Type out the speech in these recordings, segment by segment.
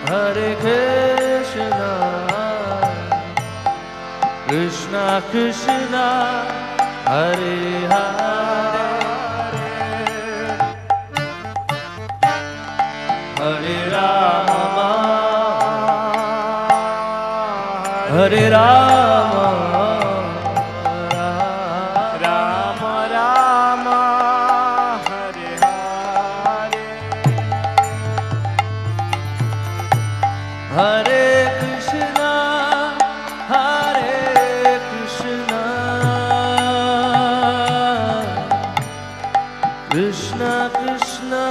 Hare Krishna, Krishna Krishna, Hare Hare, Hare Rama, Hare Rama, Rama Rama, Hare Hare, Hare Krishna, Hare Krishna, Krishna Krishna,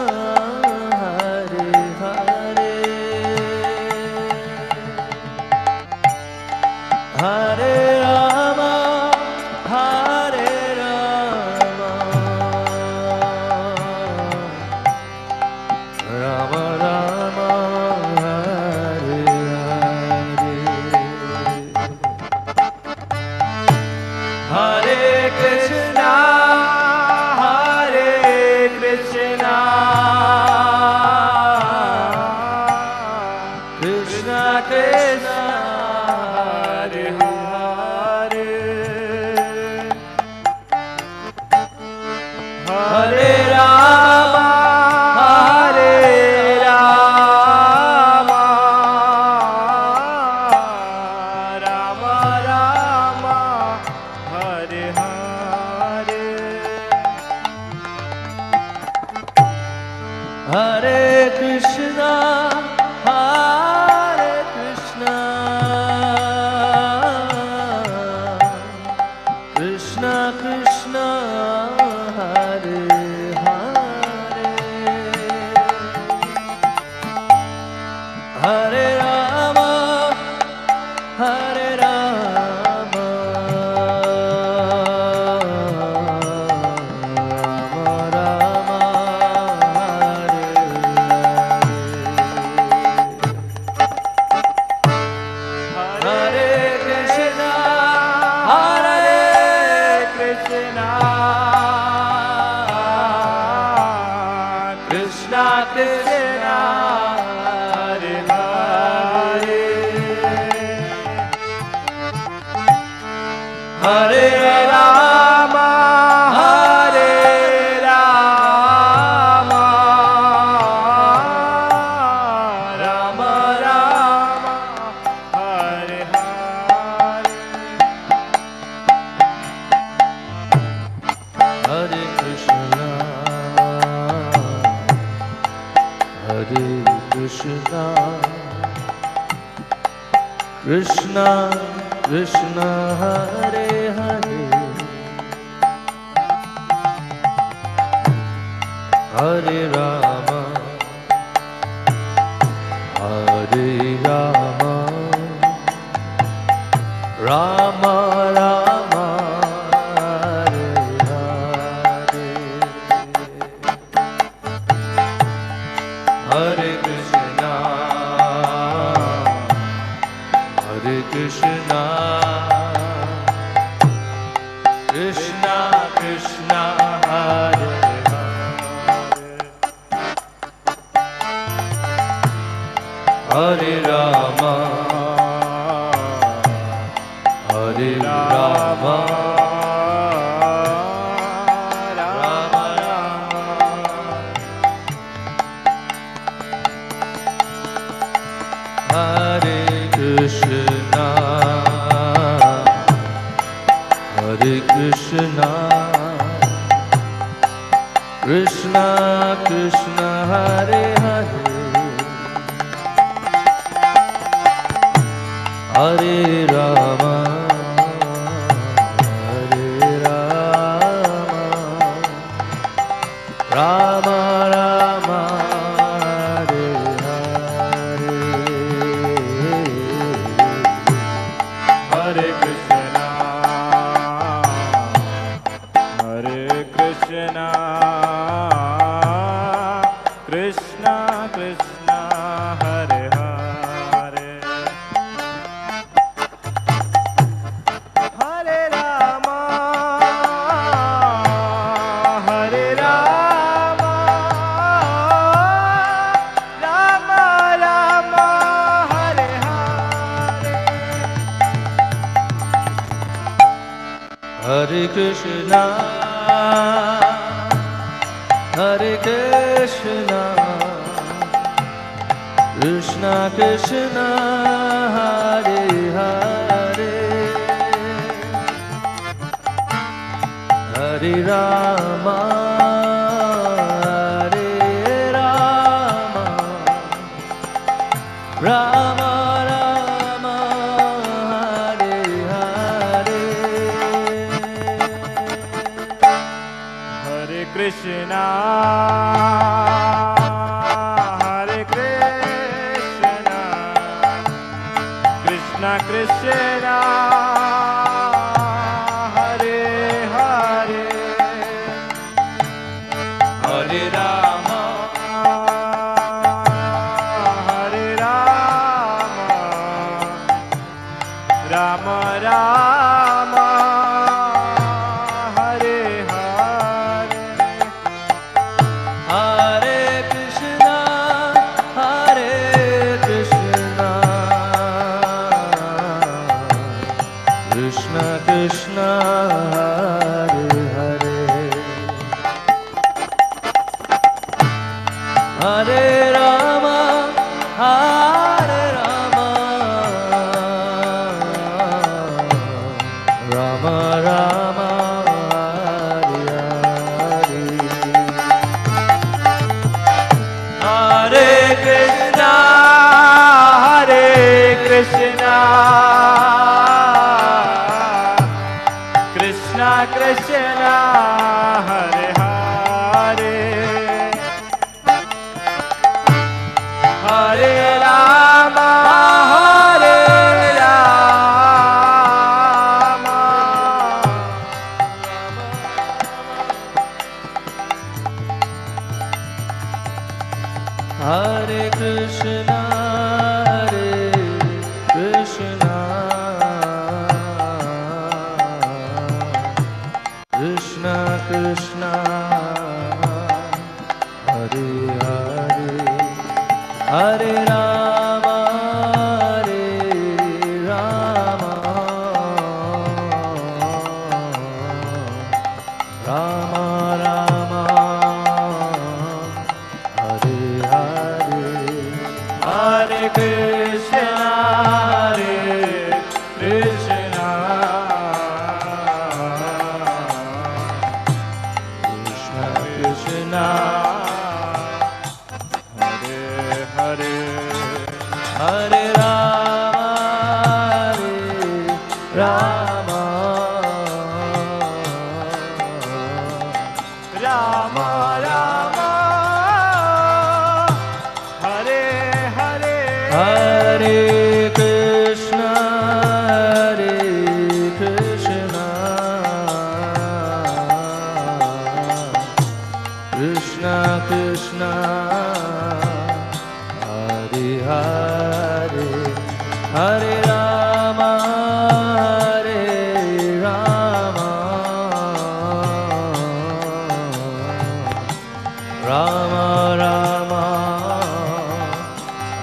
Hare Hare, Hare Rama, Hare Rama, Rama Rama, Hare Hare, Hare Krishna, Hare Krishna, Krishna Krishna, Hare Hare, Hare Rama, Hare Rama, Rama Rama, Hare Hare, Hare Krishna, Hare Krishna, Krishna Krishna, Hare Hare, Hare Rama, Hare Rama, Rama Rama, Hare Hare, Hare Krishna, Hare Krishna, Krishna Krishna, Hare Hare, Hare Rama, Hare Rama, Rama Rama, Hare Hare, Hare Krishna, Hare Krishna, Krishna Krishna, Hare Hare, Hare Rama, Hare Rama, Rama Rama, Hare Hare, Hare Krishna, Hare Krishna, Krishna Krishna, Hare Hare Rama, Hare Rama, Rama Rama, Hare Krishna, Hare Krishna, Krishna Krishna, Hare Hare, Hare Rama, Hare Rama, Rama Rama, Hare Hare, Hare Krishna, Hare Krishna, Krishna Krishna, Hare Hare, Hare Krishna, Hare Krishna, Krishna Krishna, Hare Hare, Hare Rama, Hare Rama, Rama Rama, Hare Hare, Hare Krishna, Hare Krishna, Krishna Krishna, Hare Hare, Hare Rama, Hare Rama, Rama Rama, Hare Hare, Hare Krishna, Hare Krishna, Krishna Krishna, Hare Hare, Hare Rama, Hare Rama, Rama Rama, Hare Hare, Hare Krishna, Hare Krishna, Krishna Krishna, Hare Hare, Hare Rama, Hare Rama, Hare Krishna, Hare Krishna, Krishna Krishna, Hare Hare, Hare Rama, Hare Rama, Rama Rama, Hare Hare, Hare Krishna, Hare Krishna, Krishna Krishna, Hare Hare, Hare Rama, Hare Rama, Rama Rama, Hare Hare, Hare Krishna, Hare Krishna, Krishna Krishna, Hare Hare, Hare Rama, Hare Rama, Rama Rama,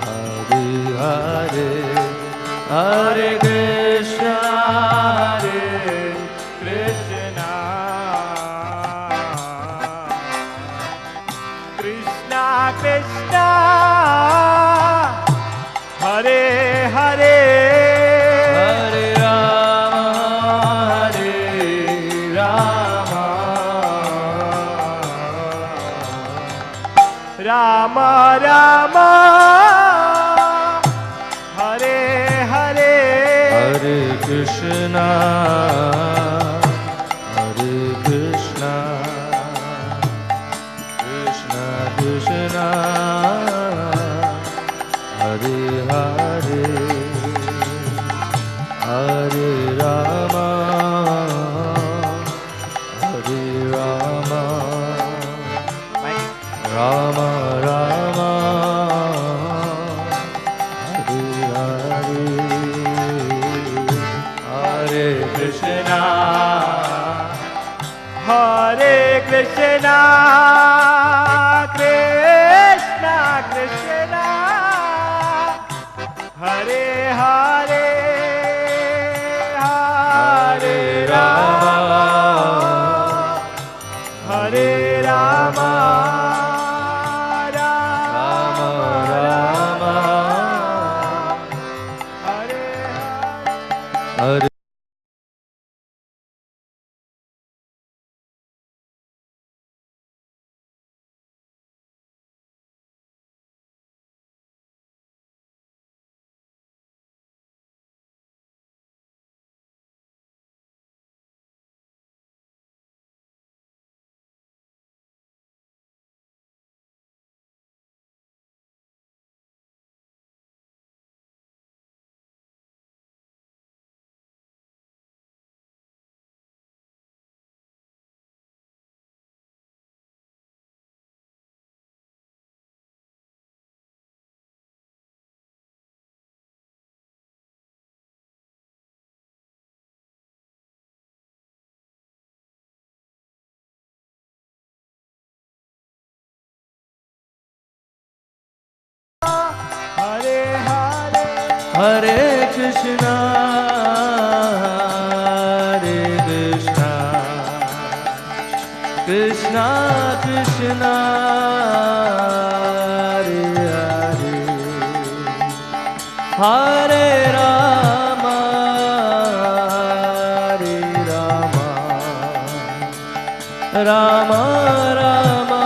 Hare Hare, Hare Krishna, Hare Krishna, Krishna Krishna, Hare Hare, Hare Rama, Hare Rama, Rama Rama, Hare Hare, Hare Krishna, Hare Krishna, Krishna Krishna, Hare Hare, Hare Rama, Hare Rama, Rama Rama, Hare Hare, Hare Krishna, Hare Krishna, Krishna Krishna, Hare Hare, Hare Rama, Hare Krishna, Hare Krishna, Krishna Krishna, Hare Hare, Hare Rama, Hare Rama, Rama Rama,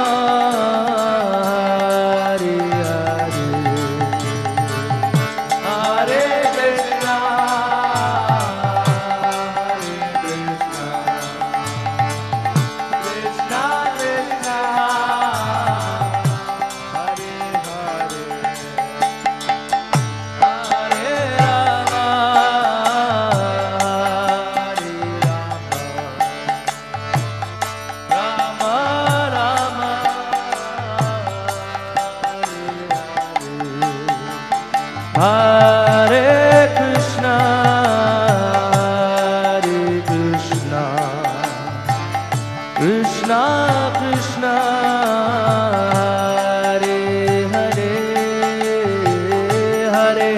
Hare Hare, Hare Krishna, Krishna Krishna, Hare Hare, Hare Rama, Hare Rama, Rama Rama, Hare Krishna, Hare Krishna, Krishna Krishna, Hare Hare, Hare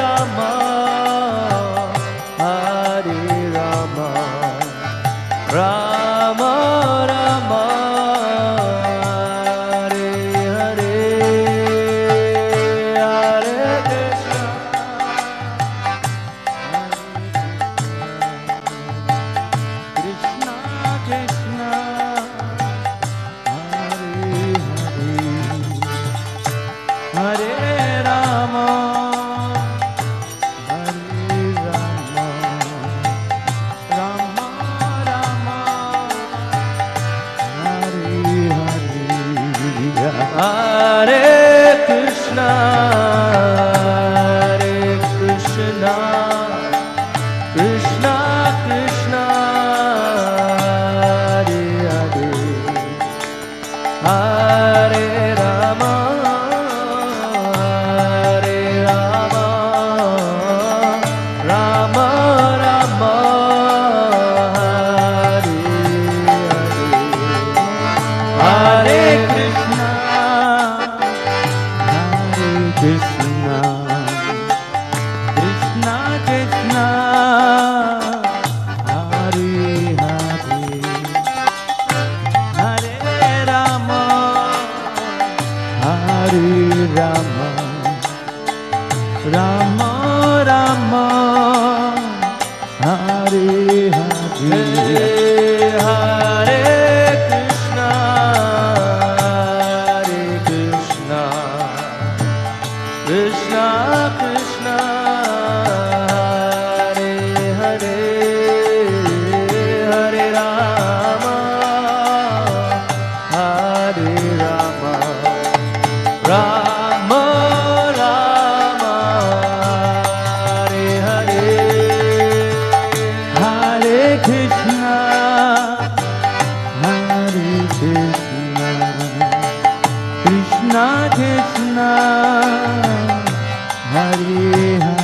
Rama, Hare Rama, Rama Rama, Hare Hare, Hare Krishna, Krishna Krishna, Hare Hare, Hare Rama, Hare Rama, Rama Rama, Hare Hare, Hare Krishna, Hare Krishna, Krishna Krishna, Hare Hare, Hare Rama, Hare Rama, Rama Rama, Hare Hare, Hare Krishna, Hare Krishna, Krishna Krishna, Hare Hare, Hare Rama, Hare Rama, Rama Rama, Hare Hare, Hare Krishna, Hare Krishna, Krishna Krishna, Hare Hare, Hare Rama, Hare Rama, Rama Rama, Hare Hare, Hare Krishna, Hare Krishna, Krishna Krishna, Hare Hare.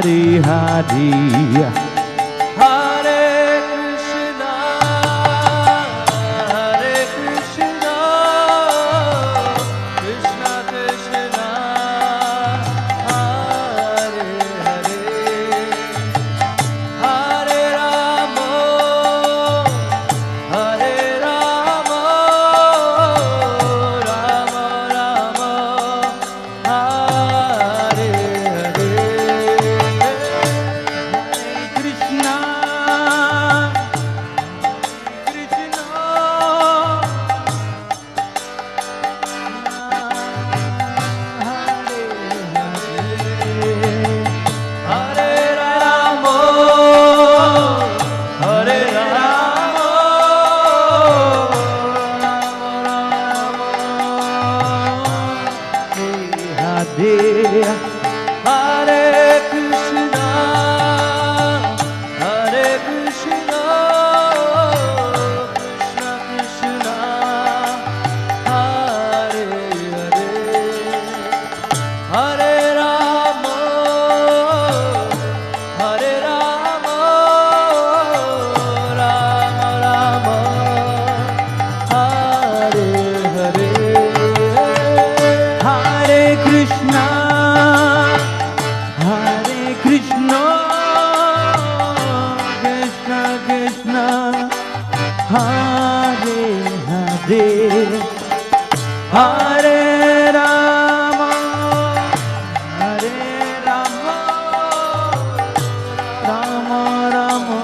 Hari Hari. Hare Krishna, Hare Krishna, Krishna Krishna, Hare Hare, Hare Rama, Hare Rama, Rama Rama, Hare Hare. Krishna, Krishna, Hare Hare Rama, Hare Rama, Hare Hare Krishna, Hare Krishna, Krishna Krishna, Hare Hare, Hare Rama, Hare Rama, Rama Rama, Hare Hare. Hare Krishna, Hare Krishna, Krishna Krishna, Hare Hare, Hare Rama, Hare Rama, Rama Rama,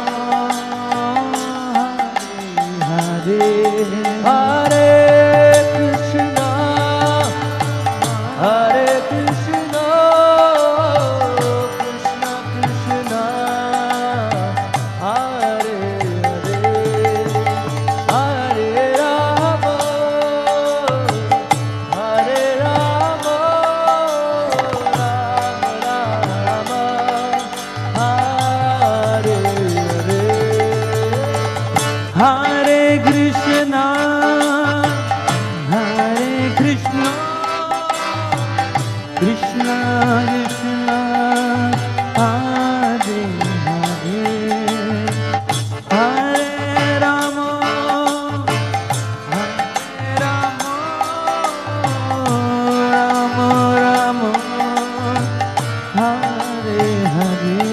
Hare Hare. Hare Krishna, Hare Krishna, Krishna Krishna, Hare Hare, Hare Rama, Hare Rama, Rama Rama, Hare Hare.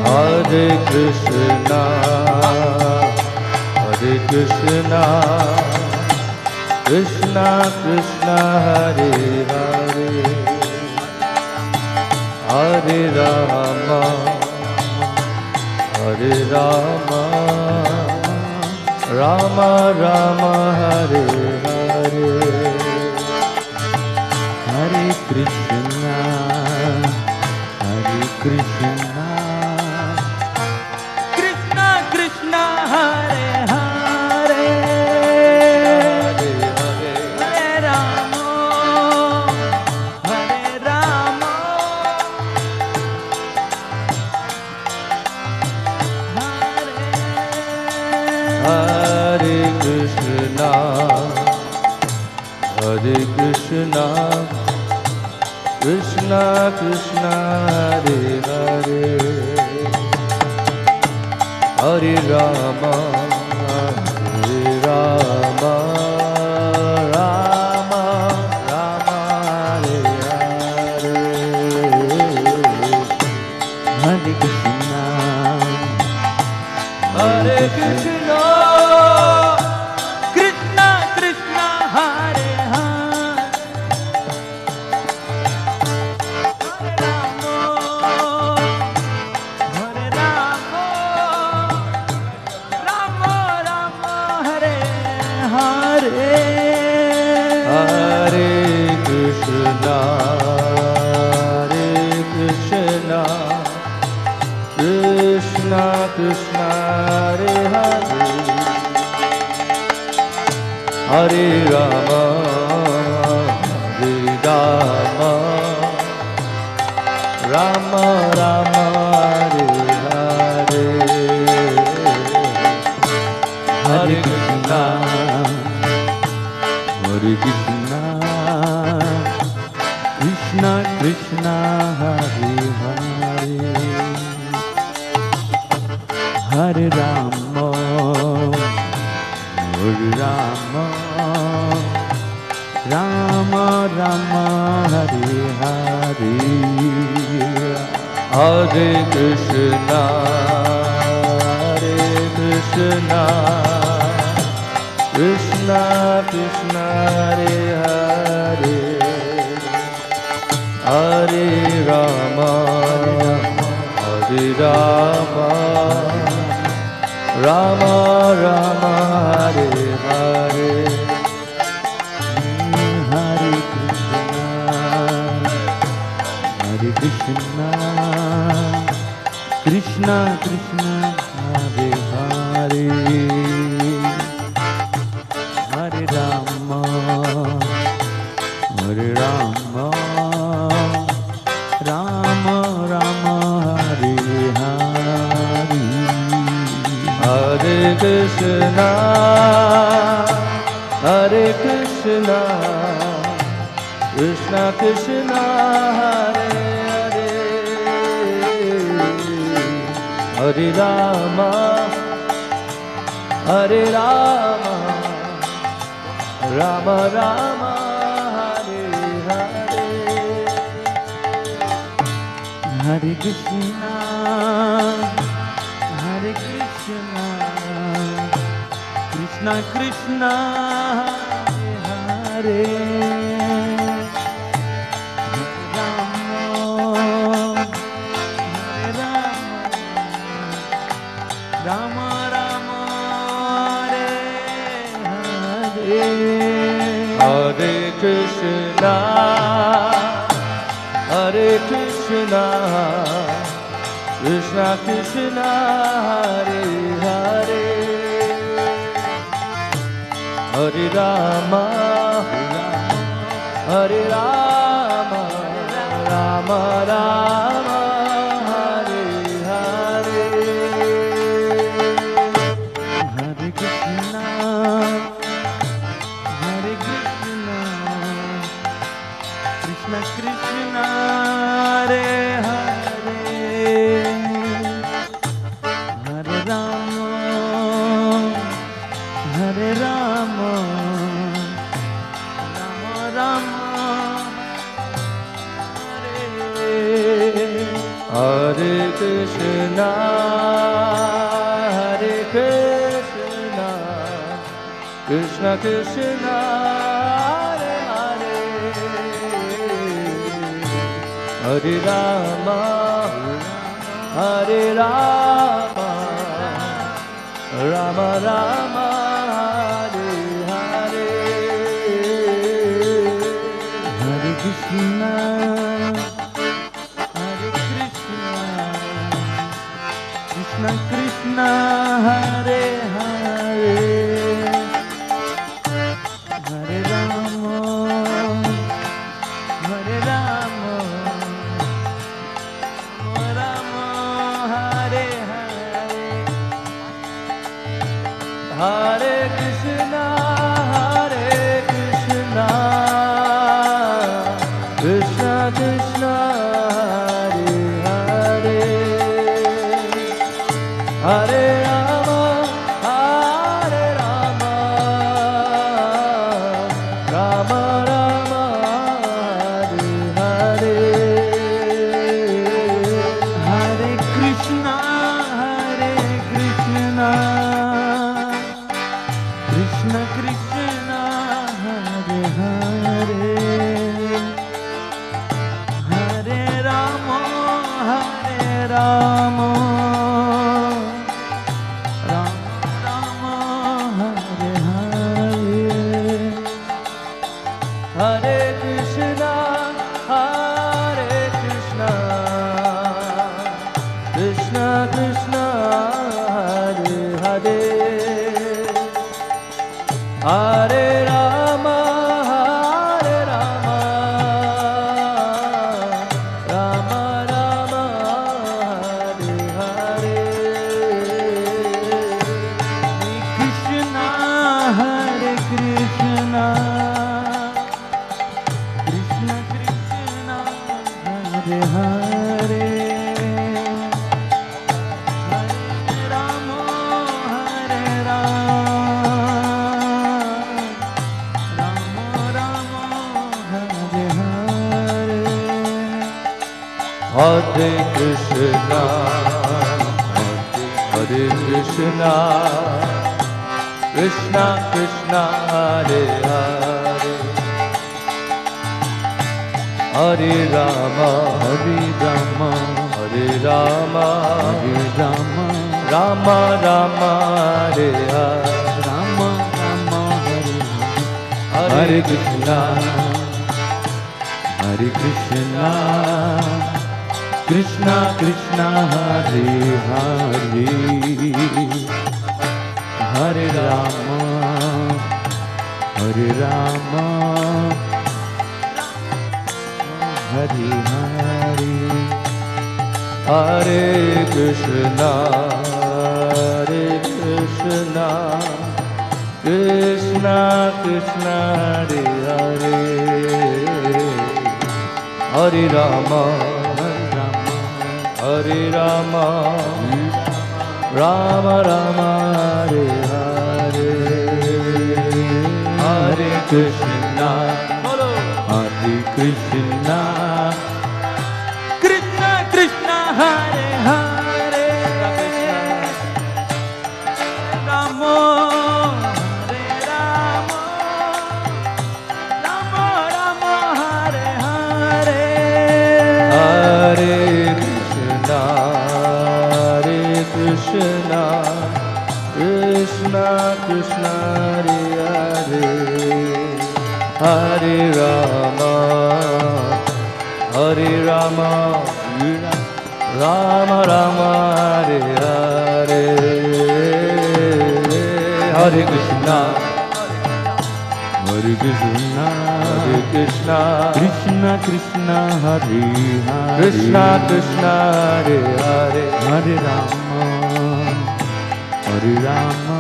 Hare Krishna, Hare Krishna, Krishna Krishna, Hare Hare, Hare Rama, Hare Rama, Rama Rama, Hare Hare. Hare Krishna, Hare Krishna, Krishna Krishna, Hare Hare, Hare Rama, Hare Rama, Rama Rama, Hare Hare. Hare Krishna, Hare Krishna, Krishna Krishna, Hare Hare, Hare Rama, Hare Rama, Hare Krishna, Hare Krishna, Krishna Krishna, Hare Hare, Hare Rama, Hare Rama, Rama Rama, Hare Hare. Hare Krishna, Hare Krishna, Krishna Krishna, Hare Hare, Hare Rama, Rama Rama, Hare Hare. Hare Krishna, Hare Krishna, Krishna Krishna, Hare Hare, Hare Rama, Hare Rama, Rama Rama, Hare Hare. Hare Krishna, Hare Krishna, Krishna Krishna, Hare Hare, Hare Rama, Hare Rama, Rama Rama, Hare Hare, Hare Krishna, Hare Krishna, Krishna Krishna, Hare Hare, Hare Rama, Hare Rama, Rama Rama, Hare Hare, Hare Krishna, Krishna Krishna, Hare Hare, Hare Rama, Hare Rama, Rama Rama, Hare Hare, Hare Krishna, Hare Krishna, Krishna Krishna, Hare Hare, Hare Rama, Hare Rama, Rama Rama, Hare Hare, Hare Krishna, Hare Krishna, Krishna Krishna, Hare Hare, Rama Rama, Hare Hare, Hare Krishna, Hare Krishna, Krishna Krishna, Hare Hare, Hare Rama, Hare Rama, Rama Rama, Hare Hare, Hare Krishna, Hare Krishna, Krishna Krishna, Hare Hare, Hare Rama, Hare Rama, Rama Rama, Hare Krishna, Hare Krishna, Krishna Krishna, Hare Hare, Hare Rama, Hare Rama, Rama Rama, Hare Hare, Hare Krishna, Hare Krishna, Krishna Krishna, Hare Hare, Hare Rama, Hare Rama, Rama Hare Hare, Hare Krishna, Hare Krishna, Krishna Krishna, Hare Hare, Hare Rama, Hare Rama, Rama Rama, Hare Hare, Hare Krishna, Hare Krishna, Krishna Krishna, Hare Hare, Hare Rama, Hare Rama, Rama Rama, Hare Hare, Hare Krishna, Hare Krishna, Krishna Krishna, Hare Hare, Hare Rama, Hare Rama, Rama Rama, Hare Hare, Krishna, Hare Krishna, Krishna Krishna, Hare Hare, Hare Krishna, Hare Krishna, Krishna Krishna, Hare Hare, Hare Rama, Hare Rama, Hare Rama, Hare Rama, Rama Rama, Hare Hare, Rama Rama, Hare Hare, Hare Krishna, Hare Krishna, Krishna Krishna, Hare Hare, Hare Rama, Hare Rama, Hare Hare, Hare Krishna, Hare Krishna, Krishna Krishna, Hare Hare, Hare Rama, Hare Rama, Rama Rama, Hare Hare, Hare Krishna, Hare Krishna, Krishna Krishna, Hare Hare, Rama, Hare Rama, Rama Rama, Hare Hare, Hare Krishna, Hare Krishna, Krishna Krishna, Hare Hare, Hare Rama, Hare Rama, Rama Rama, Hare Hare, Hare Krishna, Hare Krishna, Hare Krishna, Krishna Krishna, Hare Hare, Krishna Krishna, Hare Hare, Hare Rama, Hare Rama,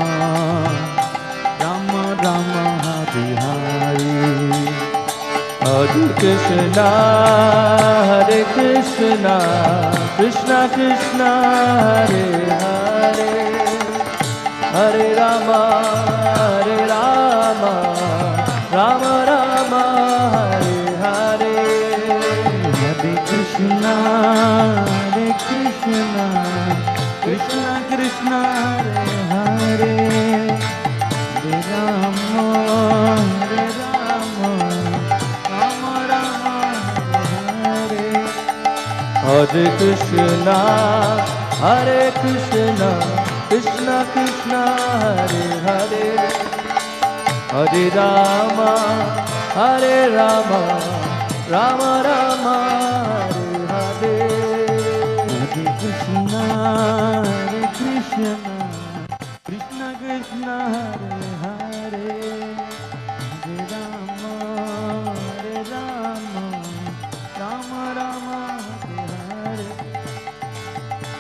Rama Rama, Hare Hare, Hare Krishna, Hare Krishna, Krishna Krishna, Hare Hare, Hare Rama, Hare Rama, Rama Rama, Hare Hare, Hare Krishna, Hare Krishna, Krishna Krishna, Hare Hare, Hare Rama, Hare Rama, Rama Rama, Hare Hare, Hare Krishna, Hare Krishna, Krishna Krishna, Hare Hare, Hare Rama, Hare Rama, Rama Rama, Hare Hare, Hare Krishna, Hare Krishna, Krishna Krishna, Hare Hare, Hare Rama, Hare Rama, Rama Rama, Hare Hare, Hare Krishna, Hare Krishna, Krishna Krishna, Hare Hare, Hare Rama, Hare Rama, Rama Rama, Hare Hare,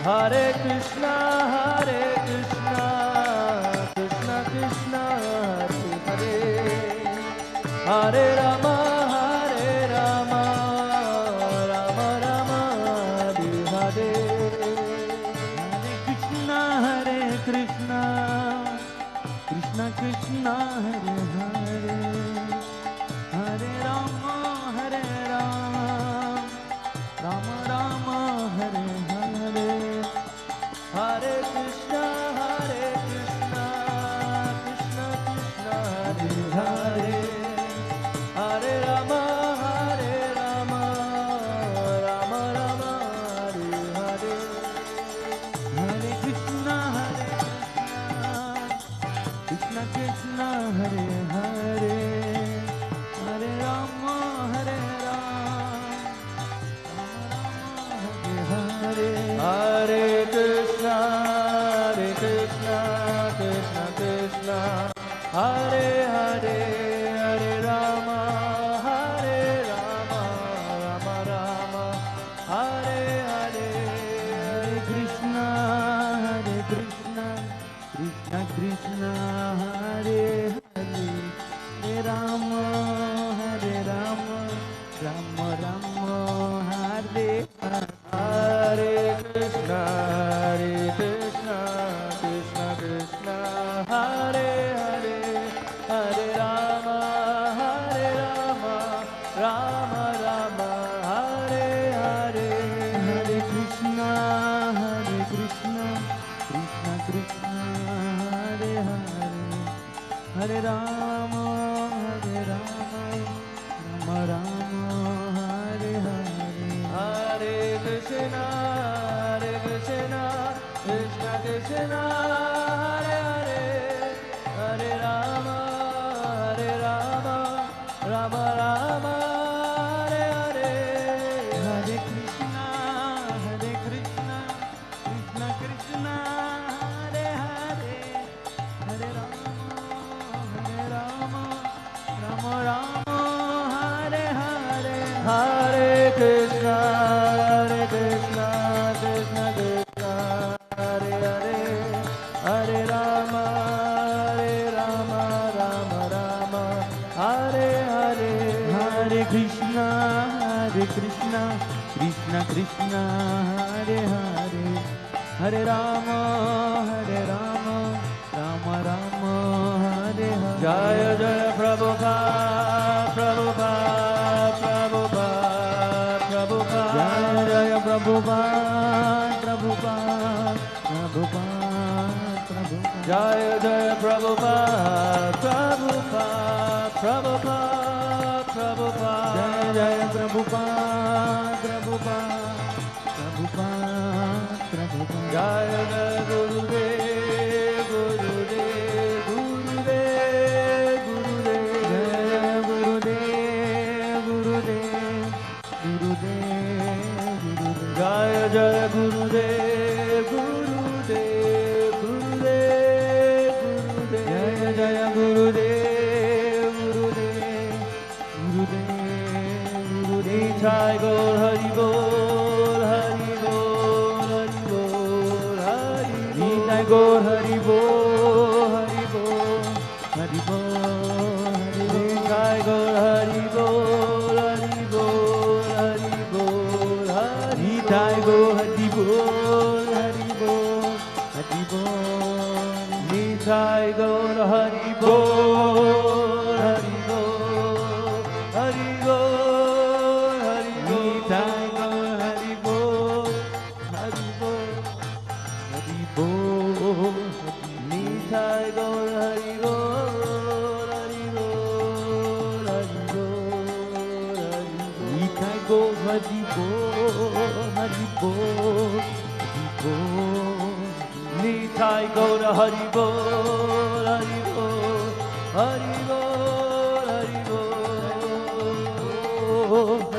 Hare Krishna, Hare Krishna, Krishna Krishna, Hare Hare, Hare Rama, Hare Rama, Rama Rama, Hare Hare, Hare Krishna, Hare Krishna, Krishna Krishna, Hare Hare, Hare Rama, Hare Rama, Rama Rama, Hare Hare, Hare Krishna, Hare Krishna, Krishna Krishna, Hare Hare, Hare Rama, Hare Rama, Hare Hare, Krishna, Hare Krishna, Krishna Krishna, Hare Hare, Hare Rama, Hare Rama, Rama Rama, Hare Hare, Hare Krishna, Hare Krishna, Krishna Krishna, Hare Hare, Hare Rama, Hare Rama, Rama Rama, Hare Hare, Hare Krishna, Hare Krishna, Krishna Krishna, Hare Hare, Hare Hare Rama, Hare Rama, Rama Rama, Hare Hare. Hare Krishna, Krishna Krishna, Hare Hare, Hare Rama, Rama Rama, Hare Hare. Hare Krishna, Krishna Krishna, Hare Hare, Hare Rama, Rama Rama, Hare Hare. Hare Krishna, Krishna Krishna, Hare Hare, Hare Rama, Rama Rama, Hare Hare. Hare Krishna, Krishna Krishna, Hare Hare, Hare Rama, Rama Rama, Hare Hare. Jaya Jaya Prabhupada, Prabhupada, Prabhupada, Prabhupada. Jaya Jaya Prabhupada, Prabhupada, Prabhupada, Prabhupada. Jaya Jaya Prabhupada, Prabhupada, Prabhupada, Prabhupada. Jaya Jaya Prabhupada, Prabhupada, Prabhupada, Prabhupada. Jaya Jaya Gurudev, Gurudev, Gurudev, Gurudev. Jaya Gurudev, Gurudev, Gurudev, Gurudev. Jaya Jaya Gurudev, Gurudev, Gurudev, Gurudev. Jaya Jaya Gurudev, Gurudev, Gurudev, Gurudev. Nitai Gaur Hari Bol, Hari Bol, Hari Bol, Hari Bol. Nitai Gaur Hari Bol, Hari Bol, Hari Bol, Hari Bol. Nitai Gaur Hari Bol, Hari Bol, Hari Bol, Hari Nitai Gaur Hari Bol, Hari Bol, Hari Bol. Nitai Gaur Hari Bol, Hari Bol, Hari Bol, Hari Bol. Nitai Gaur Hari Bol, Hari Bol, Hari Bol, Nitai Gaur Hari Bol, Hari Bol, Hari Bol, Hari Bol. Nitai Gaur Hari Bol, Hari Bol, Hari Bol. Nitai Gaur Hari Bol, Hari Bol, Hari Bol, Hari Bol. Hari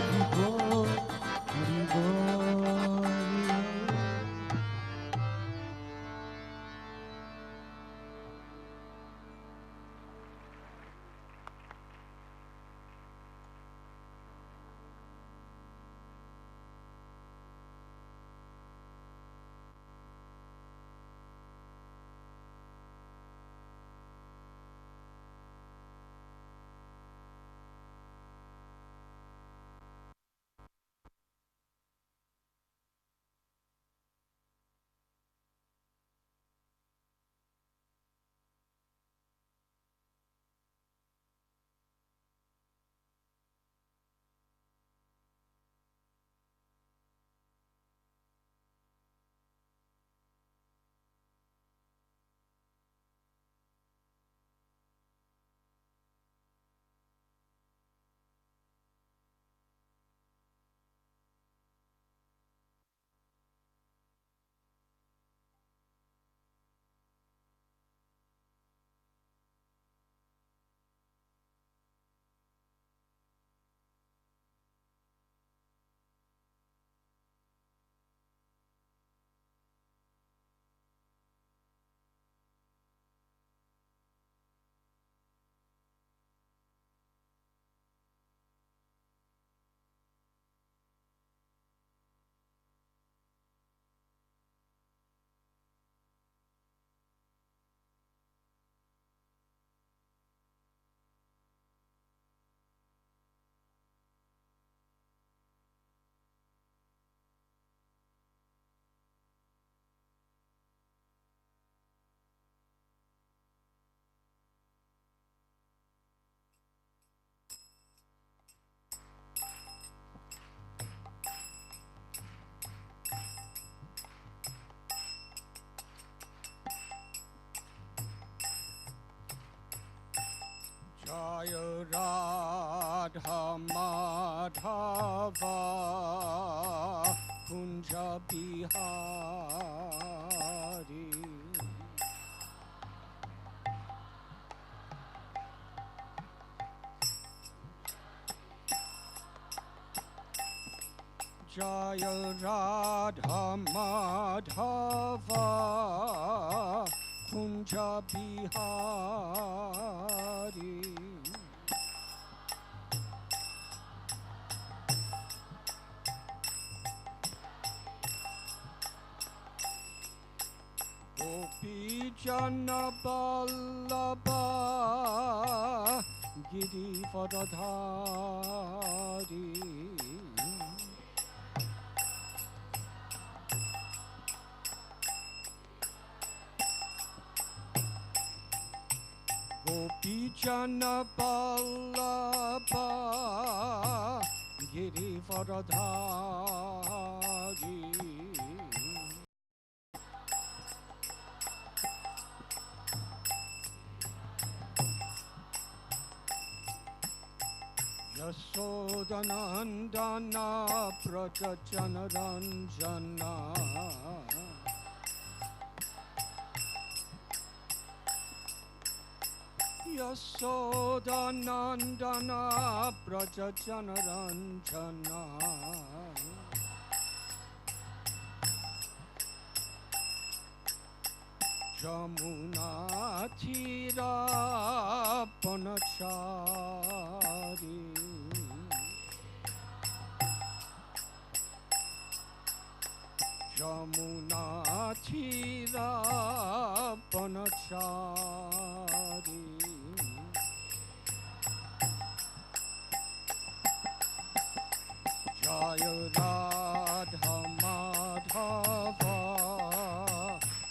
Jaya Radha Madhava Kunja Bihari Jaya Radha Madhava Kunja Bihari Gopi Jana Ballabha Giri Vadadhari Gopi Jana Ballabha Giri Vadadhari Yasodanandana Prajajana Ranjana Yasodanandana Prajajana Ranjana Jamuna Tira Panachari Jamuna Tira Panachari Jaya Radha Madhava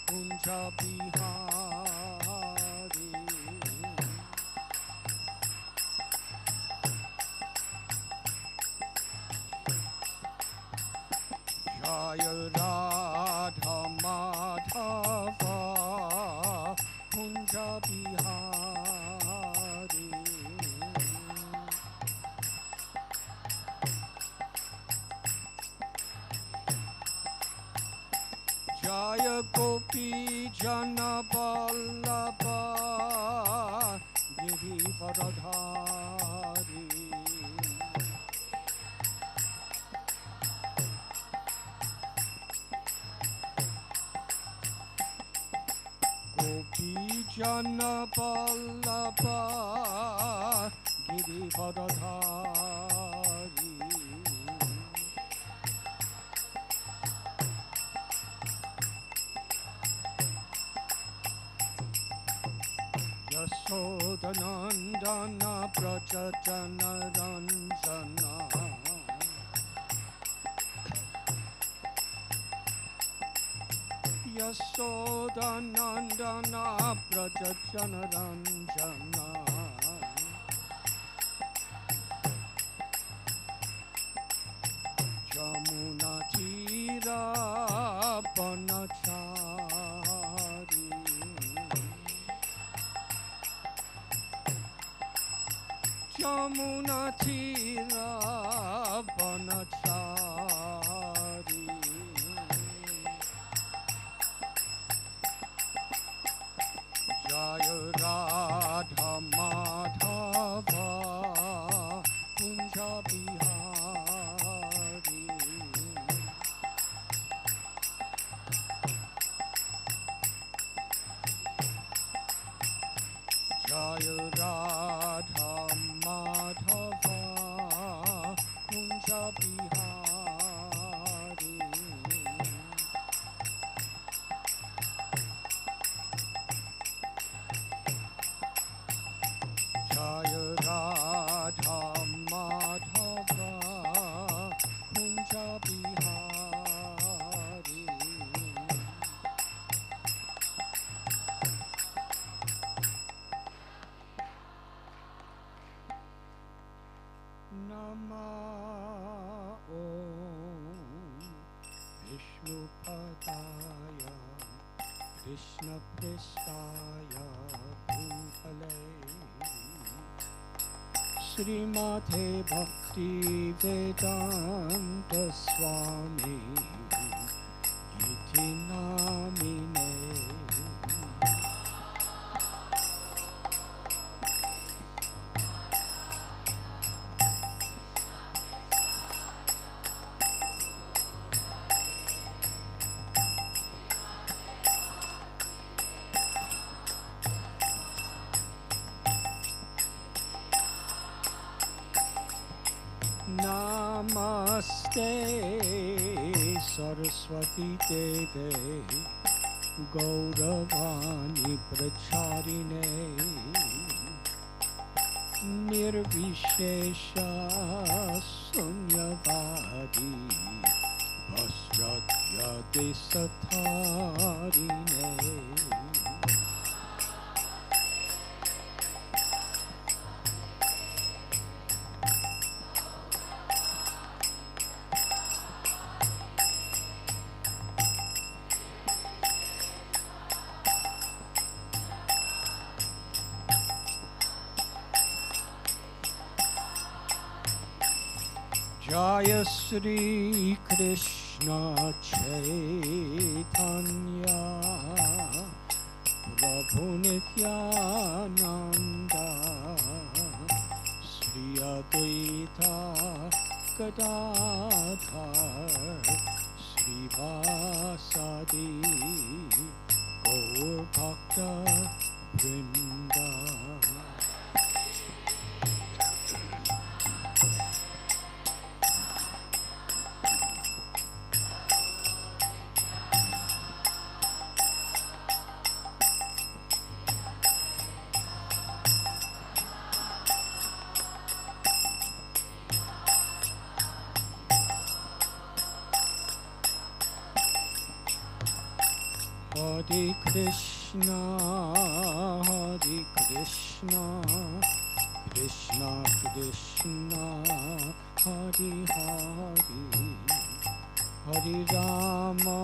Kunja Bihari Jaya Radha Madhava Kunja Bihari Jaya Gopi Jana Ballabha Giri Vadadhari Gopi Jana Ballabha Giri Vadadhari Yasodanandana Prajajana Ranjana Yasodanandana Prajajana Ranjana Jamuna Tira Panachari Jamuna Tira Panachari Jaya Radha Madhava Kunja Bihari Jaya Radha Madhava Kunja Bihari Jaya Radha Madhava Kunja Bihari Nama Om Vishnu Padaya Krishna Prestaya Bhutale Srimate Bhakti Vedanta Swami Iti Namine. Namaste Saraswati Deve Gauravani Pracharine Nirvishesha Sunyavadi Paschatya Satharine. Jaya Shri Krishna Chaitanya Prabhu Nityananda Shri Advaita Gadadhar Shri Vasadi Gaur Bhakta Vrinda. Hare Krishna, Krishna Krishna, Hare Hare, Hare Rama,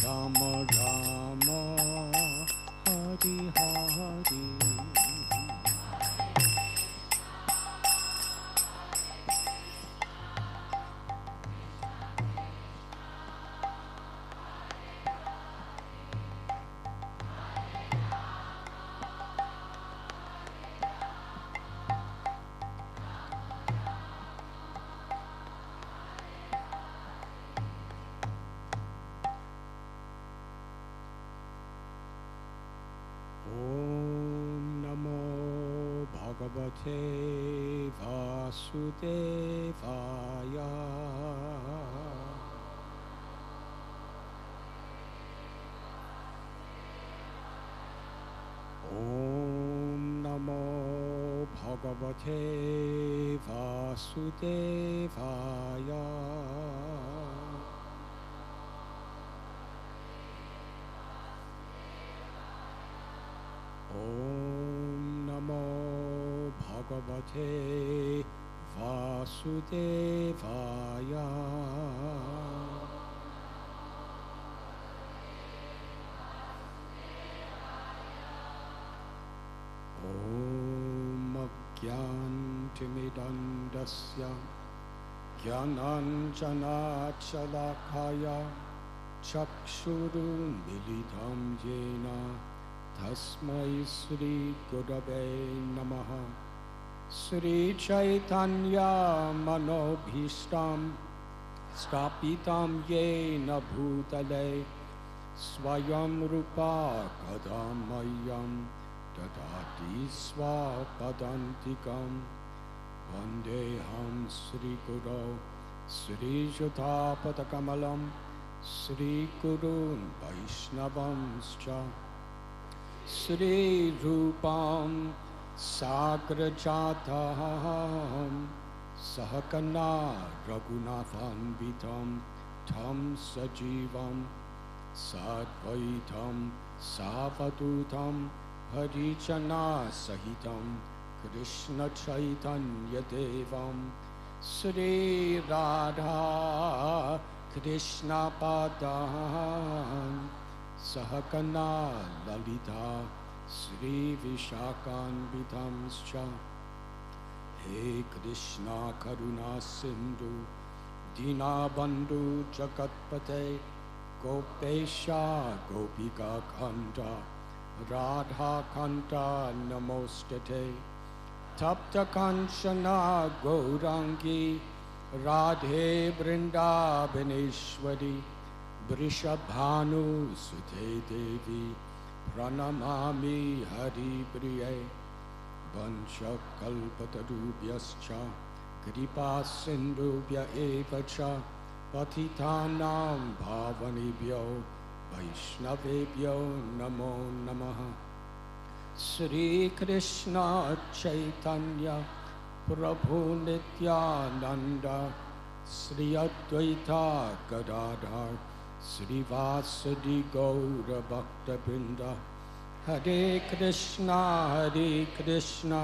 Rama Rama, Hare Hare. Bhagavate Vasudevaya. Om Namo Bhagavate Vasudevaya. Om Namo Bhagavate Vasudevaya. Om Gyantimidandasya Gyananjanachalakaya Chakshurumilitam Jena Tasmai Sri Gurave Namaha. Sri Chaitanya Manobhishtam Stapitam Yena Bhutale Swayam Rupa Kadamayam Dadati Swapadantikam Vandeham Sri Guru Sri Judapatakamallam Sri Gurun Vaishnavamscha Sri Rupam Sagrajatam Sahakana Raghunathanvitam Tam Sajivam Sadvaitam Savadutam Harijana Sahitam Krishna Chaitanya Devam Sri Radha Krishna Padam Sahakana Lalita Sri Vishakanvitamscha. He Krishna Karuna Sindhu Dinabandhu Jagatpate Gopesha Gopika Kanta Radha Kanta Namostate Tapta Kanchana Gaurangi Radhe Brindabaneshwari Vrishabhanu Sute Devi Pranamami Hari Priye Vancha Kalpatarubhyascha Kripa Sindhubhya Evacha Patitanam Bhavanebhyo Vaishnavebhyo Namo Namaha. Sri Krishna Chaitanya Prabhu Nityananda Sri Advaita Gadadhar Sri Vasadi Gaura Bhakta Brinda. Hare Krishna, Hare Krishna,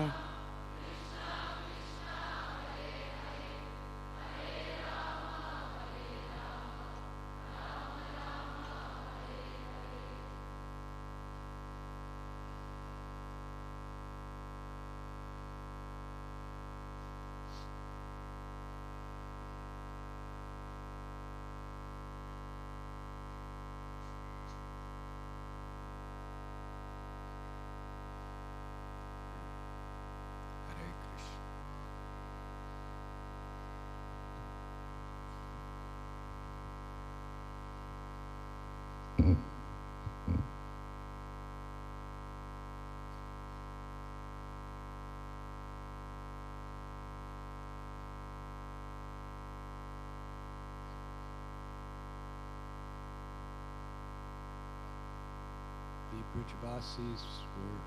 Brajavasis were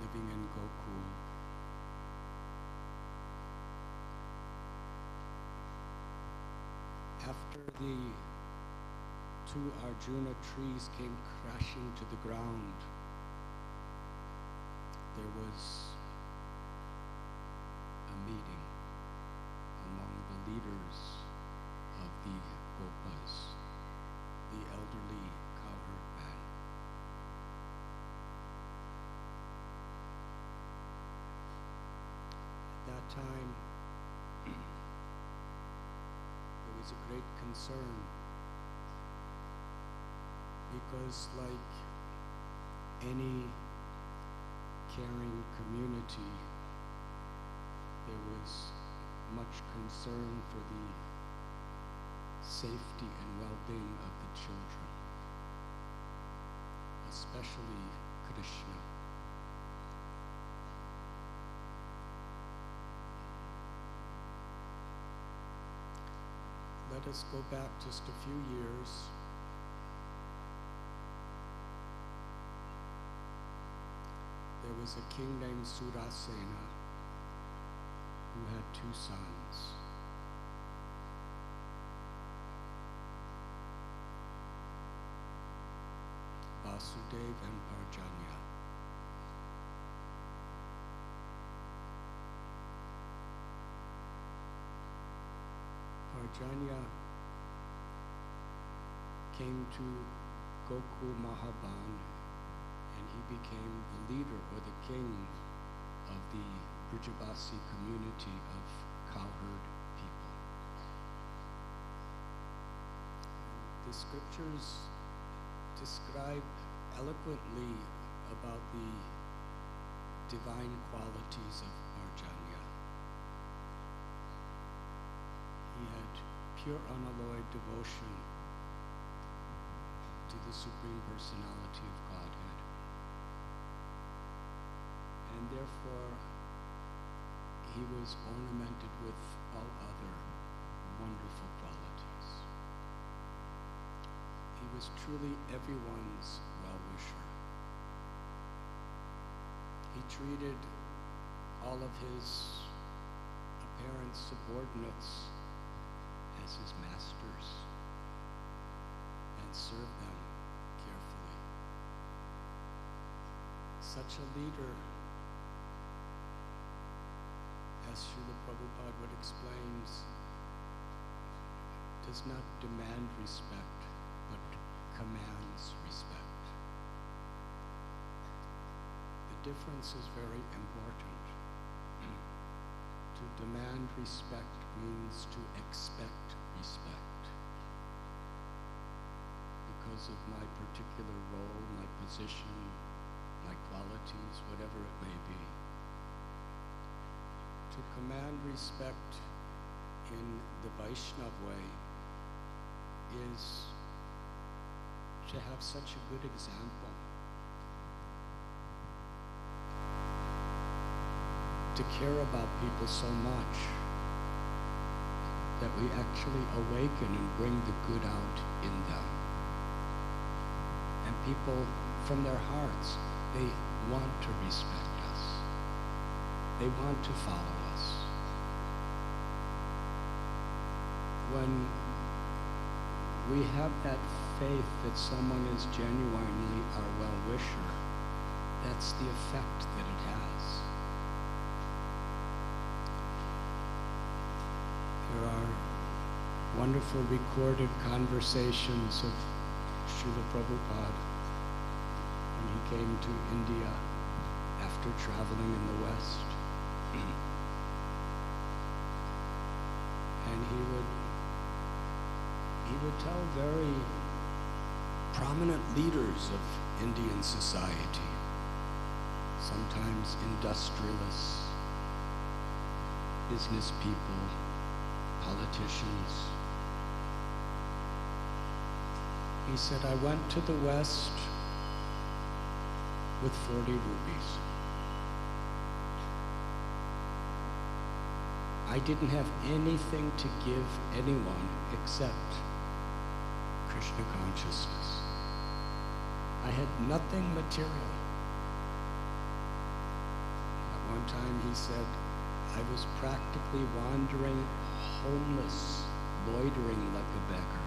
living in Gokul. After the two Arjuna trees came crashing to the ground, there was a meeting among the leaders of the Gopas, the elderly cowherd man. At that time, there was a great concern because, like any caring community, there was much concern for the safety and well-being of the children, especially Krishna. Let us go back just a few years. There was a king named Surasena who had two sons. Vasudev and Parjanya. Parjanya came to Gokul Mahaban and he became the leader or the king of the Brajavasi community of cowherd people. The scriptures describe eloquently about the divine qualities of Parjanya. He had pure unalloyed devotion to the Supreme Personality of Godhead. And therefore, he was ornamented with all other wonderful qualities. He was truly everyone's well-wisher. He treated all of his apparent subordinates as his masters and served them carefully. Such a leader, as Srila Prabhupada would explains, does not demand respect, but commands respect. difference is very important. To demand respect means to expect respect. Because of my particular role, my position, my qualities, whatever it may be. To command respect in the Vaishnava way is to have such a good example. To care about people so much that we actually awaken and bring the good out in them. And people, from their hearts, they want to respect us. They want to follow us. When we have that faith that someone is genuinely our well-wisher, that's the effect that it has. There are wonderful recorded conversations of Srila Prabhupada when he came to India after traveling in the West. And he would tell very prominent leaders of Indian society, sometimes industrialists, business people, politicians. He said, I went to the West with 40 rupees. I didn't have anything to give anyone except Krishna consciousness. I had nothing material. At one time he said, I was practically wandering homeless, loitering like a beggar.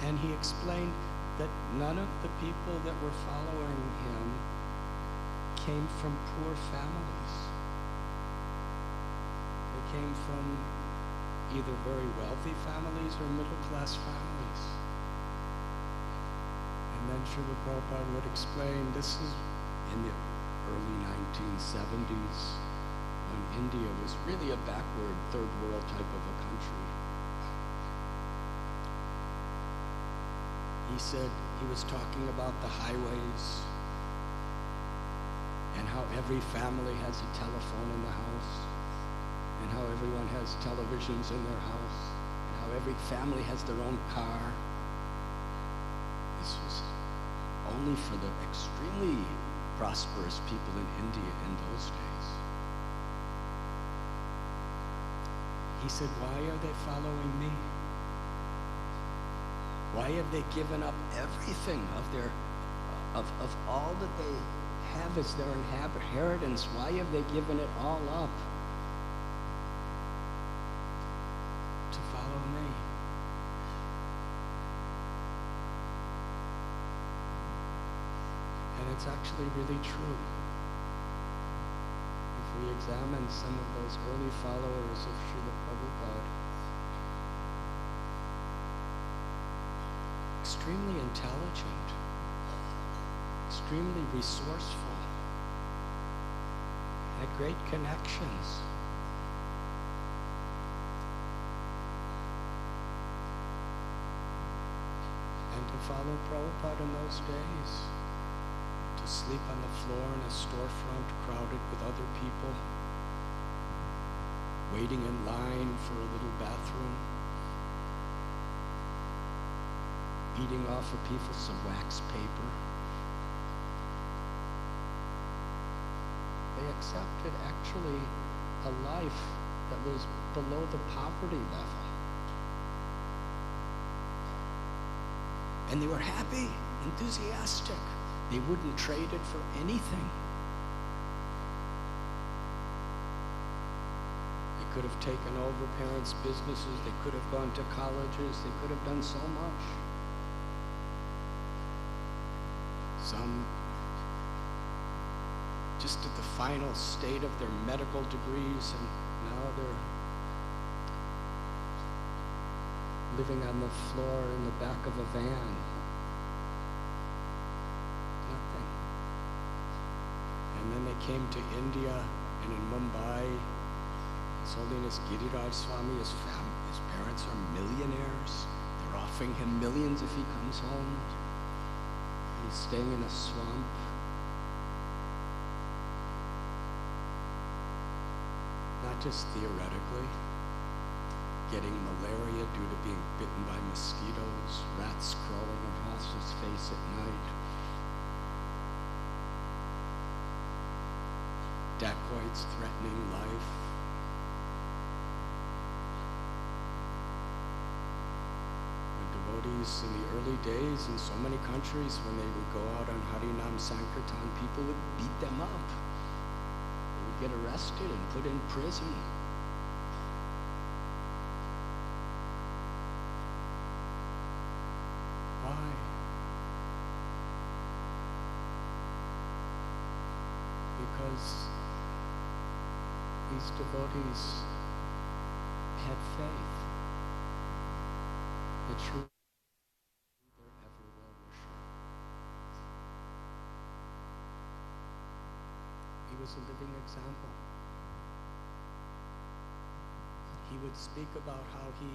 And he explained that none of the people that were following him came from poor families. They came from either very wealthy families or middle-class families. And then Srila Prabhupada would explain, this is in the early 1970s, when India was really a backward, third world type of a country. He said he was talking about the highways and how every family has a telephone in the house and how everyone has televisions in their house and how every family has their own car. This was only for the extremely prosperous people in India in those days. He said, why are they following me? Why have they given up everything of all that they have as their inheritance? Why have they given it all up to follow me? And it's actually really true. If we examine some of those early followers of Srila Prabhupada, extremely intelligent, extremely resourceful, had great connections. And to follow Prabhupada in those days, to sleep on the floor in a storefront crowded with other people, waiting in line for a little bathroom, eating off a piece of wax paper. They accepted actually a life that was below the poverty level. And they were happy, enthusiastic. They wouldn't trade it for anything. They could have taken over parents' businesses. They could have gone to colleges. They could have done so much. Some just at the final state of their medical degrees, and now they're living on the floor in the back of a van. Nothing. And then they came to India, and in Mumbai, His Holiness Giriraj Swami, his parents are millionaires. They're offering him millions if he comes home. He's staying in a swamp. Not just theoretically, getting malaria due to being bitten by mosquitoes, rats crawling across his face at night, dacoits threatening life. When devotees in the early days in so many countries, when they would go out on Harinam Sankirtan, people would beat them up. They would get arrested and put in prison. Why? Because these devotees had faith. The true their ever well-wisher. He was a living example. He would speak about how he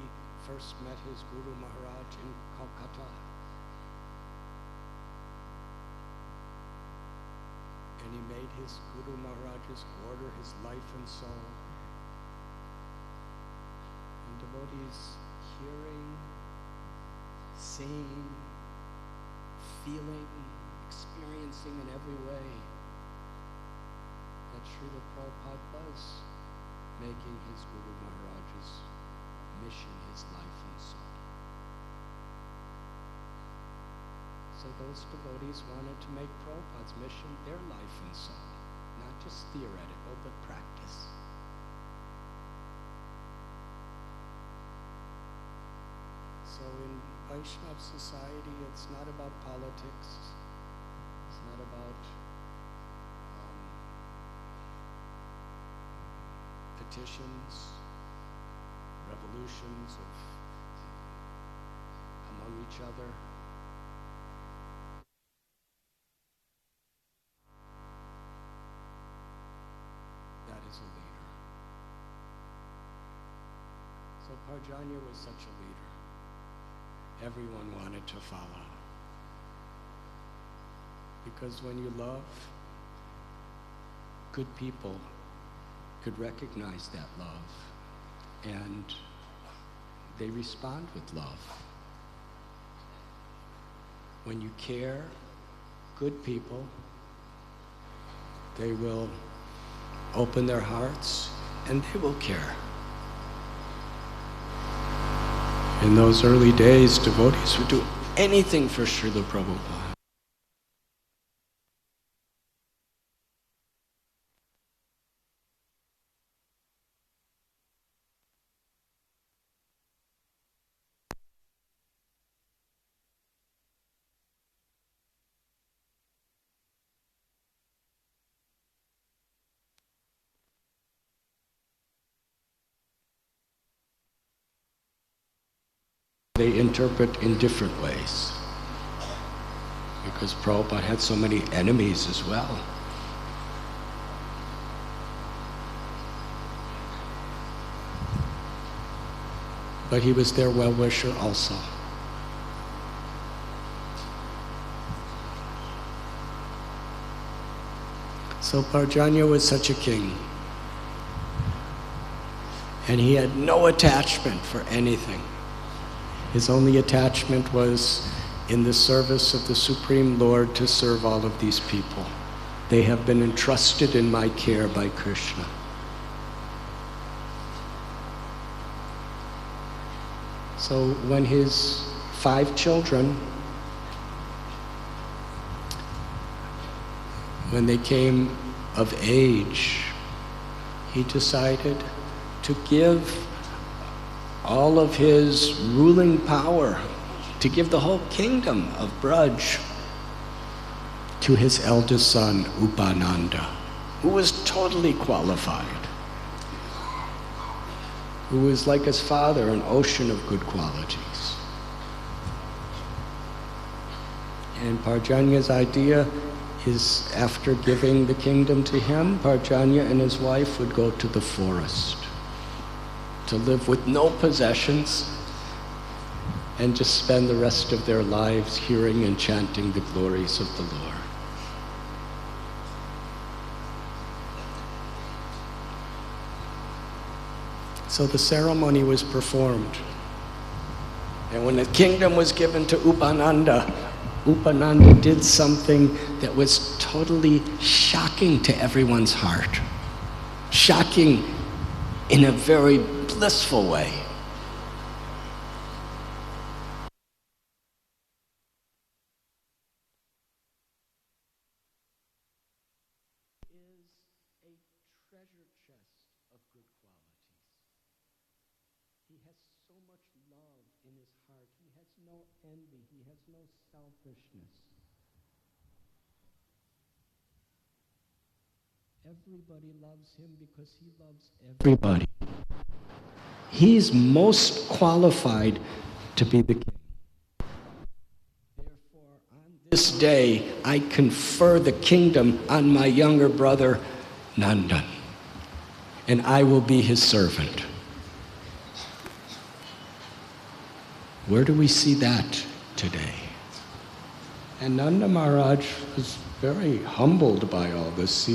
first met his Guru Maharaj in Calcutta. And he made his Guru Maharaj's order his life and soul. And devotees hearing, seeing, feeling, experiencing in every way that Srila Prabhupada was making his Guru Maharaj's mission his life and soul. So those devotees wanted to make Prabhupada's mission their life and soul, not just theoretical, but practice. So in Vaishnava society, it's not about politics, it's not about petitions, revolutions among each other. That is a leader. So Parjanya was such a leader. Everyone wanted to follow. Because when you love, good people could recognize that love, and they respond with love. When you care, good people, they will open their hearts and they will care. In those early days, devotees would do anything for Srila Prabhupada. They interpret in different ways, because Prabhupada had so many enemies as well. But he was their well-wisher also. So Parjanya was such a king, and he had no attachment for anything. His only attachment was in the service of the Supreme Lord to serve all of these people. They have been entrusted in my care by Krishna. So when his 5 children, when they came of age, he decided to give all of his ruling power, to give the whole kingdom of Braj to his eldest son, Upananda, who was totally qualified, who was like his father, an ocean of good qualities. And Parjanya's idea is, after giving the kingdom to him, Parjanya and his wife would go to the forest to live with no possessions and just spend the rest of their lives hearing and chanting the glories of the Lord. So the ceremony was performed. And when the kingdom was given to Upananda, Upananda did something that was totally shocking to everyone's heart. Shocking in a very blissful way. Is a treasure chest of good qualities. He has so much love in his heart. He has no envy. He has no selfishness. Everybody loves him because he loves everybody. He's most qualified to be the king. Therefore, on this day, I confer the kingdom on my younger brother, Nanda, and I will be his servant. Where do we see that today? And Nanda Maharaj was very humbled by all this.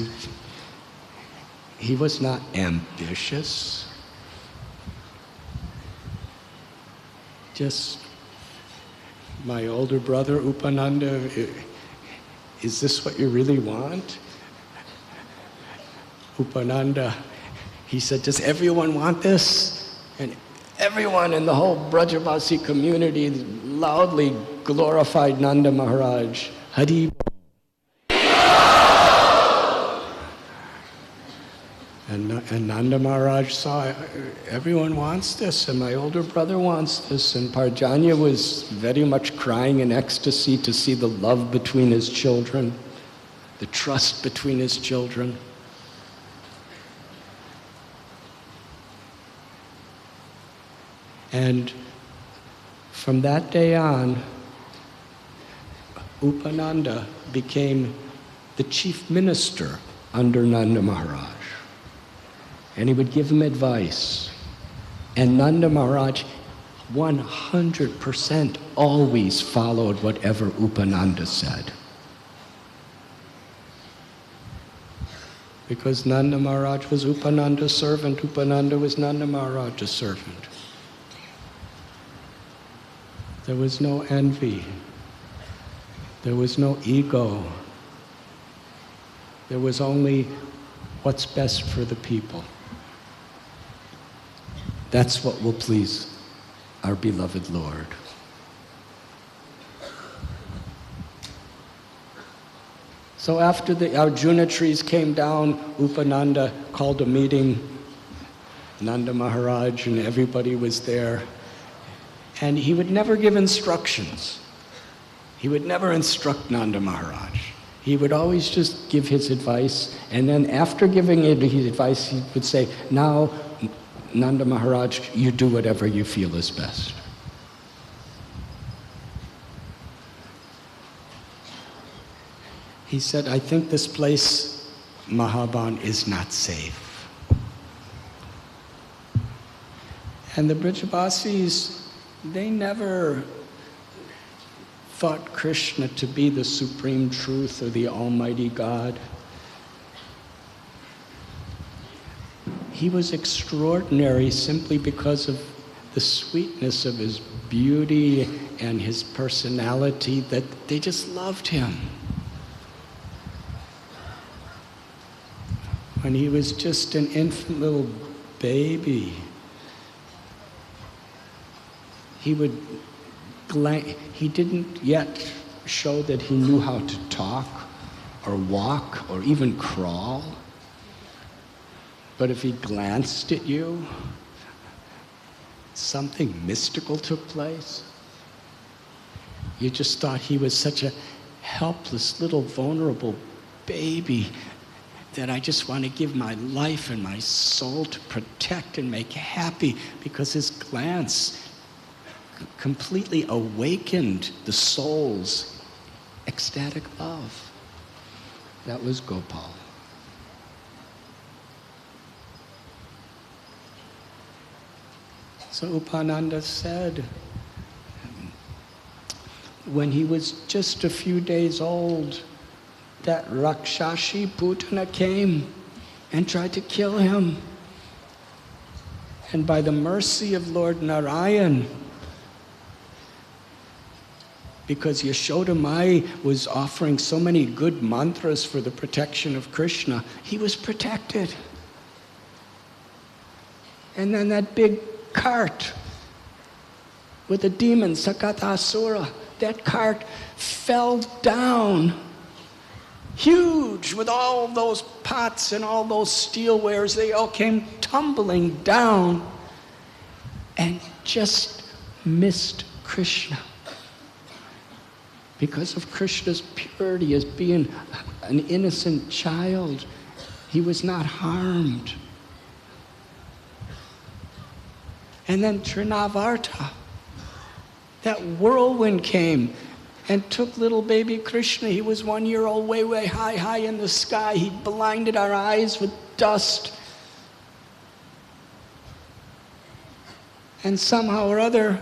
He was not ambitious. Just, my older brother, Upananda, is this what you really want? Upananda, he said, does everyone want this? And everyone in the whole Brajavasi community loudly glorified Nanda Maharaj. Hari Bol. And Nanda Maharaj saw, everyone wants this, and my older brother wants this, and Parjanya was very much crying in ecstasy to see the love between his children, the trust between his children. And from that day on, Upananda became the chief minister under Nanda Maharaj. And he would give him advice. And Nanda Maharaj 100% always followed whatever Upananda said. Because Nanda Maharaj was Upananda's servant, Upananda was Nanda Maharaj's servant. There was no envy. There was no ego. There was only what's best for the people. That's what will please our beloved Lord. So after the Arjuna trees came down, Upananda called a meeting. Nanda Maharaj and everybody was there. And he would never give instructions. He would never instruct Nanda Maharaj. He would always just give his advice, and then after giving his advice, he would say, now, Nanda Maharaj, you do whatever you feel is best. He said, I think this place, Mahaban, is not safe. And the Brajavasis, they never thought Krishna to be the supreme truth or the Almighty God. He was extraordinary simply because of the sweetness of his beauty and his personality, that they just loved him. When he was just an infant little baby, he didn't yet show that he knew how to talk or walk or even crawl. But if he glanced at you, something mystical took place. You just thought he was such a helpless, little, vulnerable baby that I just want to give my life and my soul to protect and make happy, because his glance completely awakened the souls ecstatic love. That was Gopal. So Upananda said, when he was just a few days old, that Rakshashi Putana came and tried to kill him. And by the mercy of Lord Narayan, because Yashoda Mai was offering so many good mantras for the protection of Krishna, he was protected. And then that big cart with the demon Sakatasura, that cart fell down, huge, with all those pots and all those steelwares. They all came tumbling down and just missed Krishna. Because of Krishna's purity as being an innocent child, he was not harmed. And then Trinavarta, that whirlwind came and took little baby Krishna. He was 1 year old, way, way high, high in the sky. He blinded our eyes with dust. And somehow or other,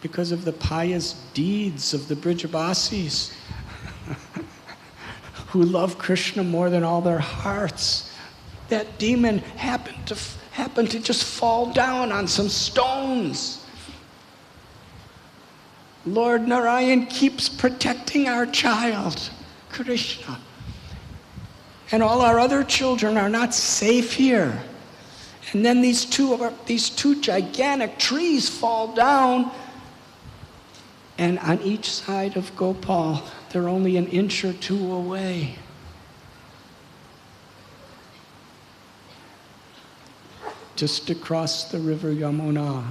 because of the pious deeds of the Brijabasis, who love Krishna more than all their hearts, that demon happened to just fall down on some stones. Lord Narayan keeps protecting our child, Krishna. And all our other children are not safe here. And then these two gigantic trees fall down, and on each side of Gopal, they're only an inch or two away. Just across the river Yamuna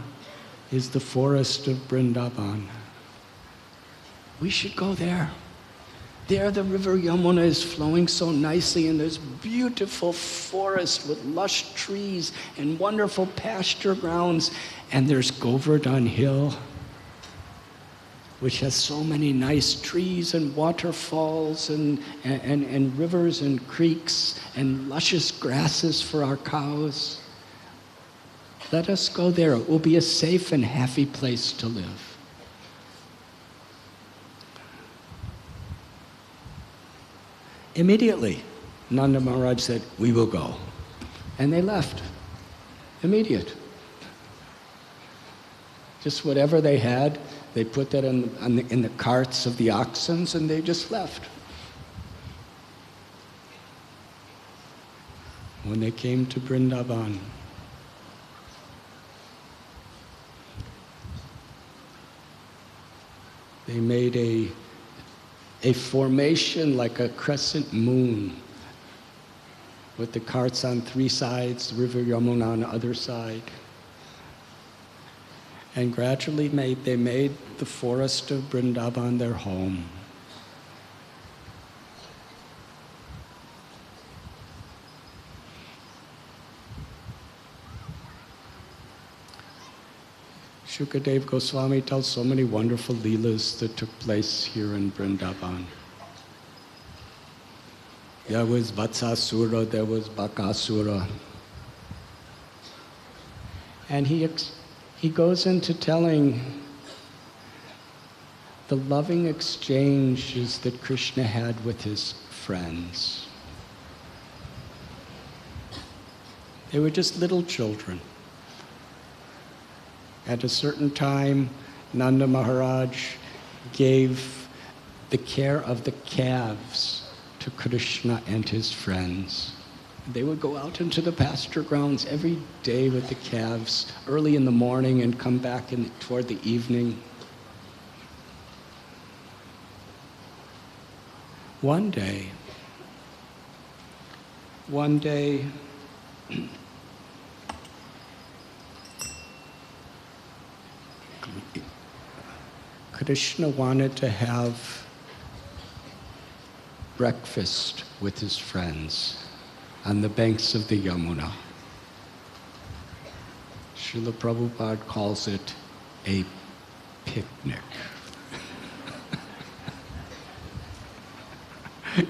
is the forest of Brindaban. We should go there. There the river Yamuna is flowing so nicely, and there's beautiful forest with lush trees and wonderful pasture grounds. And there's Govardhan Hill, which has so many nice trees and waterfalls and rivers and creeks and luscious grasses for our cows. Let us go there. It will be a safe and happy place to live. Immediately, Nanda Maharaj said, we will go. And they left. Immediate. Just whatever they had, they put that in the carts of the oxen, and they just left. When they came to Brindaban, they made a formation like a crescent moon, with the carts on three sides, the river Yamuna on the other side. And gradually they made the forest of Brindaban their home. Shukadev Goswami tells so many wonderful leelas that took place here in Brindaban. There was Vatsasura, there was Bakasura. And he goes into telling the loving exchanges that Krishna had with his friends. They were just little children. At a certain time, Nanda Maharaj gave the care of the calves to Krishna and his friends. They would go out into the pasture grounds every day with the calves, early in the morning, and come back toward the evening. One day, Krishna wanted to have breakfast with his friends on the banks of the Yamuna. Srila Prabhupada calls it a picnic.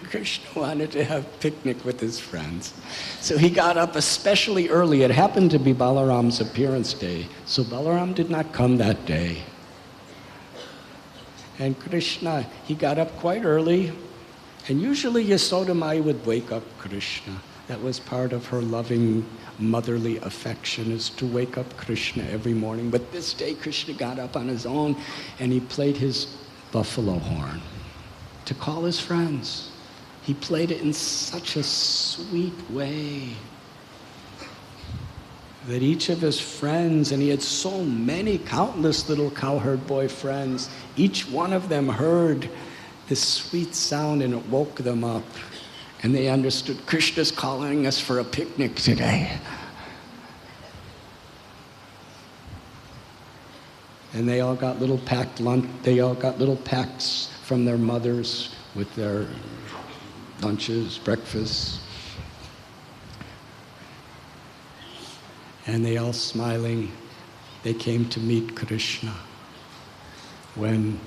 Krishna wanted to have a picnic with his friends. So he got up especially early. It happened to be Balaram's appearance day. So Balaram did not come that day. And Krishna, he got up quite early. And usually Yasodamai would wake up Krishna. That was part of her loving motherly affection, is to wake up Krishna every morning. But this day Krishna got up on his own and he played his buffalo horn to call his friends. He played it in such a sweet way that each of his friends, and he had so many, countless little cowherd boy friends, each one of them heard this sweet sound and it woke them up. And they understood, Krishna's calling us for a picnic today. And they all got little packed lunch. They all got little packs from their mothers with their lunches, breakfasts. And they all smiling, they came to meet Krishna. When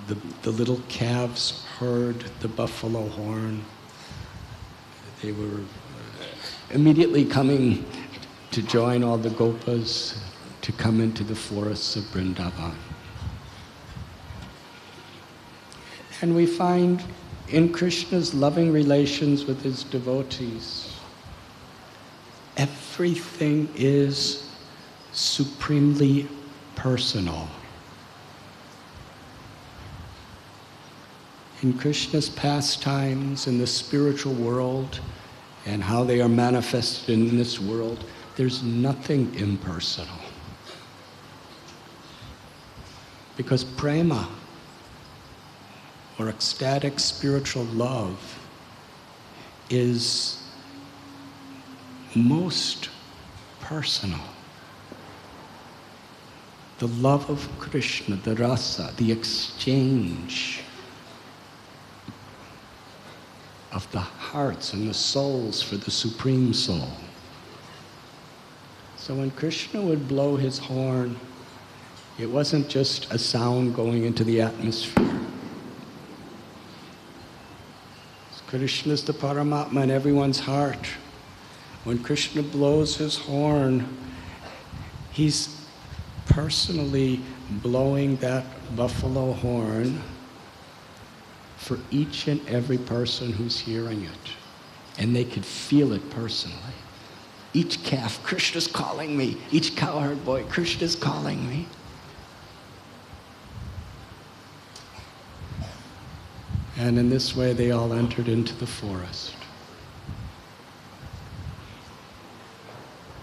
the little calves heard the buffalo horn, they were immediately coming to join all the gopas to come into the forests of Brindaban. And we find in Krishna's loving relations with his devotees, everything is supremely personal. In Krishna's pastimes in the spiritual world and how they are manifested in this world, there's nothing impersonal. Because prema, or ecstatic spiritual love, is most personal. The love of Krishna, the rasa, the exchange of the hearts and the souls for the Supreme Soul. So when Krishna would blow his horn, it wasn't just a sound going into the atmosphere. Krishna is the Paramatma in everyone's heart. When Krishna blows his horn, he's personally blowing that buffalo horn for each and every person who's hearing it. And they could feel it personally. Each calf, Krishna's calling me. Each cowherd boy, Krishna's calling me. And in this way, they all entered into the forest.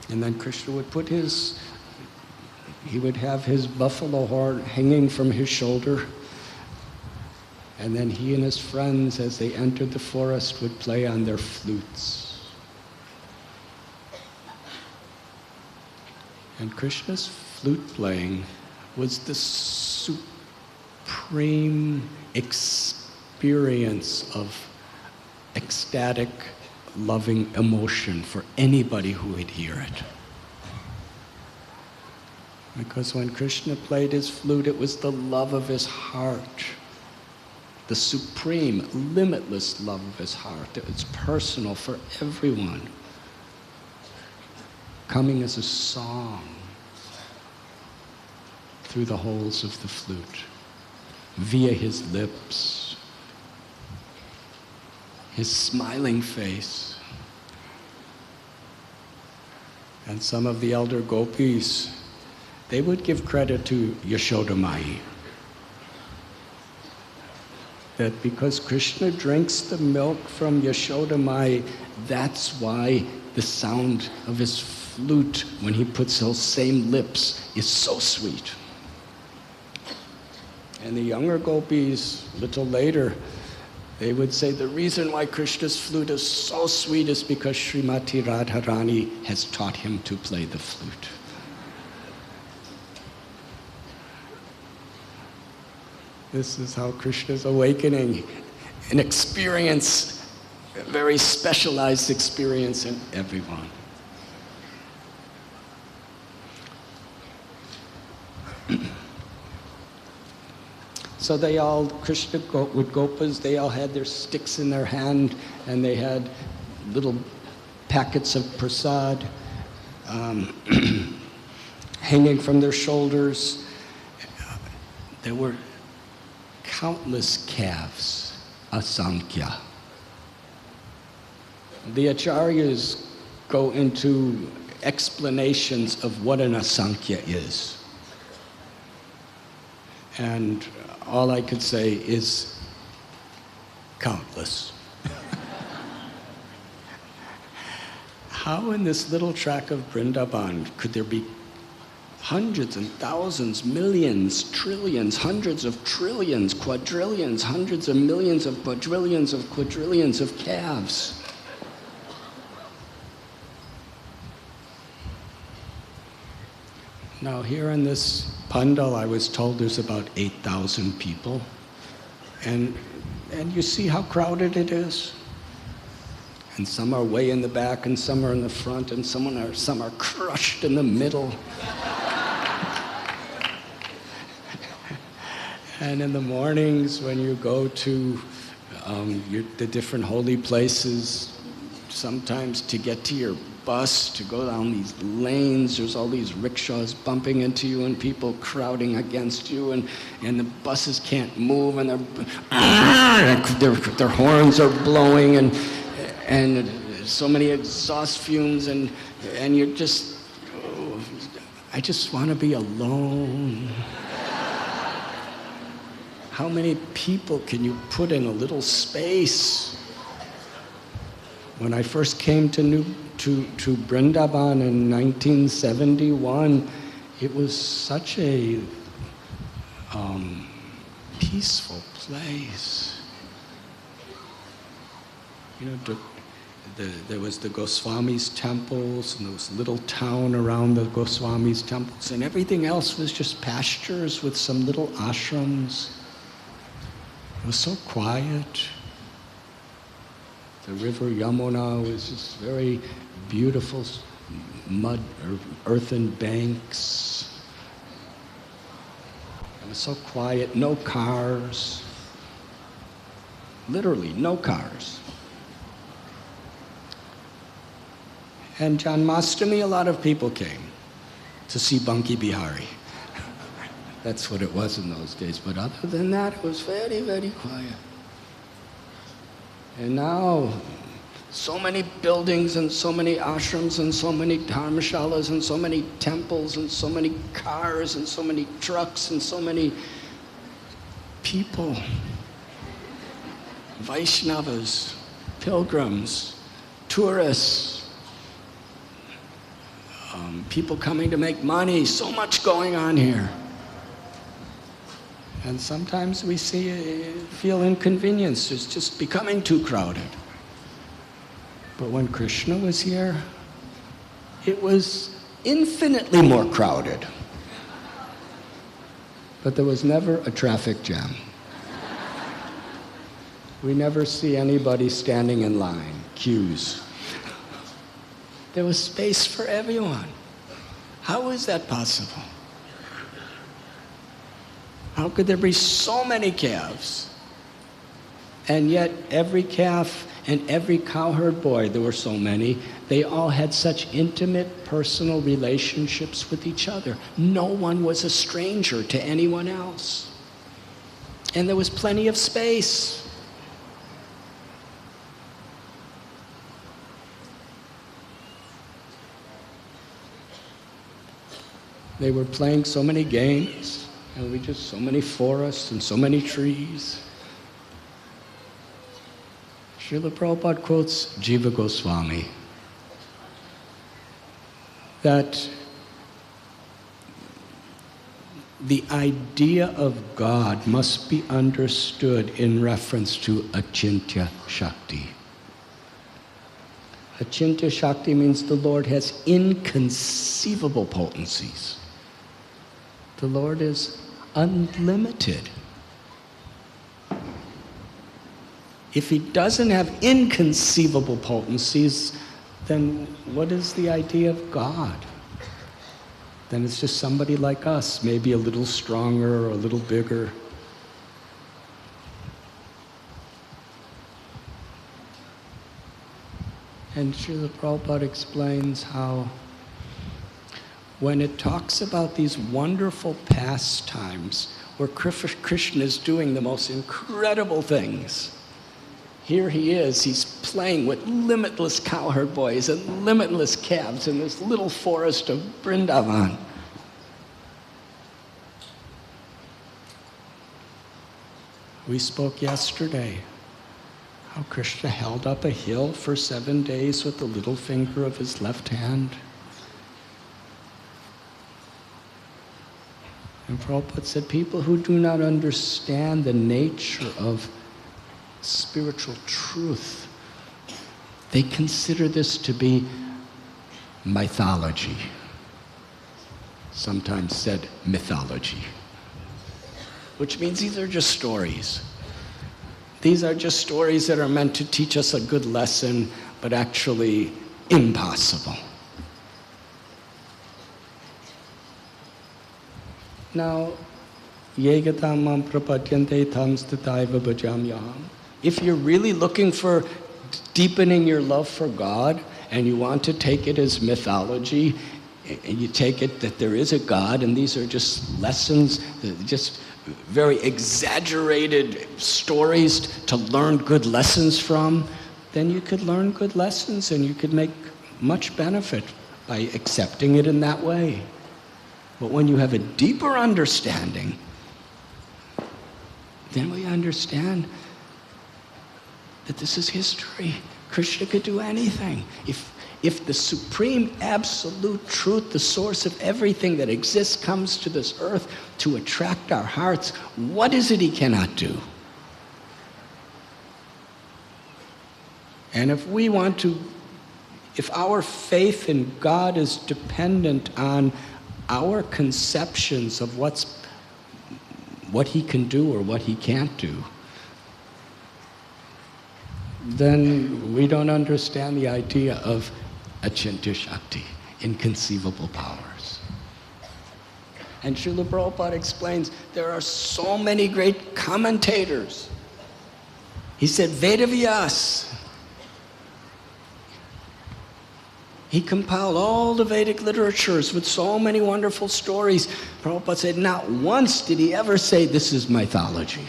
And then Krishna would he would have his buffalo horn hanging from his shoulder. And then he and his friends, as they entered the forest, would play on their flutes. And Krishna's flute playing was the supreme experience of ecstatic, loving emotion for anybody who would hear it. Because when Krishna played his flute, it was the love of his heart, the supreme, limitless love of his heart. It's personal for everyone, coming as a song through the holes of the flute, via his lips, his smiling face. And some of the elder gopis, they would give credit to Yashodamai, that because Krishna drinks the milk from Yashodamai, that's why the sound of his flute when he puts those same lips is so sweet. And the younger gopis, a little later, they would say the reason why Krishna's flute is so sweet is because Srimati Radharani has taught him to play the flute. This is how Krishna's awakening, an experience, a very specialized experience in everyone. So they all, Krishna with gopas, they all had their sticks in their hand, and they had little packets of prasad hanging from their shoulders. There were countless calves, asankhya. The acharyas go into explanations of what an asankhya is. And all I could say is countless. How in this little tract of Brindaban could there be hundreds and thousands, millions, trillions, hundreds of trillions, quadrillions, hundreds of millions of quadrillions of calves? Now here in this pandal, I was told there's about 8,000 people. And you see how crowded it is? And some are way in the back, and some are in the front, and some are crushed in the middle. And in the mornings when you go to the different holy places, sometimes to get to your bus, to go down these lanes, there's all these rickshaws bumping into you and people crowding against you, and the buses can't move, and their horns are blowing, and so many exhaust fumes, and you're just, I just want to be alone. How many people can you put in a little space? When I first came to Brindaban in 1971, it was such a peaceful place. You know, there was the Goswami's temples, and there was a little town around the Goswami's temples, and everything else was just pastures with some little ashrams. It was so quiet. The river Yamuna was just very beautiful mud or earthen banks. It was so quiet, no cars. Literally, no cars. And Janmashtami, a lot of people came to see Banki Bihari. That's what it was in those days. But other than that, it was very, very quiet. And now, so many buildings and so many ashrams and so many dharmashalas and so many temples and so many cars and so many trucks and so many people. Vaishnavas, pilgrims, tourists, people coming to make money, so much going on here. And sometimes we feel inconvenienced. It's just becoming too crowded. But when Krishna was here, it was infinitely more crowded. But there was never a traffic jam. We never see anybody standing in line, queues. There was space for everyone. How is that possible? How could there be so many calves? And yet every calf and every cowherd boy, there were so many, they all had such intimate personal relationships with each other. No one was a stranger to anyone else. And there was plenty of space. They were playing so many games. And we just, so many forests and so many trees. Srila Prabhupada quotes Jiva Goswami that the idea of God must be understood in reference to Achintya Shakti. Achintya Shakti means the Lord has inconceivable potencies. The Lord is unlimited. If he doesn't have inconceivable potencies, then what is the idea of God? Then it's just somebody like us, maybe a little stronger or a little bigger. And Srila Prabhupada explains how when it talks about these wonderful pastimes where Krishna is doing the most incredible things, here he is, he's playing with limitless cowherd boys and limitless calves in this little forest of Brindavan. We spoke yesterday how Krishna held up a hill for 7 days with the little finger of his left hand. And Prabhupada said people who do not understand the nature of spiritual truth, they consider this to be mythology. Sometimes said mythology, which means these are just stories. These are just stories that are meant to teach us a good lesson, but actually impossible. Now, yegatamam prapadyante tamstataiva bhajamyaham. If you're really looking for deepening your love for God, and you want to take it as mythology, and you take it that there is a God, and these are just lessons, just very exaggerated stories to learn good lessons from, then you could learn good lessons and you could make much benefit by accepting it in that way. But when you have a deeper understanding, then we understand that this is history. Krishna could do anything. If the supreme absolute truth, the source of everything that exists, comes to this earth to attract our hearts, what is it he cannot do? And if we want to, if our faith in God is dependent on our conceptions of what he can do or what he can't do, then we don't understand the idea of Achintya Shakti, inconceivable powers. And Srila Prabhupada explains there are so many great commentators. He said Vedavyas. He compiled all the Vedic literatures with so many wonderful stories. Prabhupada said not once did he ever say this is mythology.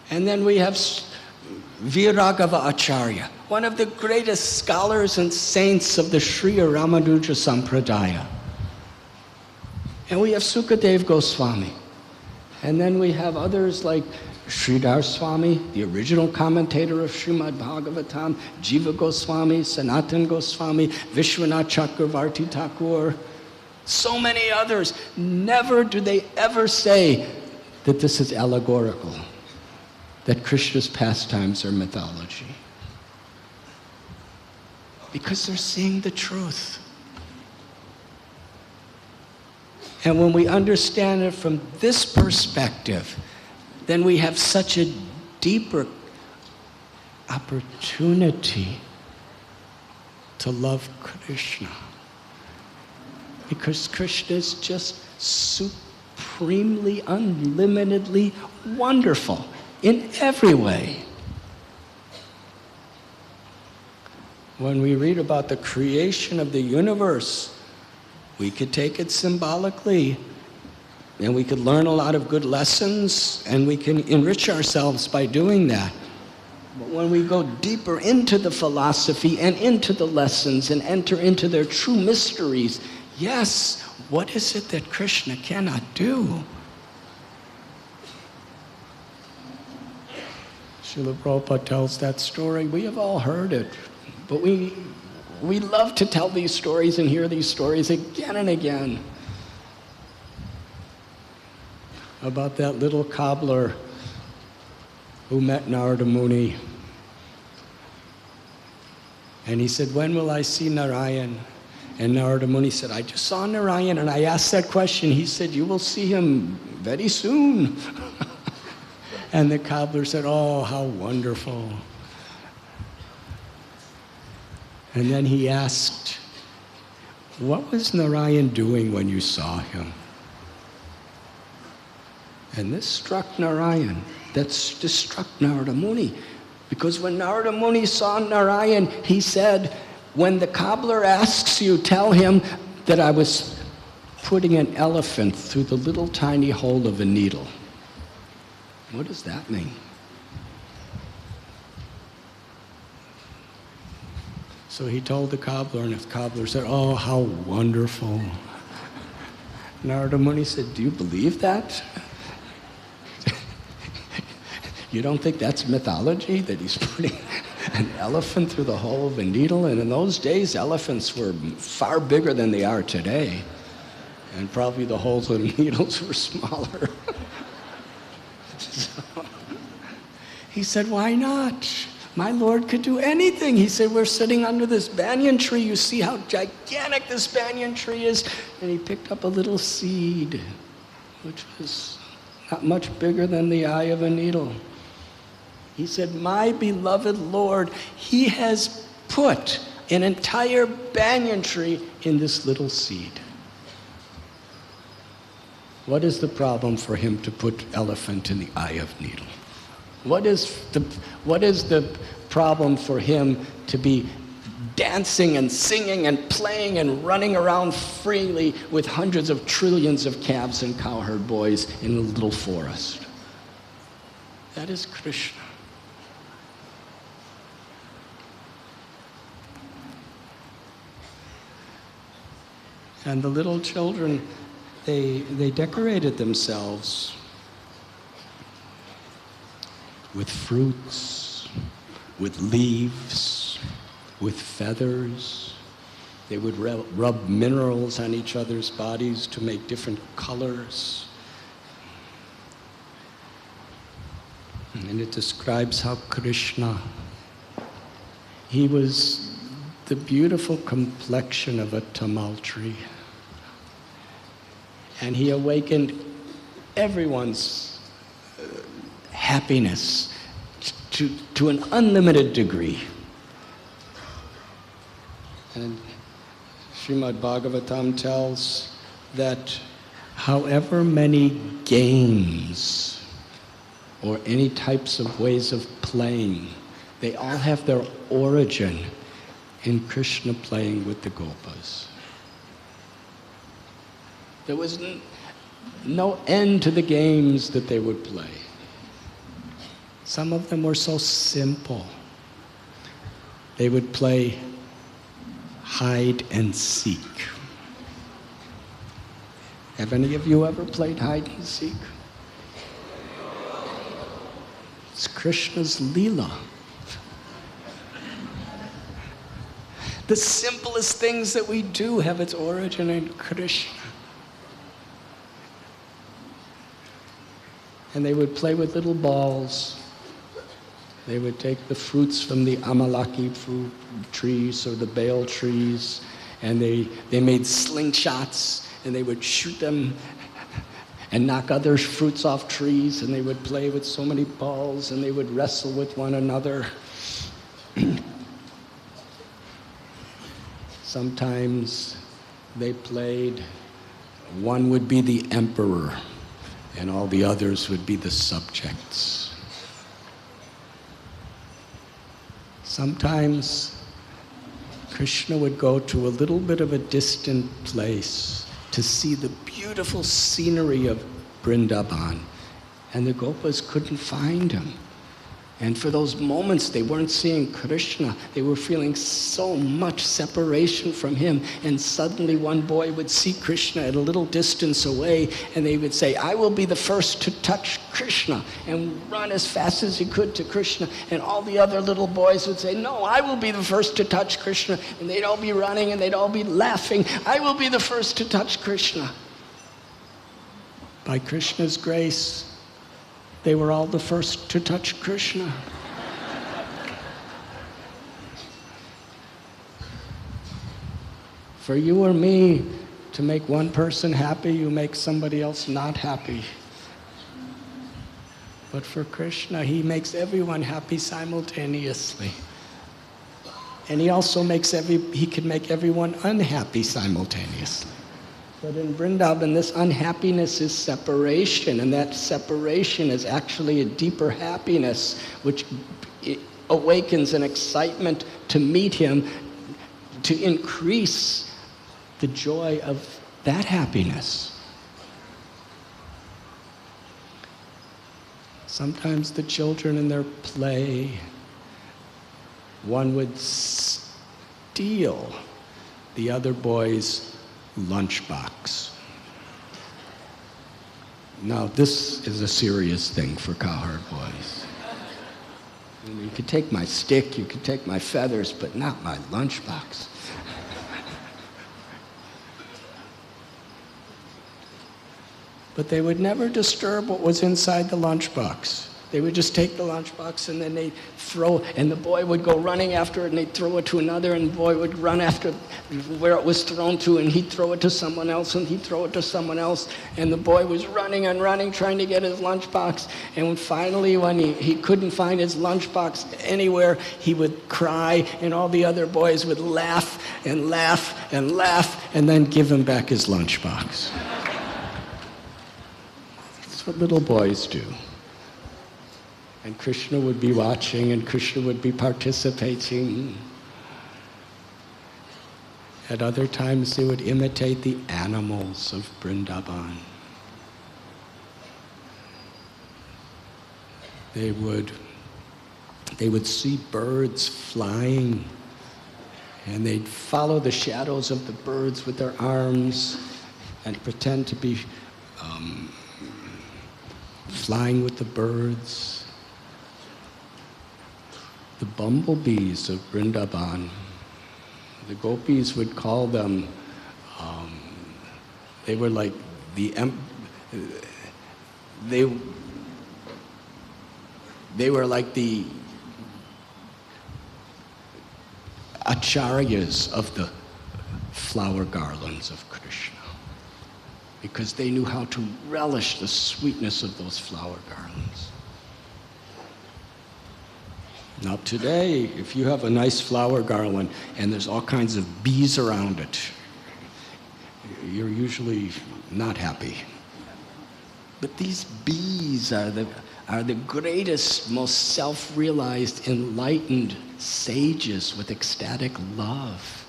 And then we have Viragava Acharya, one of the greatest scholars and saints of the Sri Ramanuja Sampradaya. And we have Sukadev Goswami. And then we have others like Sridhar Swami, the original commentator of Srimad-Bhagavatam, Jiva Goswami, Sanatan Goswami, Vishwanath Chakravarti Thakur, so many others. Never do they ever say that this is allegorical, that Krishna's pastimes are mythology. Because they're seeing the truth. And when we understand it from this perspective, then we have such a deeper opportunity to love Krishna. Because Krishna is just supremely, unlimitedly wonderful in every way. When we read about the creation of the universe, we could take it symbolically, and we could learn a lot of good lessons, and we can enrich ourselves by doing that. But when we go deeper into the philosophy and into the lessons and enter into their true mysteries, yes, what is it that Krishna cannot do? Srila Prabhupada tells that story. We have all heard it, but we love to tell these stories and hear these stories again and again. About that little cobbler who met Narada Muni. And he said, when will I see Narayan? And Narada Muni said, I just saw Narayan, and I asked that question. He said, you will see him very soon. And the cobbler said, oh, how wonderful. And then he asked, what was Narayan doing when you saw him? And this struck Narayan. This struck Narada Muni. Because when Narada Muni saw Narayan, he said, when the cobbler asks you, tell him that I was putting an elephant through the little tiny hole of a needle. What does that mean? So he told the cobbler, and the cobbler said, oh, how wonderful. Narada Muni said, do you believe that? You don't think that's mythology, that he's putting an elephant through the hole of a needle? And in those days, elephants were far bigger than they are today. And probably the holes of the needles were smaller. So, he said, why not? My Lord could do anything. He said, we're sitting under this banyan tree. You see how gigantic this banyan tree is? And he picked up a little seed, which was not much bigger than the eye of a needle. He said, my beloved Lord, he has put an entire banyan tree in this little seed. What is the problem for him to put elephant in the eye of needle? What is the problem for him to be dancing and singing and playing and running around freely with hundreds of trillions of calves and cowherd boys in a little forest? That is Krishna. And the little children, they decorated themselves with fruits, with leaves, with feathers. They would rub minerals on each other's bodies to make different colors. And it describes how Krishna, he was the beautiful complexion of a tamal tree. And he awakened everyone's happiness to an unlimited degree. And Srimad-Bhagavatam tells that however many games or any types of ways of playing, they all have their origin in Krishna playing with the gopas. There was no end to the games that they would play. Some of them were so simple. They would play hide and seek. Have any of you ever played hide and seek? It's Krishna's Leela. The simplest things that we do have its origin in Krishna. And they would play with little balls. They would take the fruits from the amalaki fruit trees or the bale trees, and they made slingshots, and they would shoot them and knock other fruits off trees, and they would play with so many balls, and they would wrestle with one another. Sometimes they played, one would be the emperor, and all the others would be the subjects. Sometimes Krishna would go to a little bit of a distant place to see the beautiful scenery of Brindaban, and the gopas couldn't find him. And for those moments, they weren't seeing Krishna. They were feeling so much separation from him. And suddenly one boy would see Krishna at a little distance away, and they would say, I will be the first to touch Krishna, and run as fast as he could to Krishna. And all the other little boys would say, no, I will be the first to touch Krishna. And they'd all be running, and they'd all be laughing. I will be the first to touch Krishna. By Krishna's grace, they were all the first to touch Krishna. For you or me, to make one person happy, you make somebody else not happy. But for Krishna, he makes everyone happy simultaneously. And he also he can make everyone unhappy simultaneously. But in Vrindavan, this unhappiness is separation, and that separation is actually a deeper happiness, which awakens an excitement to meet him, to increase the joy of that happiness. Sometimes the children in their play, one would steal the other boy's lunchbox. Now, this is a serious thing for cowherd boys. You could take my stick, you could take my feathers, but not my lunchbox. But they would never disturb what was inside the lunchbox. They would just take the lunchbox and then they'd throw, and the boy would go running after it and they'd throw it to another, and the boy would run after where it was thrown to, and he'd throw it to someone else, and he'd throw it to someone else, and the boy was running and running trying to get his lunchbox, and when finally when he couldn't find his lunchbox anywhere, he would cry, and all the other boys would laugh and laugh and laugh, and then give him back his lunchbox. That's what little boys do. And Krishna would be watching, and Krishna would be participating. At other times, they would imitate the animals of Brindaban. They would see birds flying, and they'd follow the shadows of the birds with their arms and pretend to be flying with the birds. The bumblebees of Brindaban, the gopis would call them, they were like they were like the acharyas of the flower garlands of Krishna, because they knew how to relish the sweetness of those flower garlands. Now today, if you have a nice flower garland and there's all kinds of bees around it, you're usually not happy. But these bees are the greatest, most self-realized, enlightened sages with ecstatic love.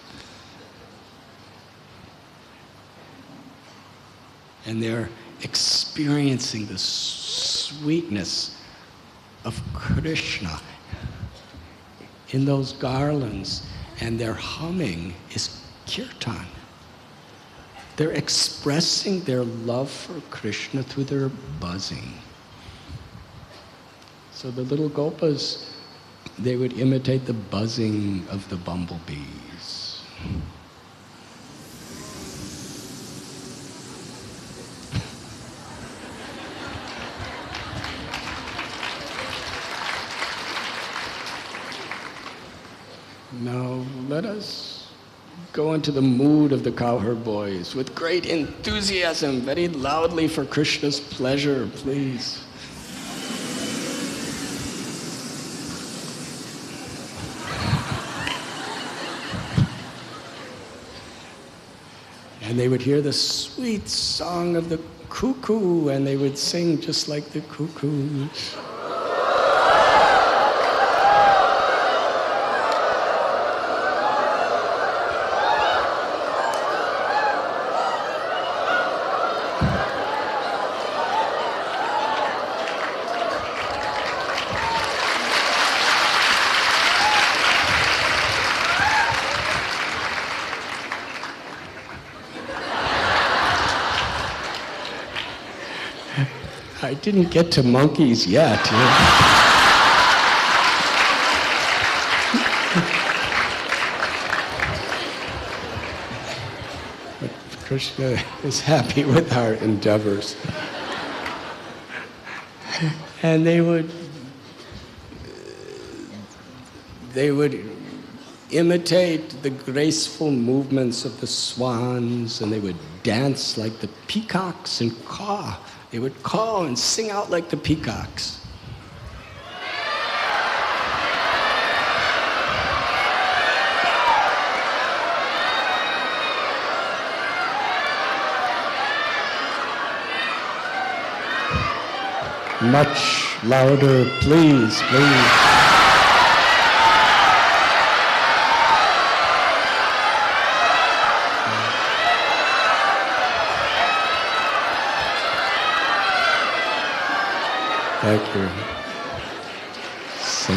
And they're experiencing the sweetness of Krishna in those garlands, and their humming is kirtan. They're expressing their love for Krishna through their buzzing. So the little gopas, they would imitate the buzzing of the bumblebees. Now, let us go into the mood of the cowherd boys with great enthusiasm, very loudly for Krishna's pleasure, please. And they would hear the sweet song of the cuckoo, and they would sing just like the cuckoos. I didn't get to monkeys yet. You know? But Krishna is happy with our endeavors. And they would imitate the graceful movements of the swans, and they would dance like the peacocks and caw. They would call and sing out like the peacocks. Much louder, please, please. Thank you. So,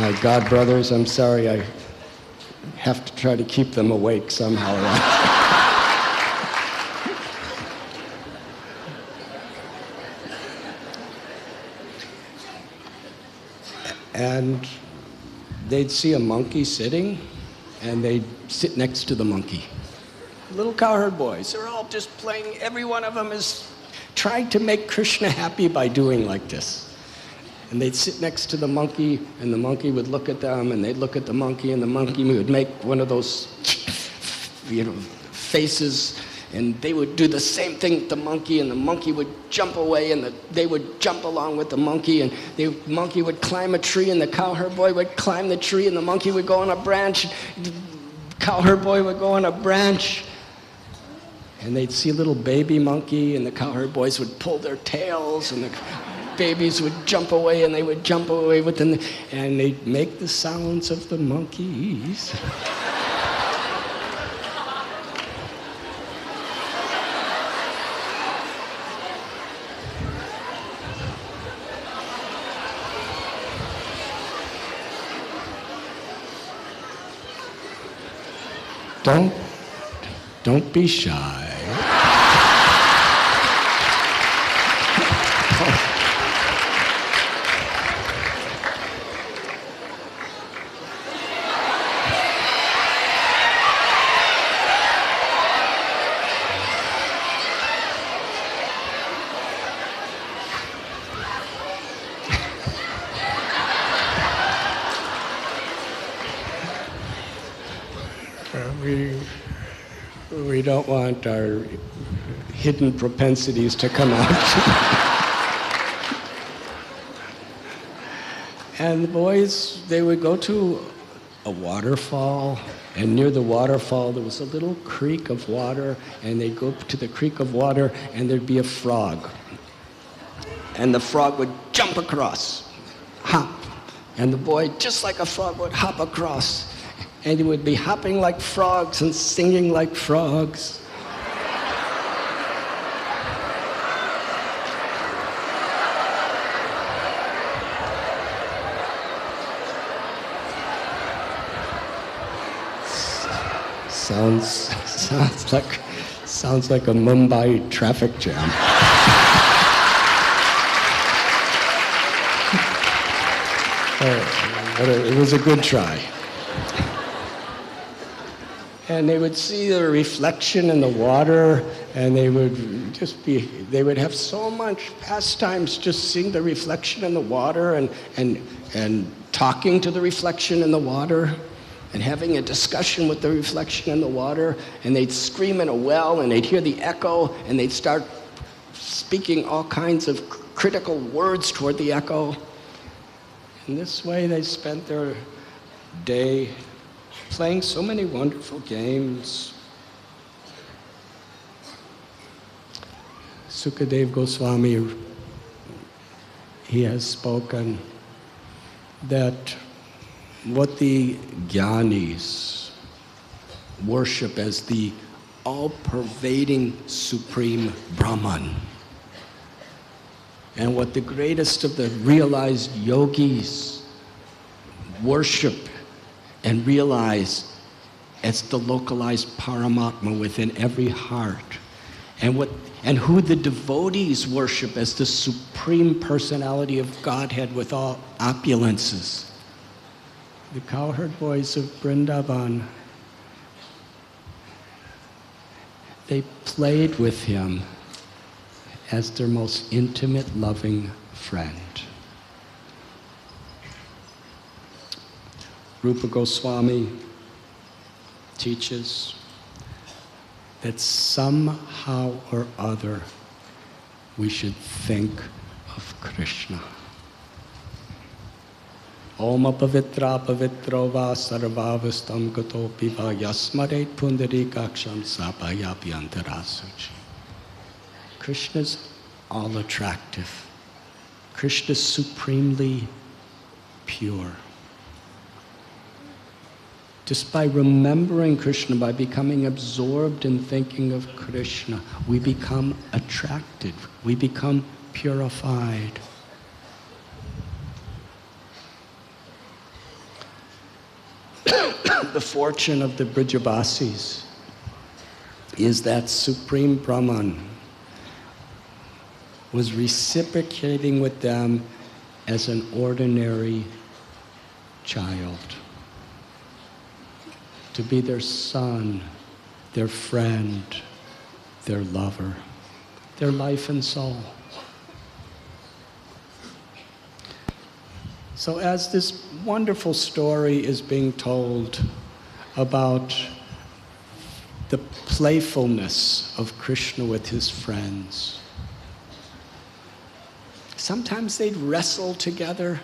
my God brothers, I'm sorry, I have to try to keep them awake somehow. And they'd see a monkey sitting, and they'd sit next to the monkey. Little cowherd boys, they're all just playing, every one of them is trying to make Krishna happy by doing like this. And they'd sit next to the monkey, and the monkey would look at them, and they'd look at the monkey, and the monkey would make one of those, faces, and they would do the same thing with the monkey, and the monkey would jump away, and they would jump along with the monkey, and the monkey would climb a tree, and the cowherd boy would climb the tree, and the monkey would go on a branch, the cowherd boy would go on a branch, and they'd see a little baby monkey, and the cowherd boys would pull their tails, and the babies would jump away, and they would jump away with them, and they'd make the sounds of the monkeys. Don't be shy. We don't want our hidden propensities to come out. And the boys, they would go to a waterfall, and near the waterfall there was a little creek of water, and they'd go to the creek of water, and there'd be a frog. And the frog would jump across, hop, and the boy, just like a frog, would hop across. And he would be hopping like frogs and singing like frogs. Sounds like a Mumbai traffic jam. But it was a good try. And they would see the reflection in the water, and they would have so much pastimes just seeing the reflection in the water and talking to the reflection in the water and having a discussion with the reflection in the water, and they'd scream in a well, and they'd hear the echo, and they'd start speaking all kinds of critical words toward the echo. In this way, they spent their day playing so many wonderful games. Sukadeva Goswami, he has spoken that what the Jnanis worship as the all-pervading supreme Brahman, and what the greatest of the realized yogis worship and realize as the localized Paramatma within every heart, and who the devotees worship as the supreme personality of Godhead with all opulences. The cowherd boys of Brindaban, they played with him as their most intimate, loving friend. Rupa Goswami teaches that somehow or other we should think of Krishna. Om apavitra pavitro va sarvavastam gatopi va yasmaret pundarikaksham sapayapi antarasuchi. Krishna's all attractive. Krishna's supremely pure. Just by remembering Krishna, by becoming absorbed in thinking of Krishna, we become attracted, we become purified. The fortune of the Brijabasis is that Supreme Brahman was reciprocating with them as an ordinary child, to be their son, their friend, their lover, their life and soul. So as this wonderful story is being told about the playfulness of Krishna with his friends, sometimes they'd wrestle together.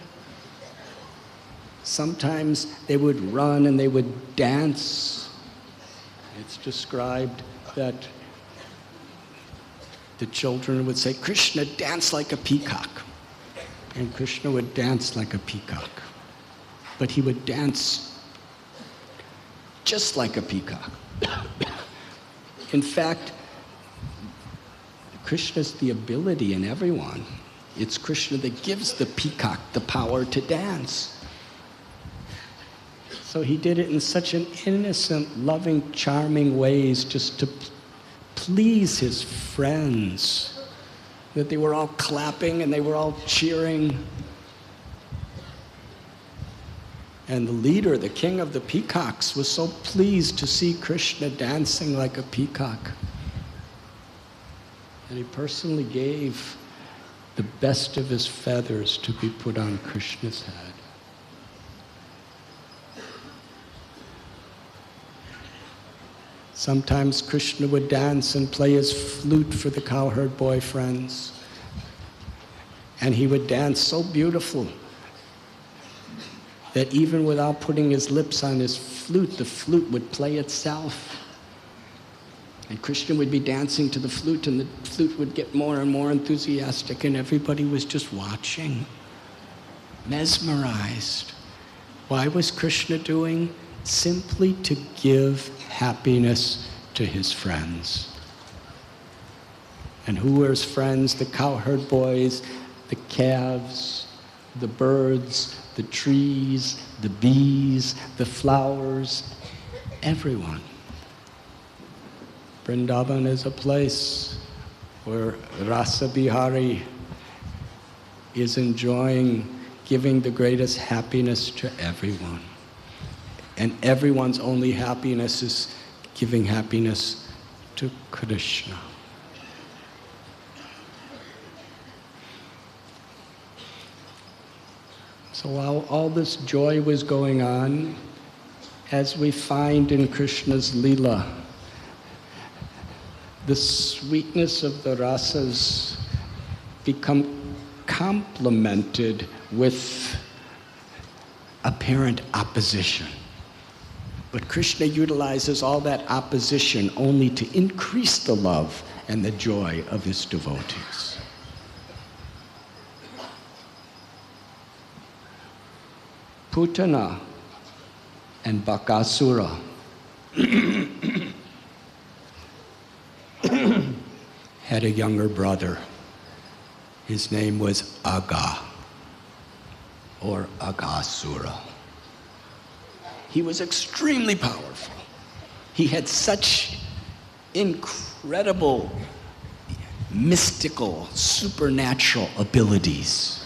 Sometimes they would run and they would dance. It's described that the children would say, "Krishna, dance like a peacock." And Krishna would dance like a peacock. But he would dance just like a peacock. In fact, Krishna's the ability in everyone. It's Krishna that gives the peacock the power to dance. So he did it in such an innocent, loving, charming ways just to please his friends, that they were all clapping and they were all cheering. And the leader, the king of the peacocks, was so pleased to see Krishna dancing like a peacock. And he personally gave the best of his feathers to be put on Krishna's head. Sometimes Krishna would dance and play his flute for the cowherd boyfriends. And he would dance so beautiful that even without putting his lips on his flute, the flute would play itself. And Krishna would be dancing to the flute, and the flute would get more and more enthusiastic, and everybody was just watching, mesmerized. Why was Krishna doing? Simply to give happiness to his friends. And who were his friends? The cowherd boys, the calves, the birds, the trees, the bees, the flowers, everyone. Brindaban is a place where Rasa Bihari is enjoying giving the greatest happiness to everyone. And everyone's only happiness is giving happiness to Krishna. So while all this joy was going on, as we find in Krishna's Leela, the sweetness of the rasas become complemented with apparent opposition. But Krishna utilizes all that opposition only to increase the love and the joy of his devotees. Putana and Bakasura had a younger brother. His name was Aga, or Agasura. He was extremely powerful. He had such incredible, mystical, supernatural abilities.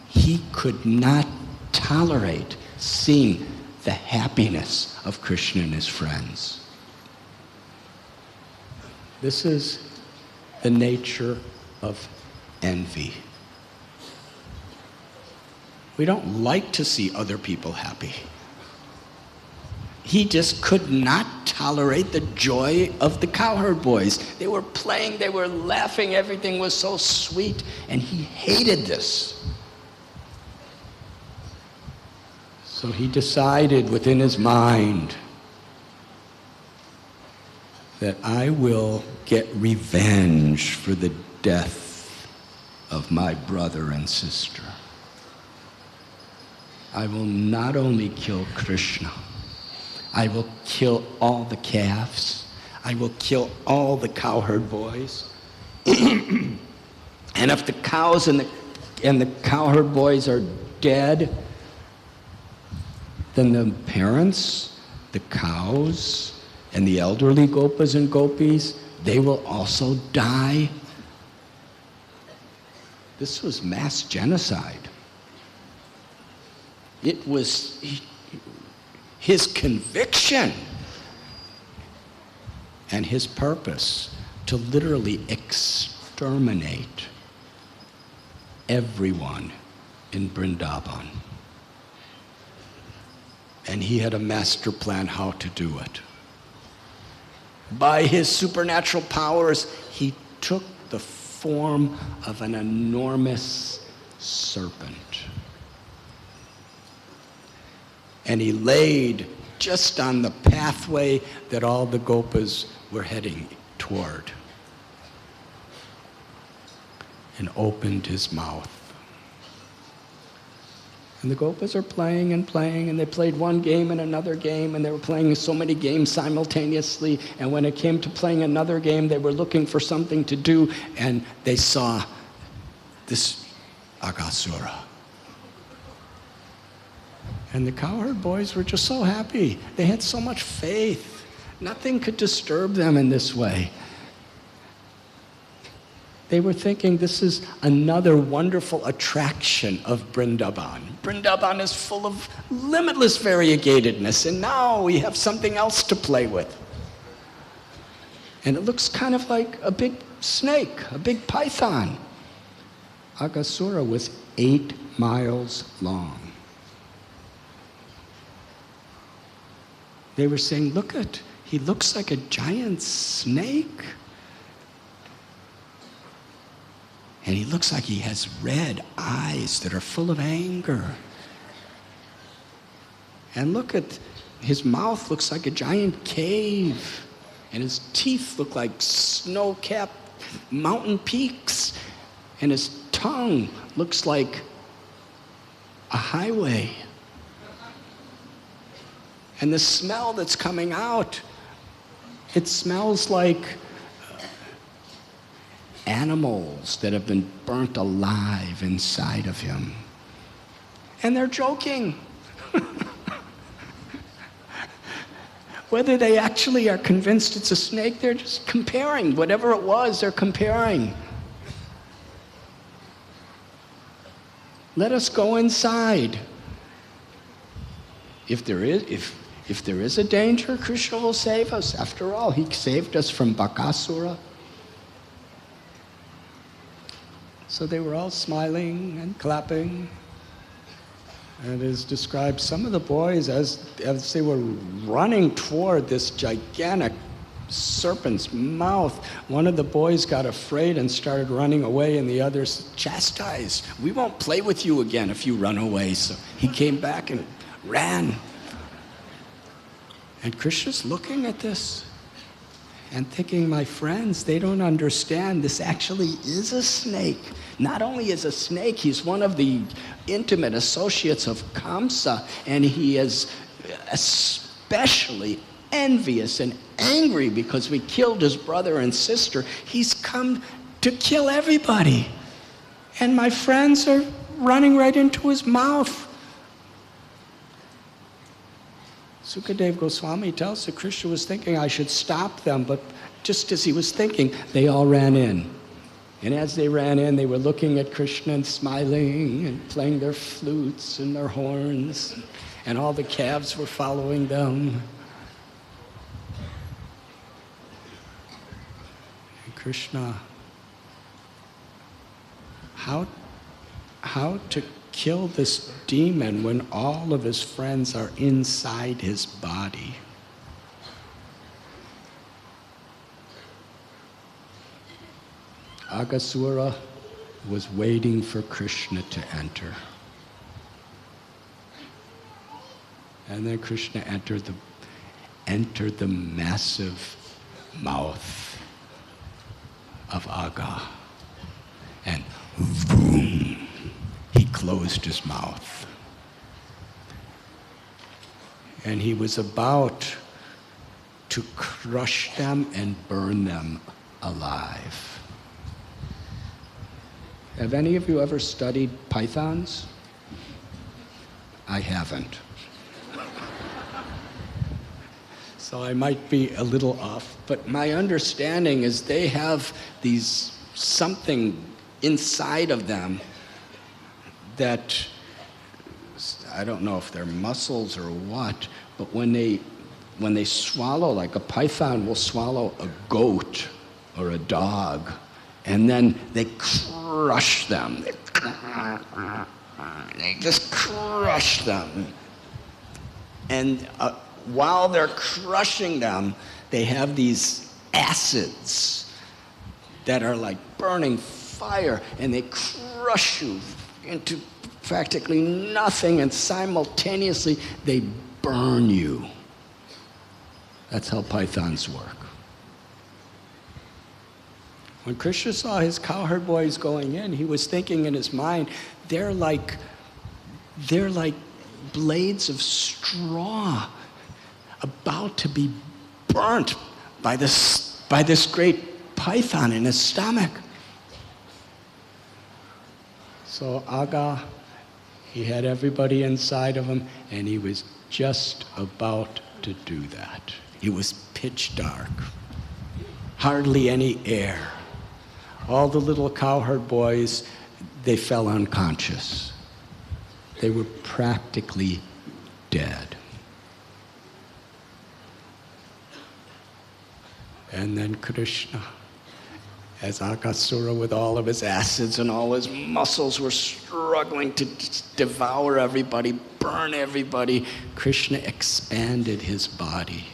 He could not tolerate seeing the happiness of Krishna and his friends. This is the nature of envy. We don't like to see other people happy. He just could not tolerate the joy of the cowherd boys. They were playing, they were laughing, everything was so sweet, and he hated this. So he decided within his mind that I will get revenge for the death of my brother and sister. I will not only kill Krishna, I will kill all the calves. I will kill all the cowherd boys. And if the cows and the cowherd boys are dead, then the parents, the cows, and the elderly gopas and gopis, they will also die. This was mass genocide. It was his conviction and his purpose to literally exterminate everyone in Brindaban. And he had a master plan how to do it. By his supernatural powers, he took the form of an enormous serpent. And he laid just on the pathway that all the gopas were heading toward, and opened his mouth. And the gopas are playing and playing, and they played one game and another game, and they were playing so many games simultaneously, and when it came to playing another game, they were looking for something to do, and they saw this Aghasura. And the cowherd boys were just so happy. They had so much faith. Nothing could disturb them in this way. They were thinking this is another wonderful attraction of Brindaban. Brindaban is full of limitless variegatedness, and now we have something else to play with. And it looks kind of like a big snake, a big python. Aghasura was 8 miles long. They were saying, look at, he looks like a giant snake. And he looks like he has red eyes that are full of anger. And look at, his mouth looks like a giant cave. And his teeth look like snow-capped mountain peaks. And his tongue looks like a highway. And the smell that's coming out, it smells like animals that have been burnt alive inside of him. And they're joking. Whether they actually are convinced it's a snake, they're just comparing. Whatever it was, they're comparing. Let us go inside. If there is a danger, Krishna will save us. After all, he saved us from Bakasura. So they were all smiling and clapping. And it is described, some of the boys, as they were running toward this gigantic serpent's mouth, one of the boys got afraid and started running away, and the others chastised. We won't play with you again if you run away. So he came back and ran. And Krishna's looking at this and thinking, my friends, they don't understand. This actually is a snake. Not only is a snake, he's one of the intimate associates of Kamsa, and he is especially envious and angry because we killed his brother and sister. He's come to kill everybody. And my friends are running right into his mouth. Sukadev Goswami tells that Krishna was thinking I should stop them, but just as he was thinking, they all ran in. And as they ran in, they were looking at Krishna and smiling and playing their flutes and their horns, and all the calves were following them. And Krishna, how to kill this demon when all of his friends are inside his body? Aghasura was waiting for Krishna to enter. And then Krishna entered the massive mouth of Agha. And boom, he closed his mouth. and he was about to crush them and burn them alive. Have any of you ever studied pythons? I haven't. So I might be a little off, but my understanding is they have these something inside of them that, I don't know if they're muscles or what, but when they swallow, like a python will swallow a goat or a dog, and then they crush them. They just crush them. And while they're crushing them, they have these acids that are like burning fire, and they crush you into practically nothing, and simultaneously they burn you. That's how pythons work. When Krishna saw his cowherd boys going in, he was thinking in his mind, they're like blades of straw about to be burnt by this great python in his stomach. So Aga, he had everybody inside of him, and he was just about to do that. It was pitch dark, hardly any air. All the little cowherd boys, they fell unconscious. They were practically dead. And then Krishna, as Akasura with all of his acids and all his muscles were struggling to devour everybody, burn everybody, Krishna expanded his body.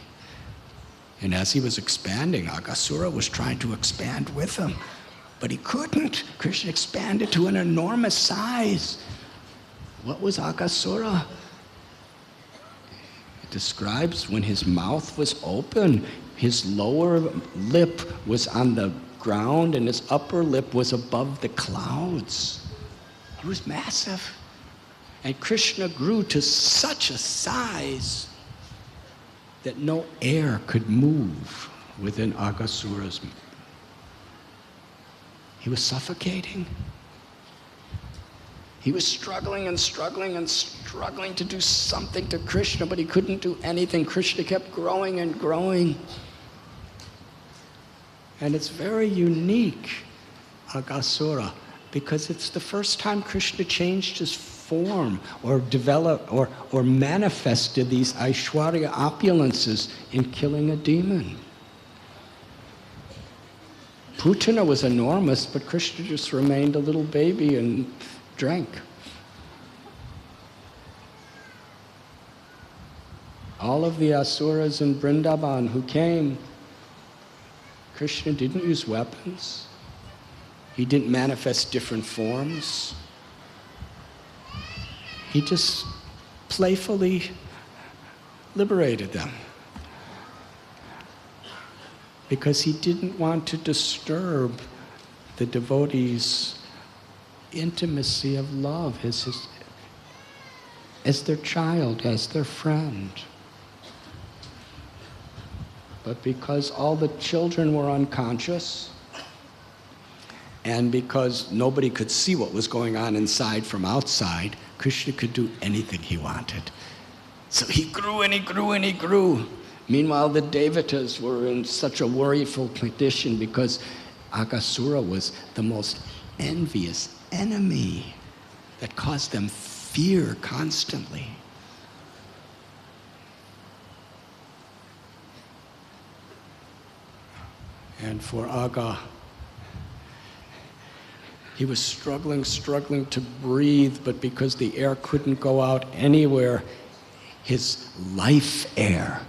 And as he was expanding, Akasura was trying to expand with him, but he couldn't. Krishna expanded to an enormous size. What was Akasura? It describes when his mouth was open, his lower lip was on the ground and his upper lip was above the clouds. He was massive. And Krishna grew to such a size that no air could move within Agasura's mouth. He was suffocating. He was struggling and struggling and struggling to do something to Krishna, but he couldn't do anything. Krishna kept growing and growing. And it's very unique, Agasura, because it's the first time Krishna changed his form or developed or manifested these Aishwarya opulences in killing a demon. Putana was enormous, but Krishna just remained a little baby and drank. All of the asuras in Brindaban who came, Krishna didn't use weapons. He didn't manifest different forms. He just playfully liberated them because he didn't want to disturb the devotees' intimacy of love as their child, as their friend. But because all the children were unconscious, and because nobody could see what was going on inside from outside, Krishna could do anything he wanted. So he grew and he grew and he grew. Meanwhile, the Devatas were in such a worryful condition because Agasura was the most envious enemy that caused them fear constantly. And for Aga, he was struggling to breathe, but because the air couldn't go out anywhere, his life air,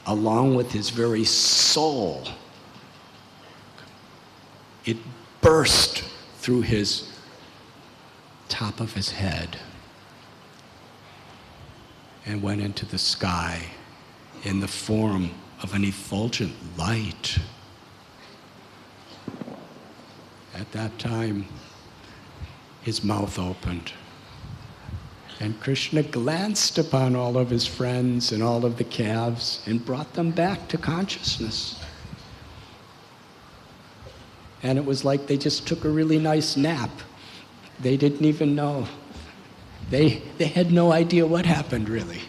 along with his very soul, it burst through his top of his head and went into the sky in the form of an effulgent light. At that time, his mouth opened, And Krishna glanced upon all of his friends and all of the calves and brought them back to consciousness. And it was like they just took a really nice nap. They didn't even know. They had no idea what happened, really.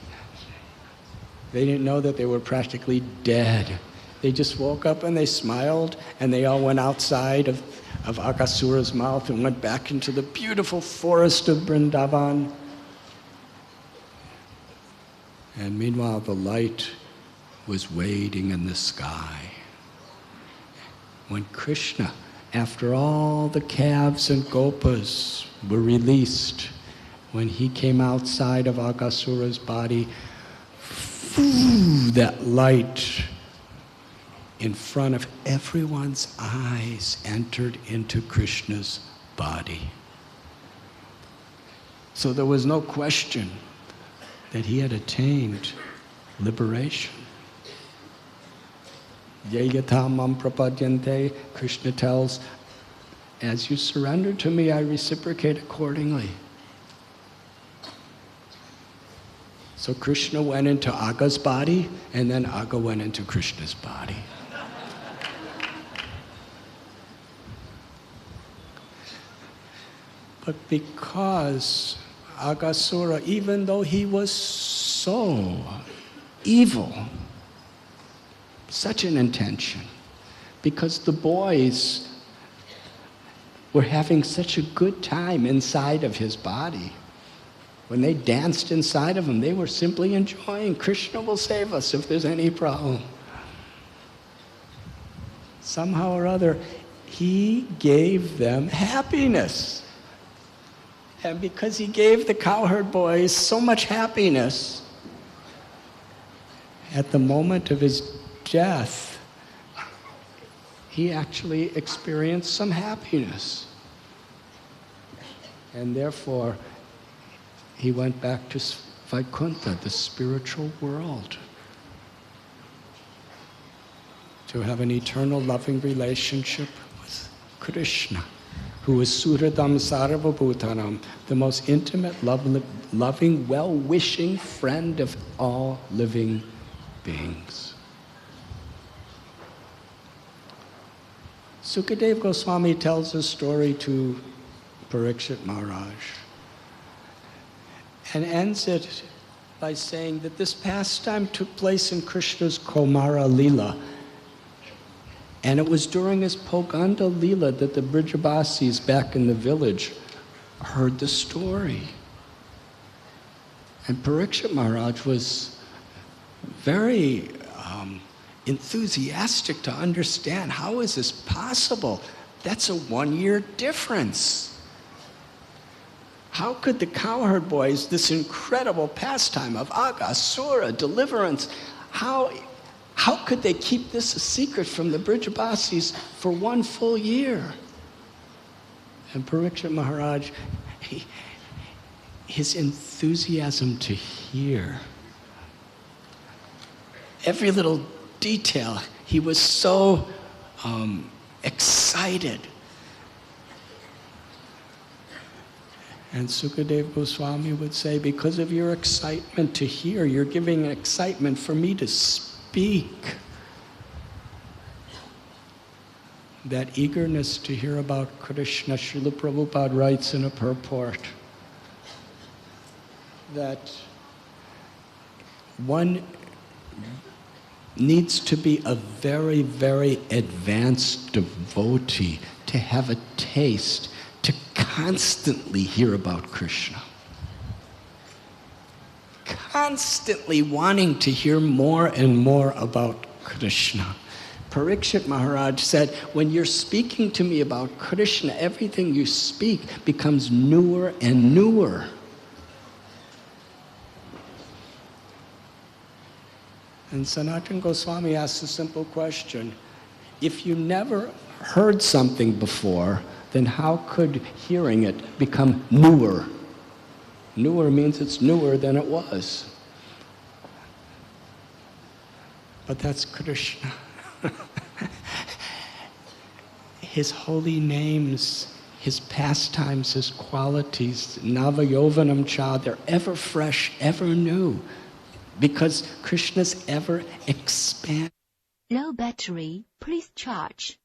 They didn't know that they were practically dead. They just woke up and they smiled, and they all went outside of Aghasura's mouth and went back into the beautiful forest of Brindaban. And meanwhile, the light was waiting in the sky. When Krishna, after all the calves and gopas were released, when he came outside of Aghasura's body, that light in front of everyone's eyes entered into Krishna's body. So there was no question that he had attained liberation. Yayata mam prapadyante, Krishna tells, as you surrender to me, I reciprocate accordingly. So Krishna went into Agha's body, and then Agha went into Krishna's body. But because Aghasura, even though he was so evil, such an intention, because the boys were having such a good time inside of his body. When they danced inside of him, they were simply enjoying. Krishna will save us if there's any problem. Somehow or other, he gave them happiness. And because he gave the cowherd boys so much happiness, at the moment of his death, he actually experienced some happiness. And therefore, he went back to Vaikuntha, the spiritual world, to have an eternal loving relationship with Krishna, who is Suhridam Sarvabhutanam, the most intimate, loving, well-wishing friend of all living beings. Sukadeva Goswami tells a story to Parikshit Maharaj and ends it by saying that this pastime took place in Krishna's Komara Leela. And it was during his Poganda Leela that the Brijabasis back in the village heard the story. And Parikshit Maharaj was very enthusiastic to understand, how is this possible? That's a 1-year difference. How could the cowherd boys, this incredible pastime of Aghasura, deliverance, how could they keep this a secret from the Brijabasis for 1 full year? And Parikshit Maharaj, his enthusiasm to hear, every little detail, he was so excited. And Sukadeva Goswami would say, because of your excitement to hear, you're giving excitement for me to speak. That eagerness to hear about Krishna, Srila Prabhupada writes in a purport that one needs to be a very, very advanced devotee to have a taste, to constantly hear about Krishna. Constantly wanting to hear more and more about Krishna. Parikshit Maharaj said, when you're speaking to me about Krishna, everything you speak becomes newer and newer. And Sanatana Goswami asks a simple question. If you never heard something before, then how could hearing it become newer? Newer means it's newer than it was. But that's Krishna. His holy names his pastimes, his qualities, Navayovanam Cha, they're ever fresh, ever new, because Krishna's ever expanding. Low battery, please charge.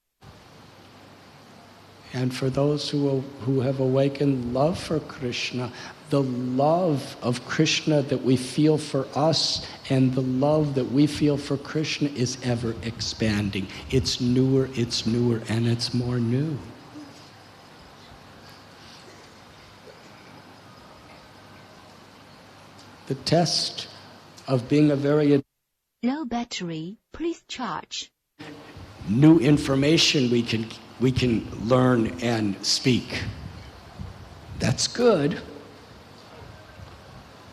And for those who have awakened love for Krishna, the love of Krishna that we feel for us and the love that we feel for Krishna is ever expanding. It's newer, and it's more new. The test of being a very Low battery, please charge. new information we can learn and speak. That's good.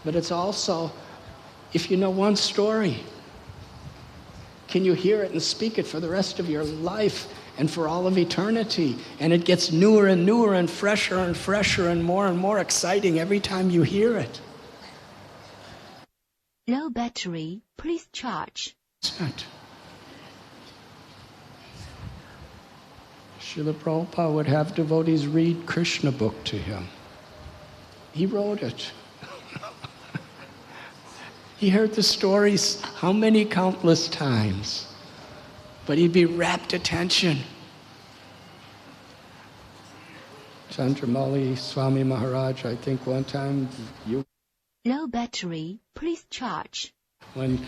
But it's also, if you know one story, can you hear it and speak it for the rest of your life and for all of eternity? And it gets newer and fresher and more exciting every time you hear it. Low battery, please charge. Srila Prabhupada would have devotees read Krishna book to him. He wrote it. He heard the stories how many countless times, but he'd be rapt attention. Chandramali Swami Maharaj, I think one time Low battery, please charge. when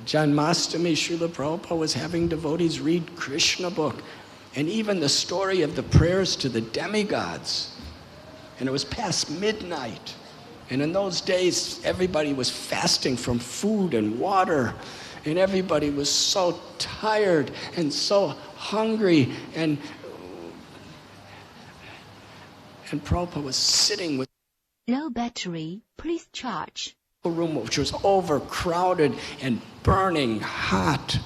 Janmastami, Srila Prabhupada was having devotees read Krishna book, and even the story of the prayers to the demigods. And it was past midnight. And in those days, everybody was fasting from food and water. And everybody was so tired and so hungry. And Prabhupada was sitting with Low battery, please charge. a room which was overcrowded and burning hot.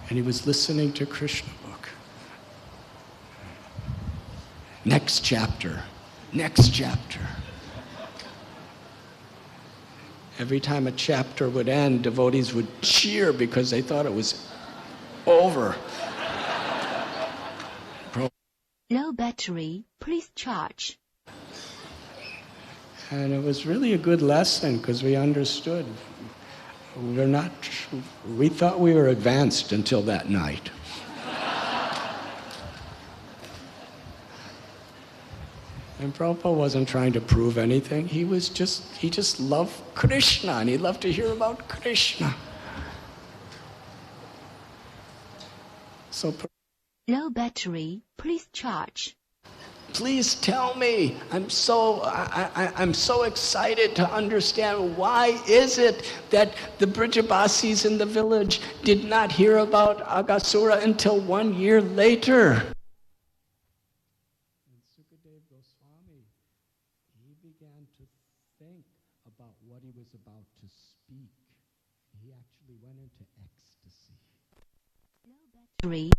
And he was listening to Krishna book. Next chapter. Every time a chapter would end, devotees would cheer because they thought it was over. Low battery, please charge. And it was really a good lesson because we understood. We thought we were advanced until that night. And Prabhupada wasn't trying to prove anything. He just loved Krishna, and he loved to hear about Krishna. So Low battery, please charge. please tell me. I'm so excited to understand why is it that the Brijabasis in the village did not hear about Agasura until 1 year later. And Sukadev Goswami, he began to think about what he was about to speak. He actually went into ecstasy. Low battery.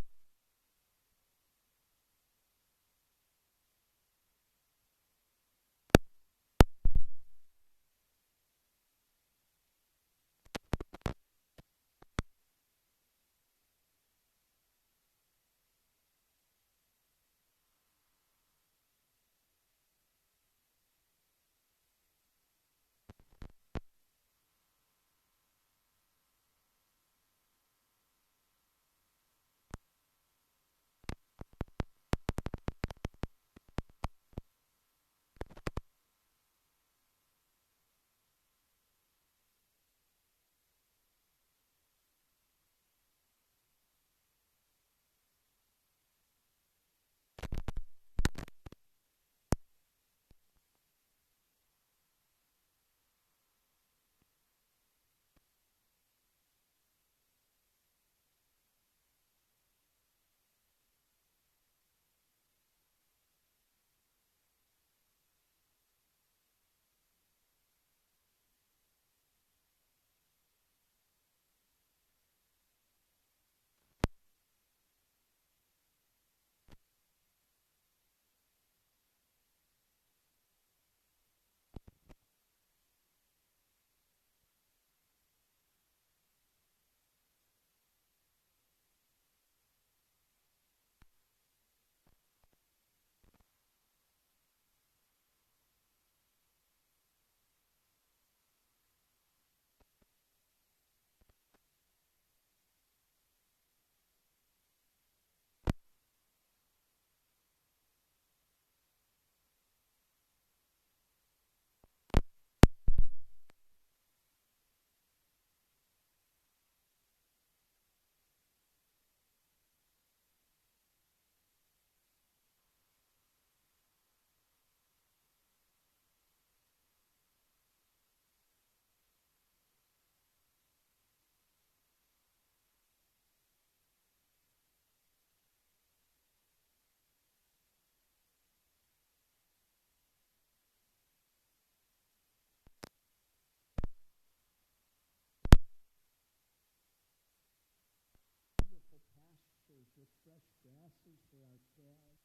crosses for our calves,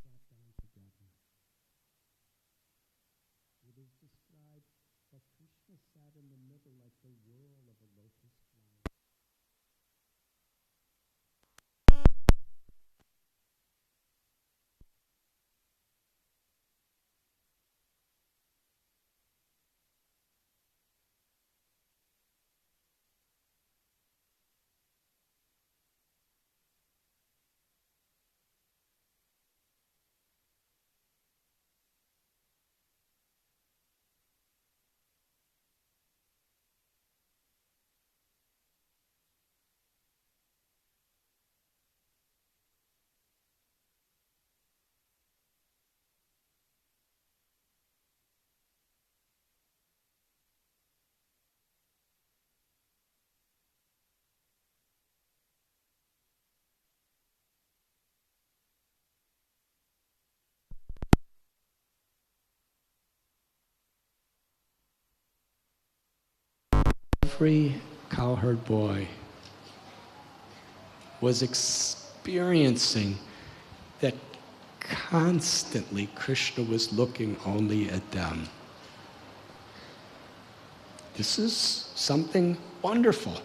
sat down together. It is described that Krishna sat in the middle like the whirl of a lotus flower. Every cowherd boy was experiencing that constantly Krishna was looking only at them. This is something wonderful,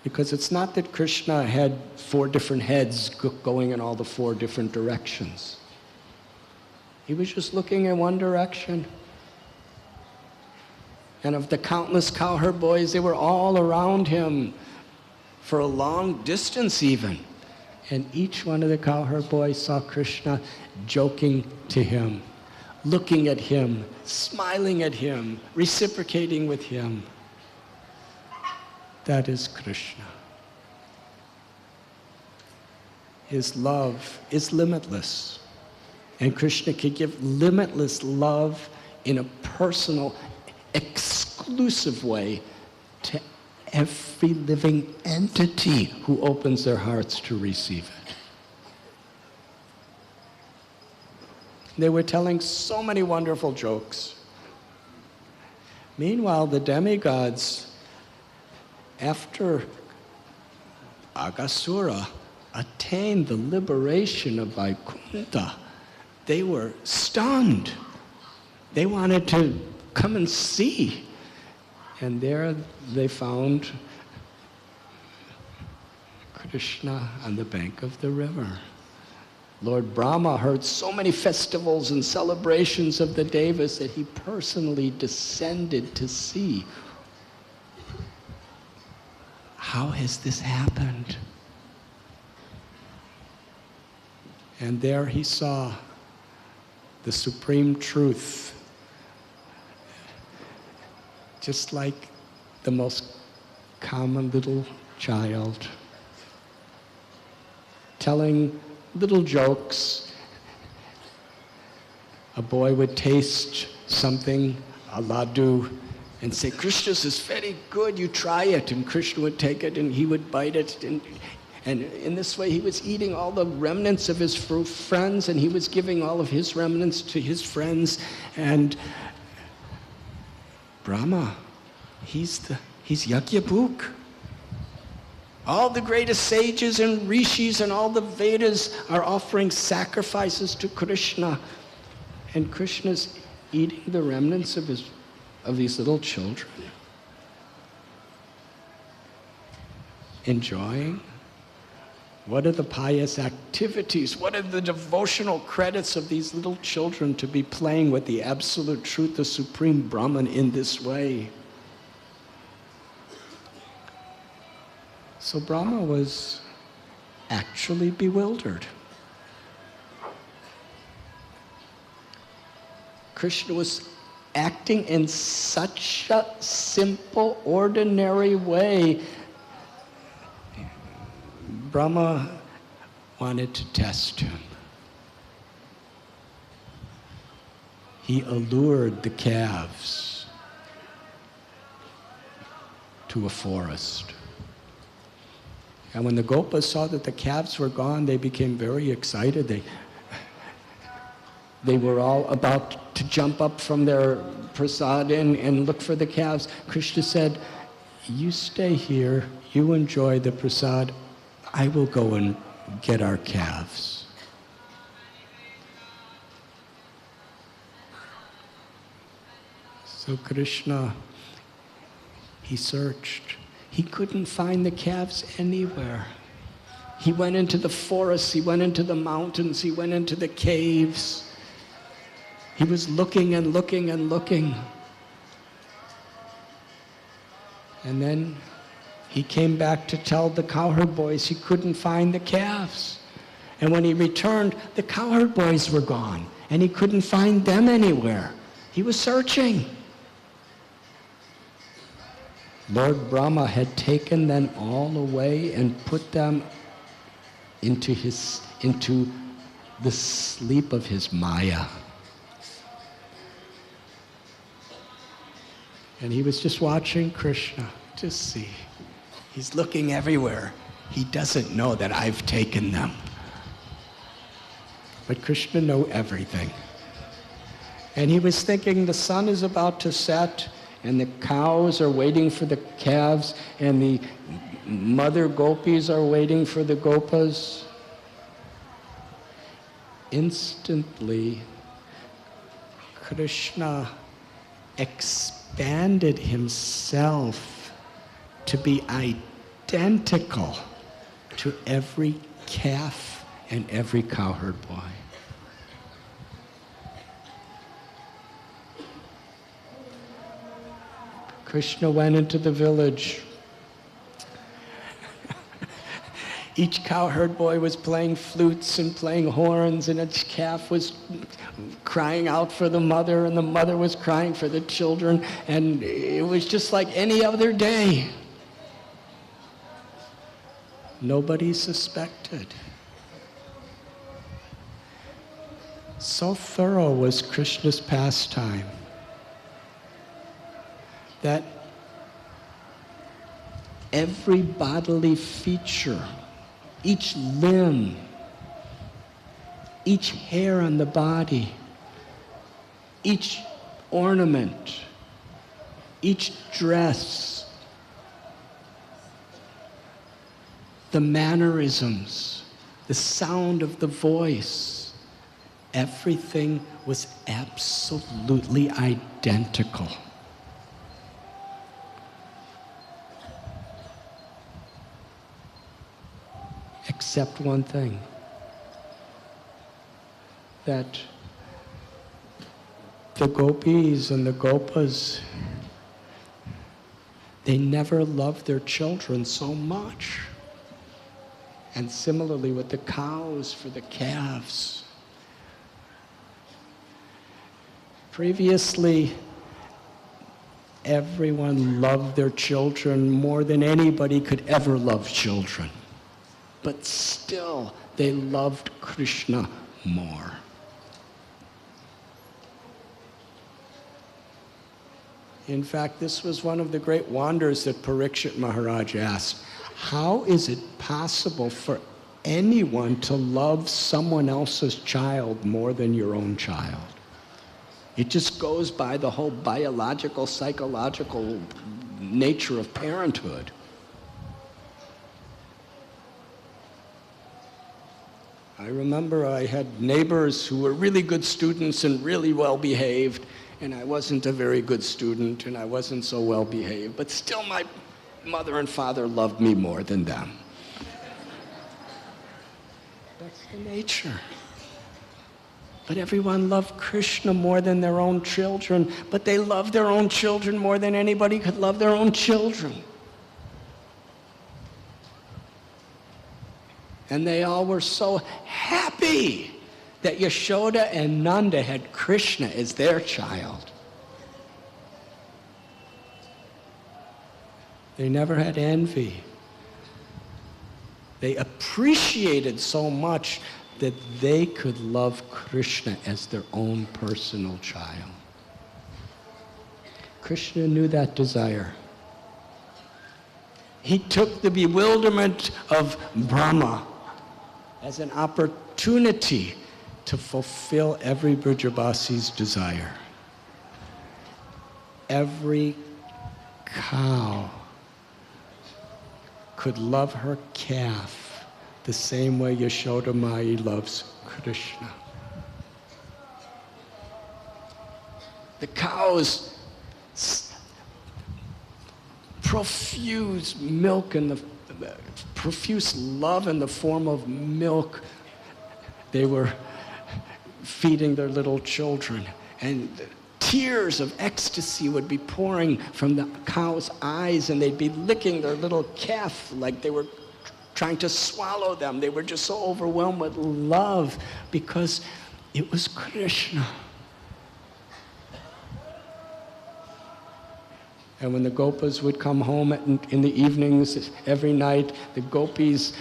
because it's not that Krishna had 4 different heads going in all the 4 different directions. He was just looking in one direction. And of the countless cowherd boys, they were all around him for a long distance even. And each one of the cowherd boys saw Krishna joking to him, looking at him, smiling at him, reciprocating with him. That is Krishna. His love is limitless. And Krishna can give limitless love in a personal, exclusive way to every living entity who opens their hearts to receive it. They were telling so many wonderful jokes. Meanwhile, the demigods, after Aghasura attained the liberation of Vaikuntha, they were stunned. They wanted to come and see. And there they found Krishna on the bank of the river. Lord Brahma heard so many festivals and celebrations of the Devas that he personally descended to see. How has this happened? And there he saw the supreme truth, just like the most common little child, telling little jokes. A boy would taste something, a laddu, and say, "Krishna's is very good, you try it." And Krishna would take it and he would bite it. And in this way, he was eating all the remnants of his friends, and he was giving all of his remnants to his friends. And Brahma, he's Yagyabhuk. All the greatest sages and rishis and all the Vedas are offering sacrifices to Krishna. And Krishna's eating the remnants of these little children. Enjoying. What are the pious activities? What are the devotional credits of these little children to be playing with the absolute truth, the supreme Brahman, in this way? So Brahma was actually bewildered. Krishna was acting in such a simple, ordinary way. Brahma wanted to test him. He allured the calves to a forest. And when the Gopas saw that the calves were gone, they became very excited. They were all about to jump up from their prasad and look for the calves. Krishna said, "You stay here, you enjoy the prasad. I will go and get our calves. So Krishna, he searched. He couldn't find the calves anywhere. He went into the forests, he went into the mountains, he went into the caves. He was looking and looking and looking. And then he came back to tell the cowherd boys he couldn't find the calves. And when he returned, the cowherd boys were gone, and he couldn't find them anywhere. He was searching. Lord Brahma had taken them all away and put them into the sleep of his Maya. And he was just watching Krishna, just see. He's looking everywhere. He doesn't know that I've taken them. But Krishna knows everything. And he was thinking the sun is about to set, and the cows are waiting for the calves, and the mother gopis are waiting for the gopas. Instantly, Krishna expanded himself to be identical to every calf and every cowherd boy. Krishna went into the village. Each cowherd boy was playing flutes and playing horns, and each calf was crying out for the mother, and the mother was crying for the children, and it was just like any other day. Nobody suspected. So thorough was Krishna's pastime that every bodily feature, each limb, each hair on the body, each ornament, each dress, the mannerisms, the sound of the voice, everything was absolutely identical. Except one thing, that the gopis and the gopas, they never loved their children so much. And similarly with the cows for the calves. Previously, everyone loved their children more than anybody could ever love children. But still, they loved Krishna more. In fact, this was one of the great wonders that Parikshit Maharaj asked. How is it possible for anyone to love someone else's child more than your own child? It just goes by the whole biological, psychological nature of parenthood. I remember I had neighbors who were really good students and really well behaved, and I wasn't a very good student and I wasn't so well behaved, but still my mother and father loved me more than them. That's the nature. But everyone loved Krishna more than their own children, but they loved their own children more than anybody could love their own children. And they all were so happy that Yashoda and Nanda had Krishna as their child. They never had envy. They appreciated so much that they could love Krishna as their own personal child. Krishna knew that desire. He took the bewilderment of Brahma as an opportunity to fulfill every Brajabasi's desire. Every cow could love her calf the same way Yashoda Mai loves Krishna. The cows profuse milk and the profuse love in the form of milk. They were feeding their little children, and tears of ecstasy would be pouring from the cow's eyes, and they'd be licking their little calf like they were trying to swallow them. They were just so overwhelmed with love because it was Krishna. And when the gopas would come home in the evenings every night, the gopis,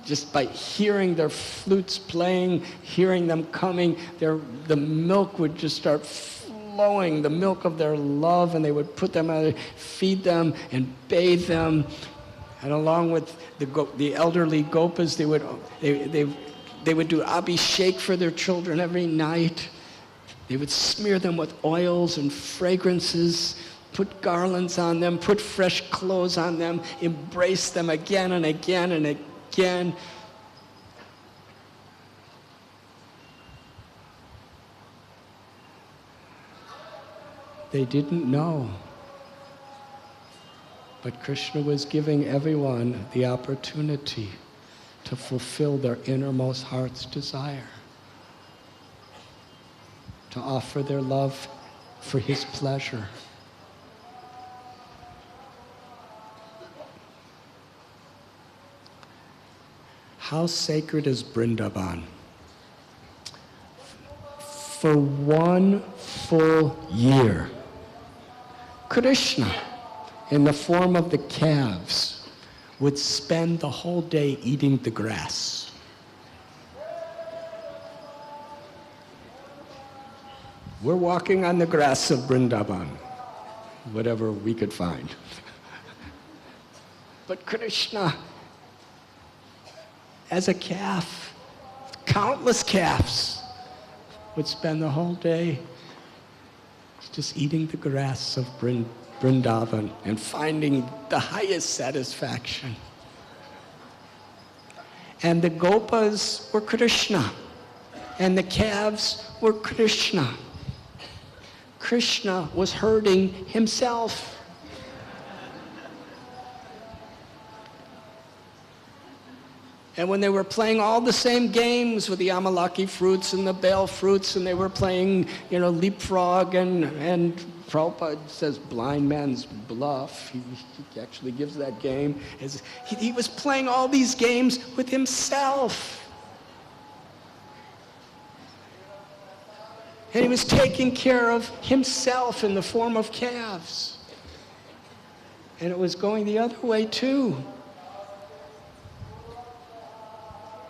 just by hearing their flutes playing, hearing them coming, the milk would just start flowing, the milk of their love, and they would put them out, feed them and bathe them. And along with the elderly gopas, they would do abhishek for their children every night. They would smear them with oils and fragrances, put garlands on them, put fresh clothes on them, embrace them again and again and again. They didn't know. But Krishna was giving everyone the opportunity to fulfill their innermost heart's desire, to offer their love for his pleasure. How sacred is Brindaban? For 1 full year, Krishna, in the form of the calves, would spend the whole day eating the grass. We're walking on the grass of Brindaban, whatever we could find. But Krishna, as a calf, countless calves, would spend the whole day just eating the grass of Brindavan and finding the highest satisfaction. And the gopas were Krishna, and the calves were Krishna. Krishna was herding himself. And when they were playing all the same games with the amalaki fruits and the bale fruits, and they were playing, leapfrog, and Prabhupada says blind man's bluff. He actually gives that game. He was playing all these games with himself. And he was taking care of himself in the form of calves. And it was going the other way too.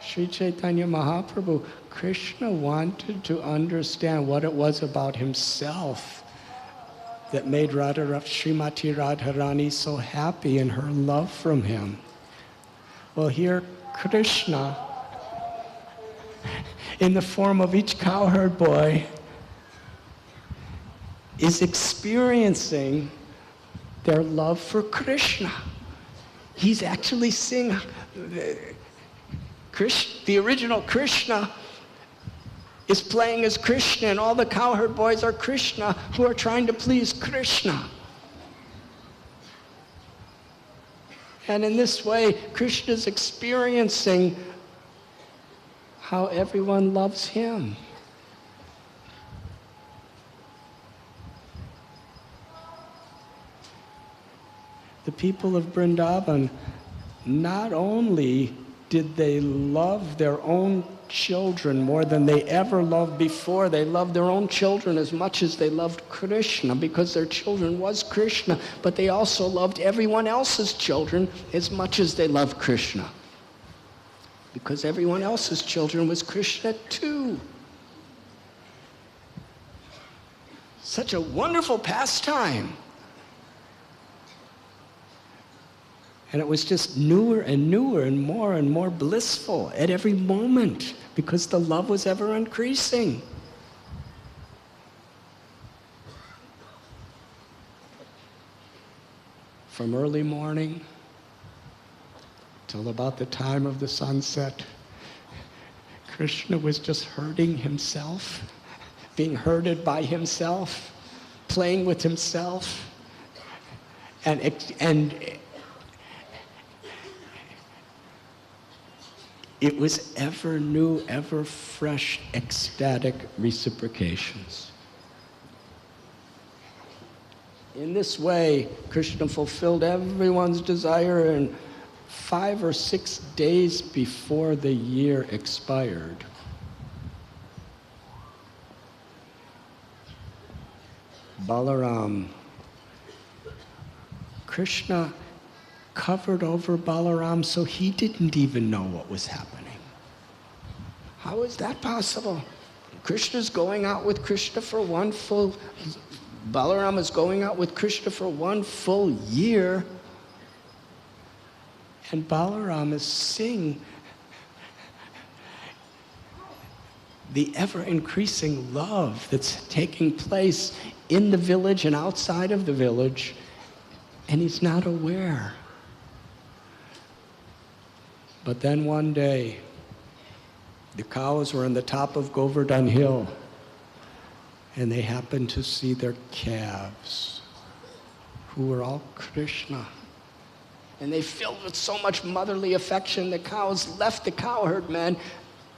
Sri Chaitanya Mahaprabhu, Krishna wanted to understand what it was about himself that made Srimati Radharani so happy in her love from him. Well, here Krishna, in the form of each cowherd boy, is experiencing their love for Krishna. He's actually seeing the original Krishna is playing as Krishna, and all the cowherd boys are Krishna who are trying to please Krishna. And in this way, Krishna is experiencing how everyone loves him. The people of Brindaban, not only did they love their own children more than they ever loved before, they loved their own children as much as they loved Krishna, because their children was Krishna, but they also loved everyone else's children as much as they loved Krishna, because everyone else's children was Krishna too. Such a wonderful pastime. And it was just newer and newer and more blissful at every moment, because the love was ever increasing. From early morning till about the time of the sunset. Krishna was just herding himself, being herded by himself, playing with himself, and it was ever new, ever fresh, ecstatic reciprocations. In this way, Krishna fulfilled everyone's desire, and 5 or 6 days before the year expired, Balaram, Krishna covered over Balaram so he didn't even know what was happening. How is that possible? Krishna's going out with Krishna for Balaram is going out with Krishna for 1 full year, and Balaram is seeing the ever-increasing love that's taking place in the village and outside of the village, and he's not aware. But then one day, the cows were on the top of Govardhan Hill, and they happened to see their calves, who were all Krishna. And they filled with so much motherly affection, the cows left the cowherd men,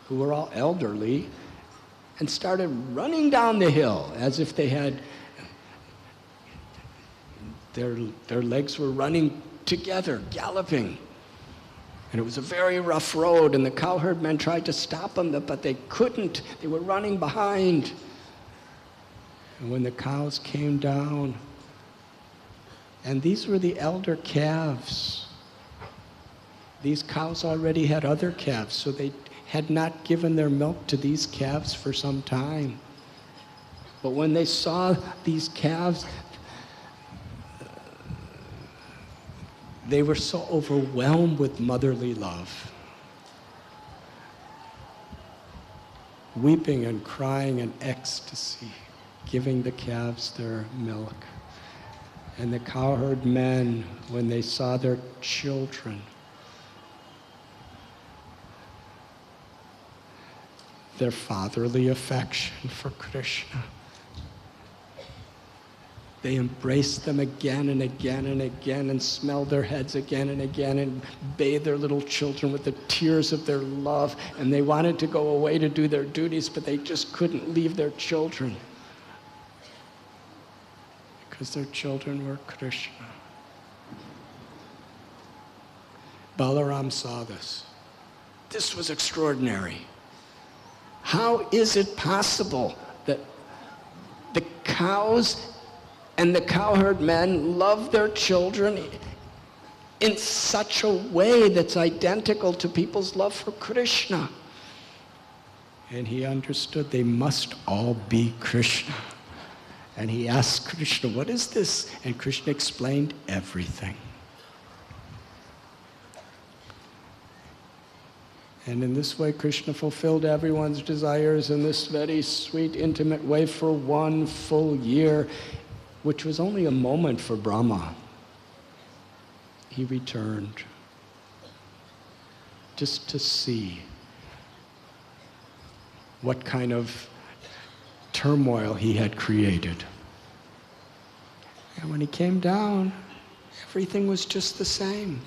who were all elderly, and started running down the hill as if they had, their legs were running together, galloping. And it was a very rough road, and the cowherd men tried to stop them, but they couldn't. They were running behind. And when the cows came down, and these were the elder calves. These cows already had other calves, so they had not given their milk to these calves for some time. But when they saw these calves, they were so overwhelmed with motherly love, weeping and crying in ecstasy, giving the calves their milk. And the cowherd men, when they saw their children, their fatherly affection for Krishna, they embraced them again and again and again, and smelled their heads again and again, and bathed their little children with the tears of their love. And they wanted to go away to do their duties, but they just couldn't leave their children, because their children were Krishna. Balaram saw this. This was extraordinary. How is it possible that the cows and the cowherd men love their children in such a way that's identical to people's love for Krishna? And he understood they must all be Krishna. And he asked Krishna, what is this? And Krishna explained everything. And in this way, Krishna fulfilled everyone's desires in this very sweet, intimate way for 1 full year, which was only a moment for Brahma. He returned just to see what kind of turmoil he had created. And when he came down, everything was just the same.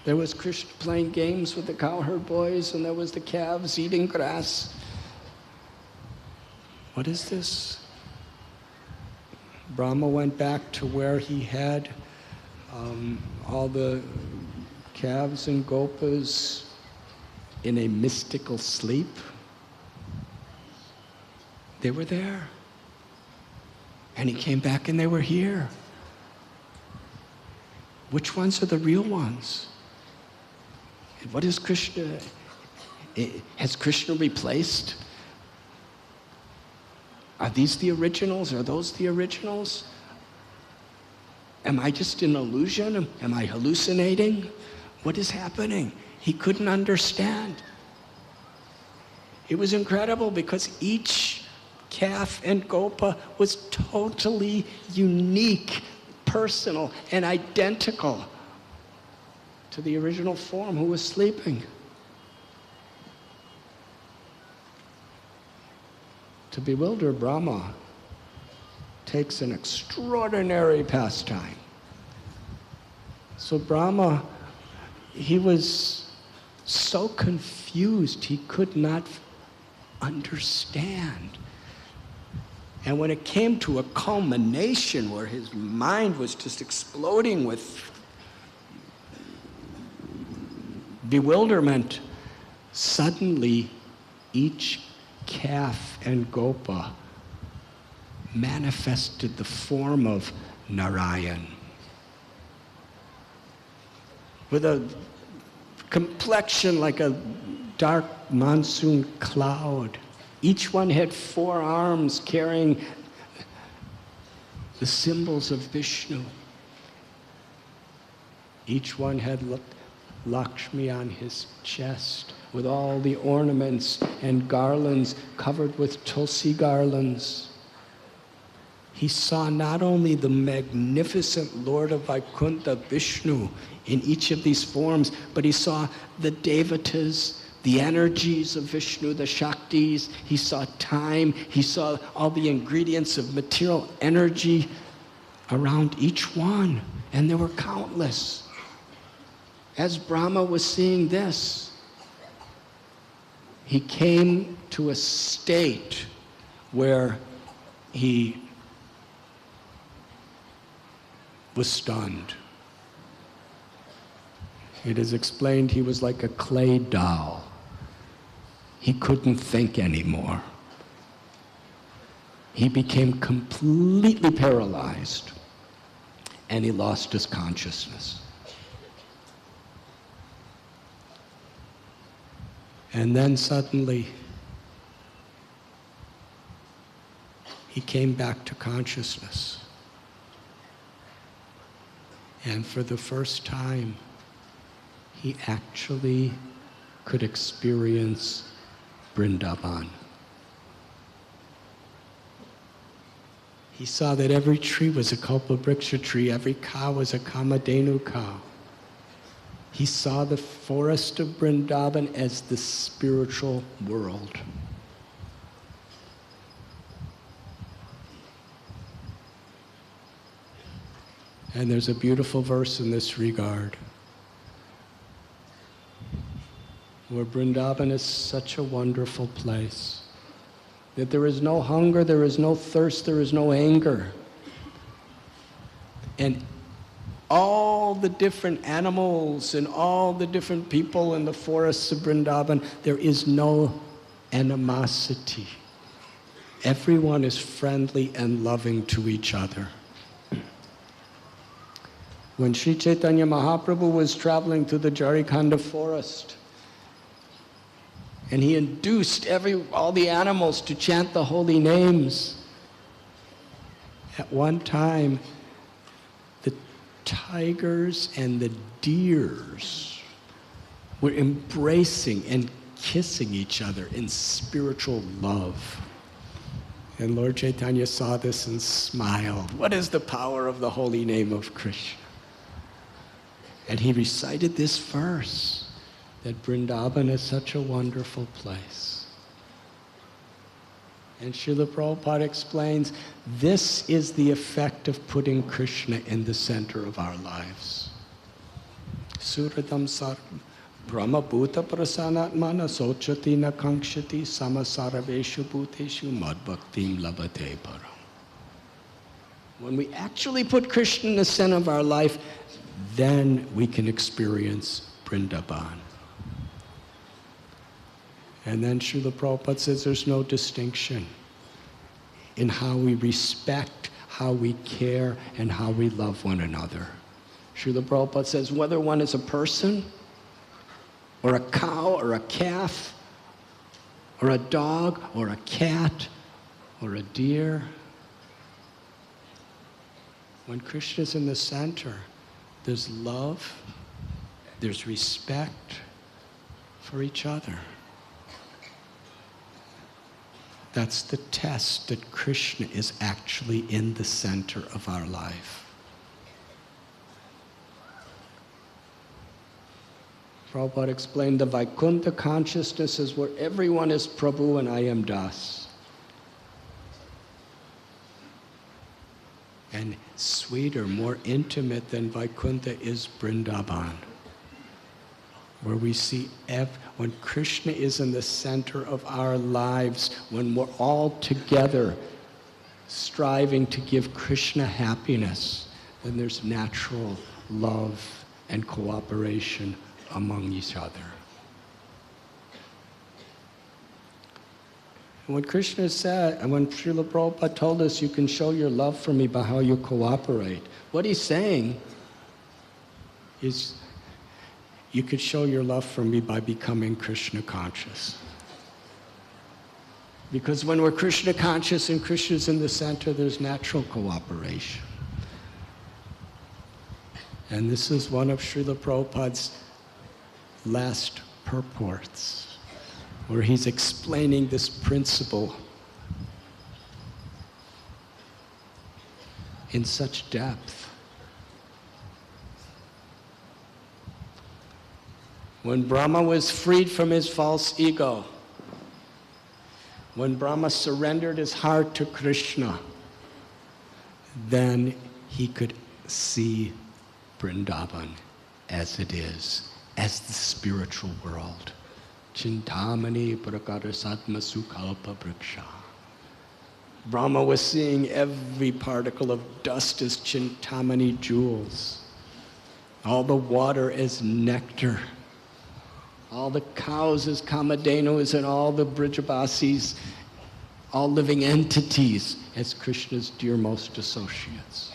There was Krishna playing games with the cowherd boys, and there was the calves eating grass. What is this? Brahma went back to where he had all the calves and gopas in a mystical sleep. They were there. And he came back and they were here. Which ones are the real ones? And what is Krishna? Has Krishna replaced? Are these the originals? Are those the originals? Am I just an illusion? Am I hallucinating? What is happening? He couldn't understand. It was incredible because each calf and gopa was totally unique, personal, and identical to the original form who was sleeping. To bewilder Brahma takes an extraordinary pastime. So Brahma, he was so confused he could not understand. And when it came to a culmination where his mind was just exploding with bewilderment, suddenly each calf and gopa manifested the form of Narayan with a complexion like a dark monsoon cloud. Each one had 4 arms carrying the symbols of Vishnu. Each one had Lakshmi on his chest with all the ornaments and garlands covered with Tulsi garlands. He saw not only the magnificent Lord of Vaikuntha, Vishnu, in each of these forms, but he saw the Devitas, the energies of Vishnu, the Shaktis. He saw time. He saw all the ingredients of material energy around each one, and there were countless. As Brahma was seeing this, he came to a state where he was stunned. It is explained he was like a clay doll. He couldn't think anymore. He became completely paralyzed, and he lost his consciousness. And then suddenly, he came back to consciousness. And for the first time, he actually could experience Brindaban. He saw that every tree was a Kalpabriksha tree, every cow was a Kamadhenu cow. He saw the forest of Brindaban as the spiritual world. And there's a beautiful verse in this regard, where Brindaban is such a wonderful place, that there is no hunger, there is no thirst, there is no anger. And all the different animals and all the different people in the forests of Brindaban, there is no animosity. Everyone is friendly and loving to each other. When Sri Chaitanya Mahaprabhu was traveling through the Jharikhanda forest, and he induced all the animals to chant the holy names, at one time, the tigers and the deers were embracing and kissing each other in spiritual love. And Lord Chaitanya saw this and smiled. What is the power of the holy name of Krishna? And he recited this verse, that Brindaban is such a wonderful place. And Srila Prabhupada explains, this is the effect of putting Krishna in the center of our lives. Suratam sar Brahma-Bhutah Prasannatma na Socati na Kanksati samasarabeshu bhuteshu Mad-Bhaktim labate param. When we actually put Krishna in the center of our life, then we can experience Brindaban. And then Srila Prabhupada says there's no distinction in how we respect, how we care, and how we love one another. Srila Prabhupada says whether one is a person, or a cow, or a calf, or a dog, or a cat, or a deer, when Krishna's in the center, there's love, there's respect for each other. That's the test that Krishna is actually in the center of our life. Prabhupada explained the Vaikuntha consciousness is where everyone is Prabhu and I am Das. And sweeter, more intimate than Vaikuntha is Brindaban, where we see when Krishna is in the center of our lives, when we're all together striving to give Krishna happiness, then there's natural love and cooperation among each other. And when Krishna said, and when Srila Prabhupada told us you can show your love for me by how you cooperate, what he's saying is you could show your love for me by becoming Krishna conscious. Because when we're Krishna conscious and Krishna's in the center, there's natural cooperation. And this is one of Srila Prabhupada's last purports, where he's explaining this principle in such depth. When Brahma was freed from his false ego, when Brahma surrendered his heart to Krishna, then he could see Brindaban as it is, as the spiritual world. Chintamani prakarasatma sukhalpa vriksha. Brahma was seeing every particle of dust as Chintamani jewels, all the water as nectar, all the cows as kamadhenus, and all the Brijabasis, all living entities as Krishna's dearmost associates.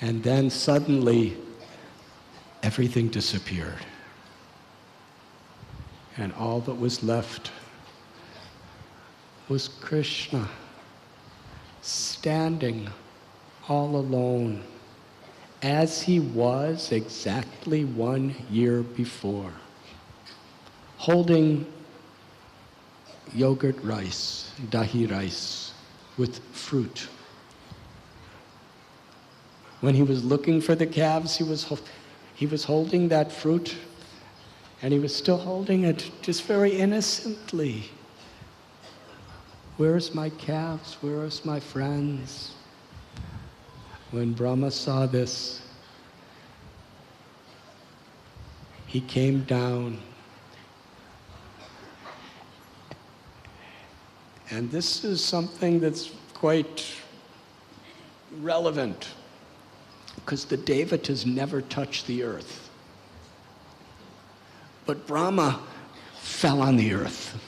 And then suddenly, everything disappeared. And all that was left was Krishna, standing all alone, as he was exactly 1 year before, holding yogurt rice, dahi rice, with fruit. When he was looking for the calves, he was holding that fruit, and he was still holding it just very innocently. Where's my calves? Where's my friends? When Brahma saw this, he came down. And this is something that's quite relevant, because the Devatas never touch the earth. But Brahma fell on the earth,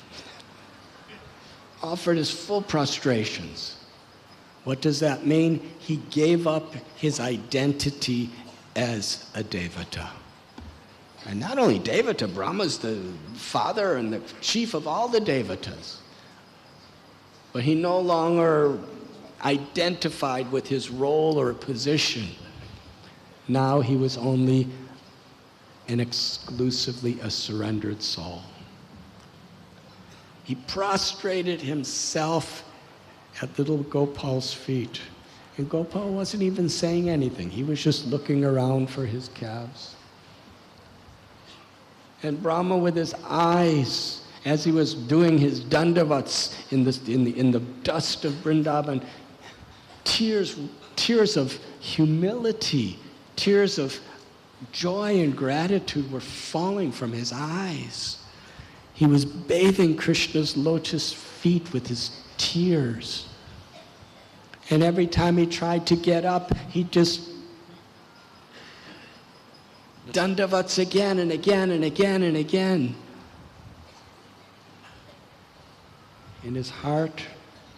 offered his full prostrations. What does that mean? He gave up his identity as a Devata. And not only Devata, Brahma's the father and the chief of all the Devatas. But he no longer identified with his role or position. Now he was only and exclusively a surrendered soul. He prostrated himself at little Gopal's feet. And Gopal wasn't even saying anything. He was just looking around for his calves. And Brahma, with his eyes, as he was doing his dandavats in the dust of Brindaban, tears of humility, tears of joy and gratitude were falling from his eyes. He was bathing Krishna's lotus feet with his tears. And every time he tried to get up, he just dandavats again and again and again and again. In his heart,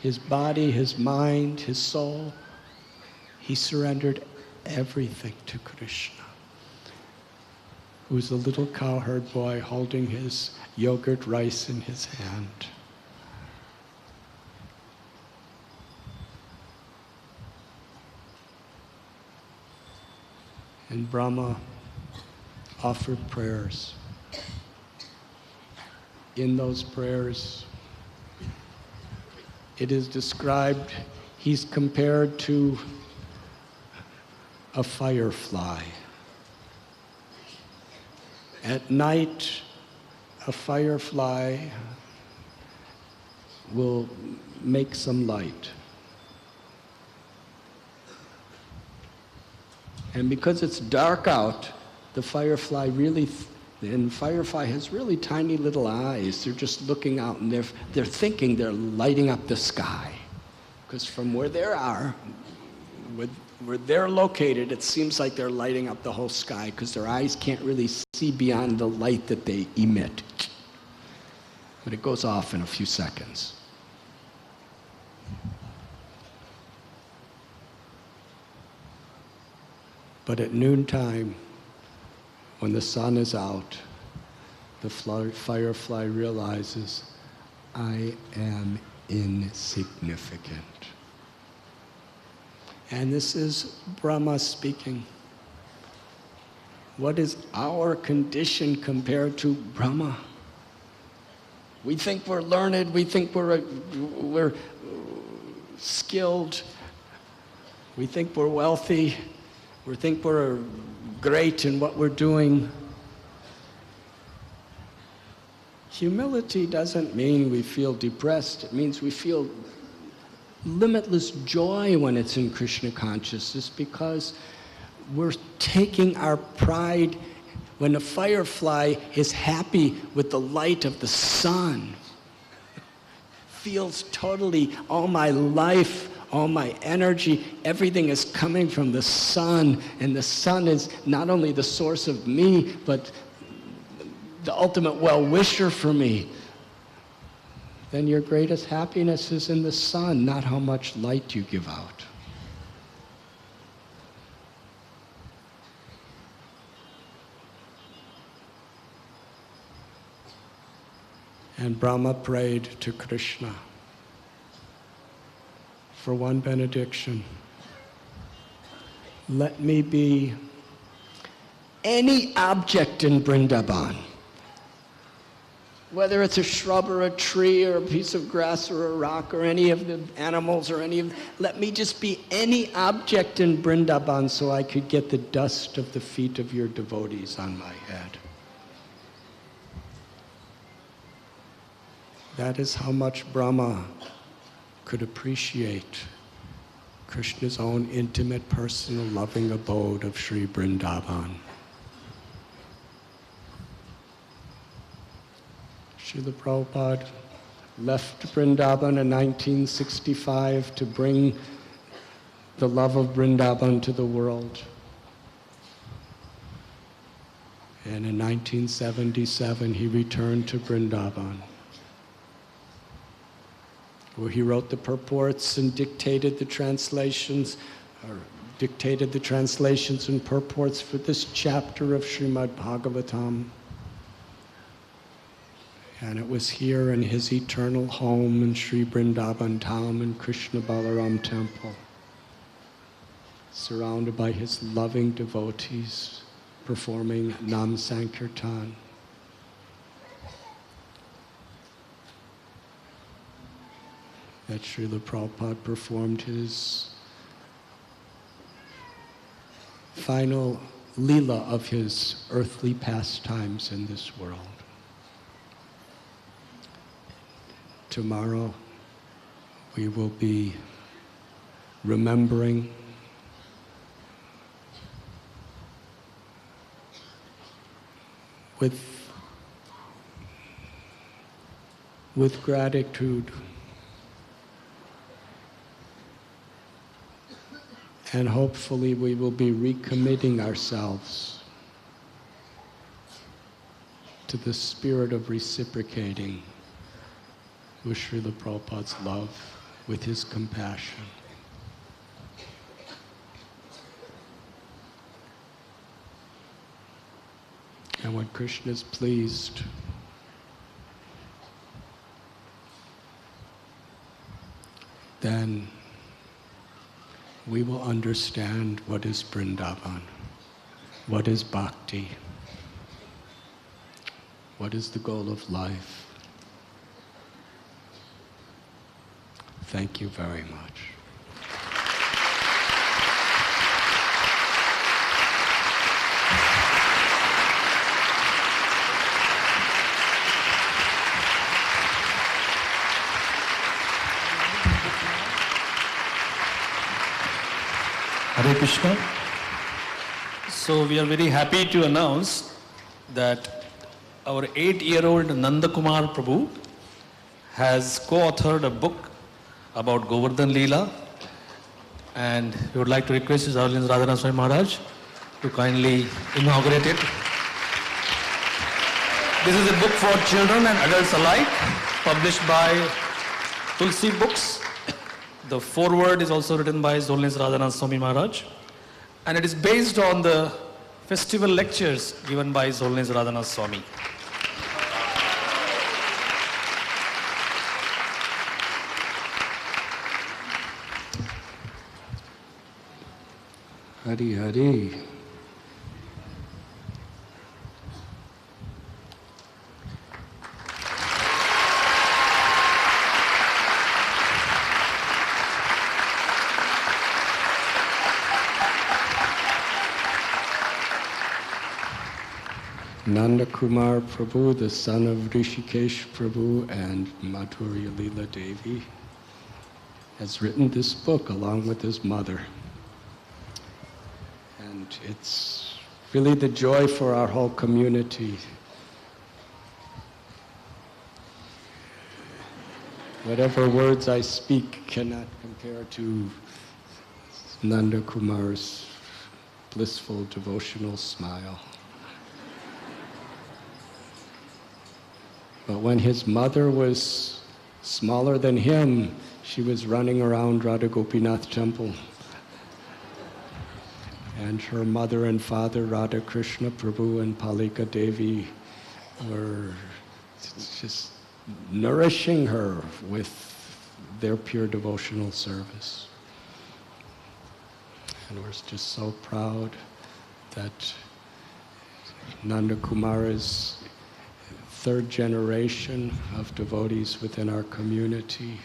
his body, his mind, his soul, he surrendered everything to Krishna, who was a little cowherd boy holding his yogurt rice in his hand. And Brahma offered prayers. In those prayers, it is described, he's compared to a firefly At night, a firefly will make some light. And because it's dark out, the firefly has really tiny little eyes. They're just looking out and they're thinking they're lighting up the sky. Because from where they are, where they're located, it seems like they're lighting up the whole sky because their eyes can't really see beyond the light that they emit. But it goes off in a few seconds. But at noontime, when the sun is out, the firefly realizes, I am insignificant. And this is Brahma speaking. What is our condition compared to Brahma? We think we're learned, we think we're skilled, we think we're wealthy, we think we're great in what we're doing. Humility doesn't mean we feel depressed. It means we feel limitless joy when it's in Krishna consciousness, because we're taking our pride when a firefly is happy with the light of the sun. Feels totally, all my life, all my energy, everything is coming from the sun, and the sun is not only the source of me, but the ultimate well-wisher for me. Then your greatest happiness is in the sun, not how much light you give out. And Brahma prayed to Krishna for one benediction. Let me be any object in Brindaban. Whether it's a shrub or a tree or a piece of grass or a rock or any of the animals or let me just be any object in Brindaban so I could get the dust of the feet of your devotees on my head. That is how much Brahma could appreciate Krishna's own intimate, personal, loving abode of Sri Brindavan. Srila Prabhupada left Brindaban in 1965 to bring the love of Brindaban to the world. And in 1977, he returned to Brindaban, where he wrote the purports and dictated the translations and purports for this chapter of Srimad-Bhagavatam. And it was here in his eternal home in Sri Brindaban Dham in Krishna Balaram Temple, surrounded by his loving devotees, performing Nam Sankirtan. That Srila Prabhupada performed his final lila of his earthly pastimes in this world. Tomorrow we will be remembering with gratitude and hopefully we will be recommitting ourselves to the spirit of reciprocating with Srila Prabhupada's love, with his compassion. And when Krishna is pleased, then we will understand what is Brindavan, what is bhakti, what is the goal of life. Thank you very much. Hare Krishna. So we are very happy to announce that our 8-year-old Nanda Kumar Prabhu has co-authored a book about Govardhan Leela, and we would like to request His Holiness Radharani Swami Maharaj to kindly inaugurate it. This is a book for children and adults alike, published by Tulsi Books. The foreword is also written by His Holiness Radharani Swami Maharaj, and it is based on the festival lectures given by His Holiness Radharani Swami. Hari Hari. Nanda Kumar Prabhu, the son of Rishikesh Prabhu and Madhurya Leela Devi, has written this book along with his mother. And it's really the joy for our whole community. Whatever words I speak cannot compare to Nanda Kumar's blissful devotional smile. But when his mother was smaller than him, she was running around Radha Gopinath temple. And her mother and father, Radha Krishna Prabhu and Palika Devi, were just nourishing her with their pure devotional service. And we're just so proud that Nanda Kumar is third generation of devotees within our community.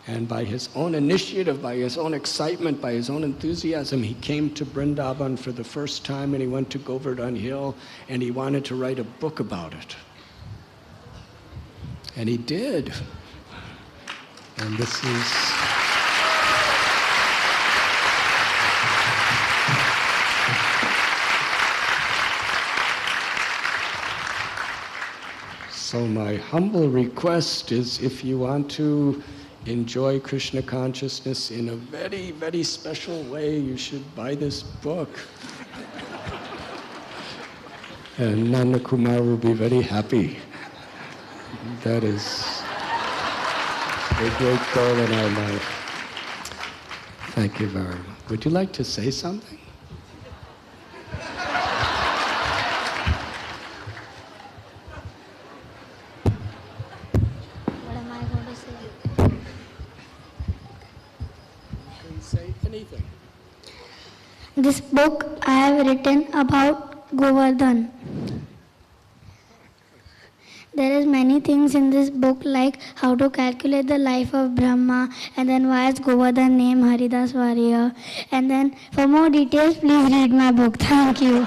And by his own initiative, by his own excitement, by his own enthusiasm, he came to Brindaban for the first time, and he went to Govardhan Hill, and he wanted to write a book about it. And he did. And this is... So my humble request is, if you want to enjoy Krishna consciousness in a very, very special way, you should buy this book. And Nanda Kumar will be very happy. That is a great goal in our life. Thank you very much. Would you like to say something? What am I going to say? You can say anything. This book I have written about Govardhan. There is many things in this book, like how to calculate the life of Brahma, and then why is Govardhan named Haridas Warrior. And then for more details, please read my book. Thank you.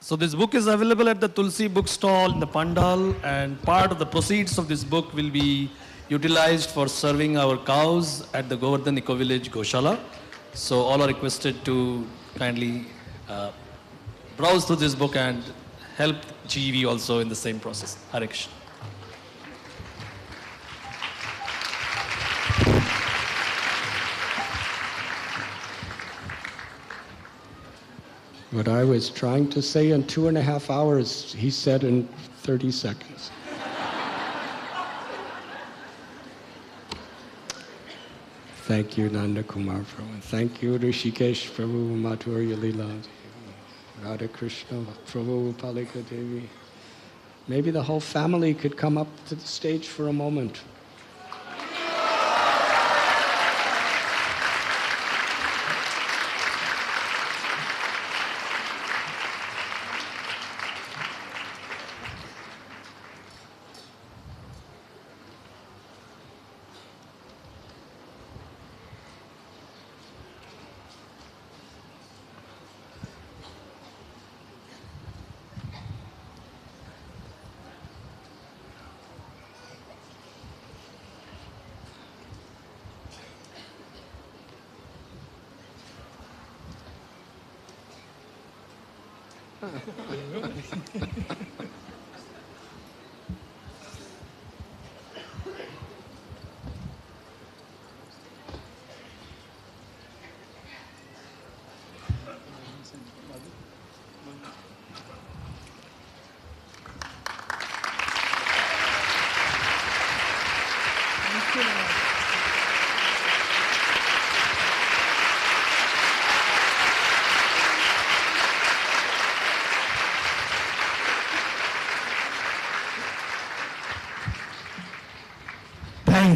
So this book is available at the Tulsi bookstall in the Pandal, and part of the proceeds of this book will be utilized for serving our cows at the Govardhan Eco Village Goshala. So all are requested to kindly browse through this book and help GEV also in the same process. Hare Krishna. What I was trying to say in 2.5 hours, he said in 30 seconds. Thank you, Nanda Kumar Prabhu. Thank you, Rishikesh Prabhu, Madhurya Leela, Radha Krishna Prabhu, Palika Devi. Maybe the whole family could come up to the stage for a moment.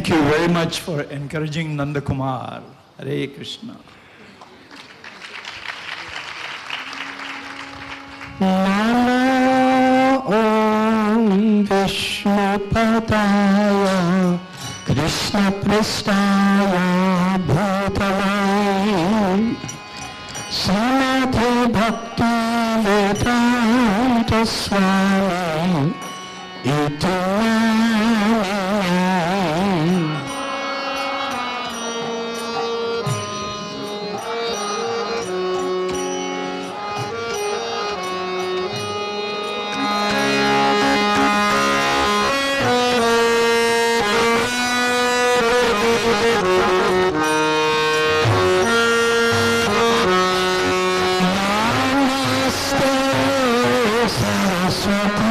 Thank you very much for encouraging Nanda Kumar. Hare Krishna. Namo Om Vishnu Padaya Krishna Pristaya Bhutale Srimad-Bhakti Vedanta Swami Iti Saraswati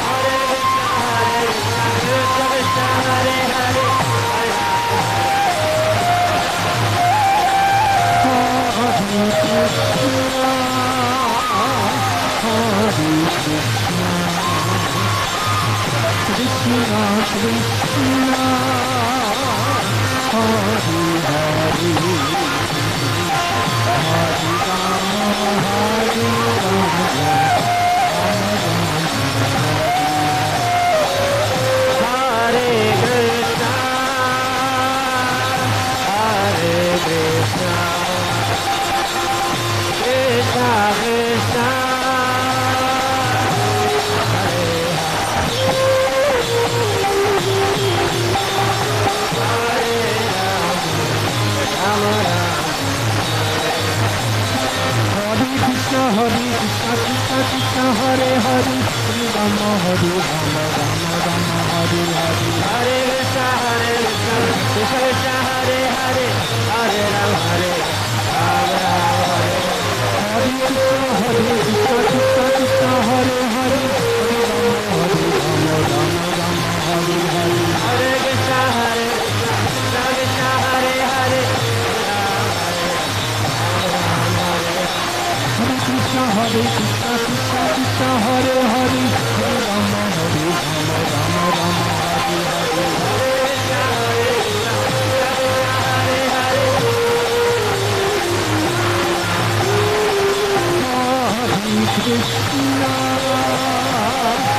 Hare Krishna Krishna, Hari Hari, Hari Rama, Hari Rama, Hare Krishna, Hare Krishna, Krishna Krishna, Hare Krishna, Krishna Krishna, Hare Hare, Hare Rama, Hare Rama, Rama Rama, Hare Hare. Hare Krishna, Krishna Krishna, Hare Hare, Hare Rama, Hare Rama, Hare Krishna, Krishna Krishna, Hare Hare, Hare Rama, Hare Rama, Rama Rama, Hare Hare. Hare Krishna, Krishna Krishna, Hare Hare, Hare Krishna, Krishna Krishna, Hare Hare, Hare Rama, Hare Rama, Rama Rama, Hare Hare. Hare Krishna, Hare Krishna, Krishna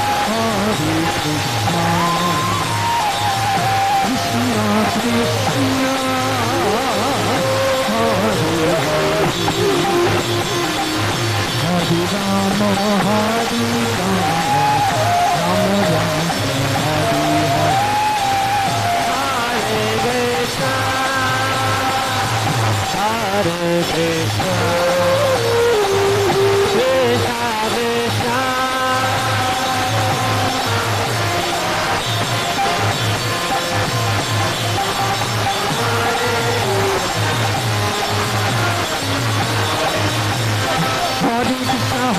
Krishna, Hare Hare, Hare Rama, Hare Rama, Rama Rama, Hare Hare. Hare Krishna, Hare Krishna, Krishna Krishna,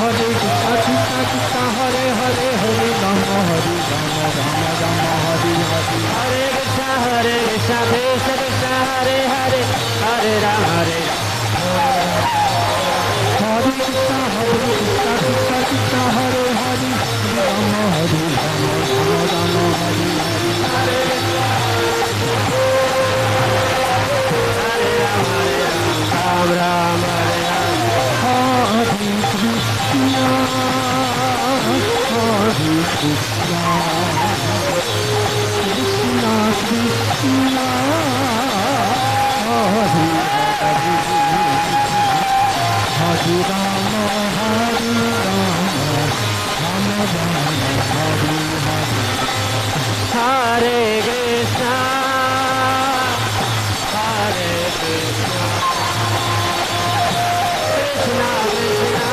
Hare Krishna, Krishna Krishna, Hare Hare, Hare Rama, Hare Rama, Rama Rama, Hare Hare. Hare Krishna, Krishna Krishna, Hare Hare, Hare Rama, Hare Hare Krishna, Krishna Krishna, Hare Hare, Hare Rama, Hare Rama, Rama Rama, Hare Hare. Ram Ram, Hare Hare Krishna, Hare Krishna, Krishna Krishna, Hare Hare, Hare Rama, Hare Rama, Rama Rama, Hare Hare. Hare Krishna, Hare Krishna, Krishna Krishna,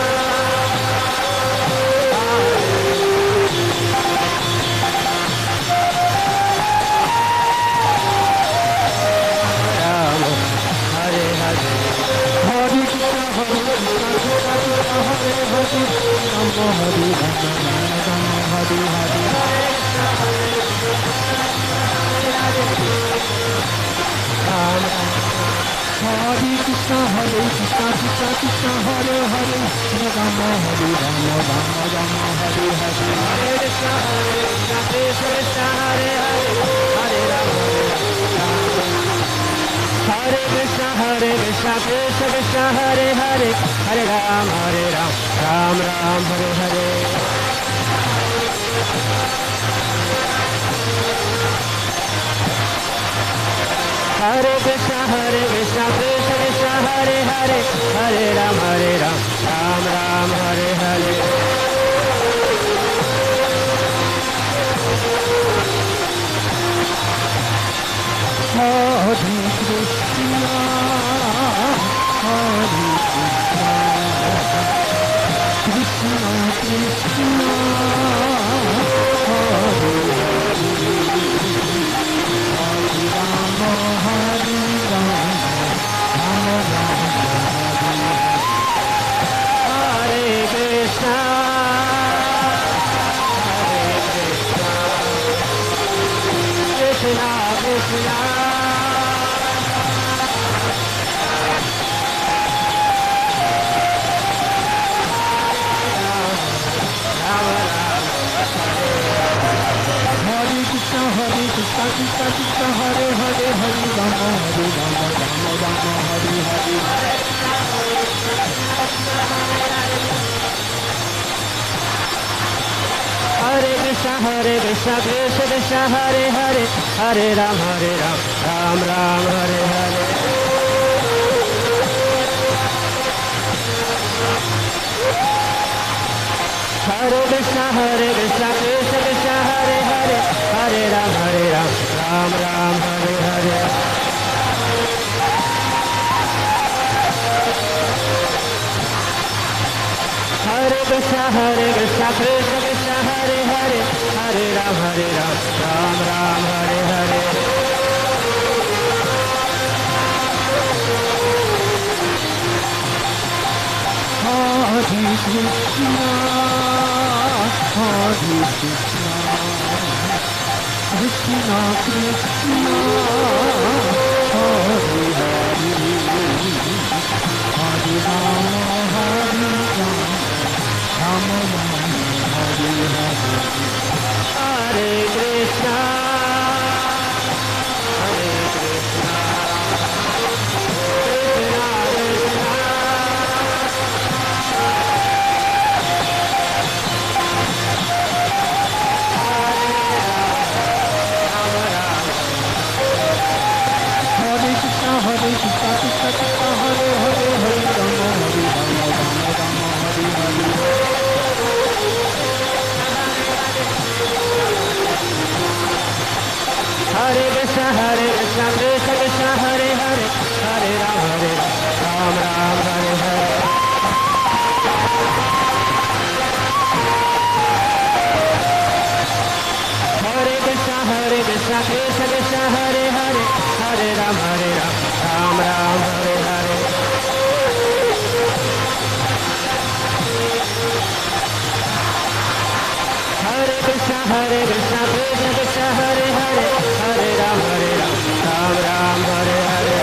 Ram Hare Hare, Hare Krishna, Krishna Krishna, Hare Hare, Rama Hare Rama, Rama Rama, Hare Hare. Hare Krishna, Krishna Krishna, Hare Hare, Rama Hare Rama, Rama Rama, Hare Hare. Hare Krishna, Krishna Krishna, Hare Hare, Hare Rama, Hare Krishna, Krishna Krishna, Hare Hare, Hare Rama, Ram Ram, Hare Hare. Hare Krishna, Krishna Krishna, Hare Hare, Hare Rama, Ram Ram, Hare Hare. Hare Krishna, Hare Krishna, Krishna Krishna, Hare Hare, Hare Rama, Hare Rama, Rama Rama, Hare Hare. Hare Krishna, Hare Krishna, Krishna Krishna, Rama Rama, Hare Krishna Krishna Krishna Hare Hare Hare Rama Rama Rama Hare Hare Hare Krishna Krishna Krishna Hare Hare Hare Ram Ram Ram Hare Hare Hare Krishna Krishna Krishna Hare Hare Hare Ram Ram Ram Hare Hare Hare Krishna Krishna Krishna Hare Hare Hare Ram Ram Ram Hare Hare Hare Krishna Hare Krishna Krishna Krishna Hare Hare Hare Rama Hare Rama Hare Hare Hare Krishna Hare Krishna Krishna Krishna Hare Krishna Krishna Krishna Hare Hare Hare Rama Hare Rama Hare Hare Hare Krishna Krishna Krishna Hare Hare Hare Ram Ram Hare Hare Hare Krishna Krishna Krishna Hare Hare Hare Ram Ram Hare Hare Hare Krishna Krishna Krishna Hare Hare Hare Ram Ram Hare Hare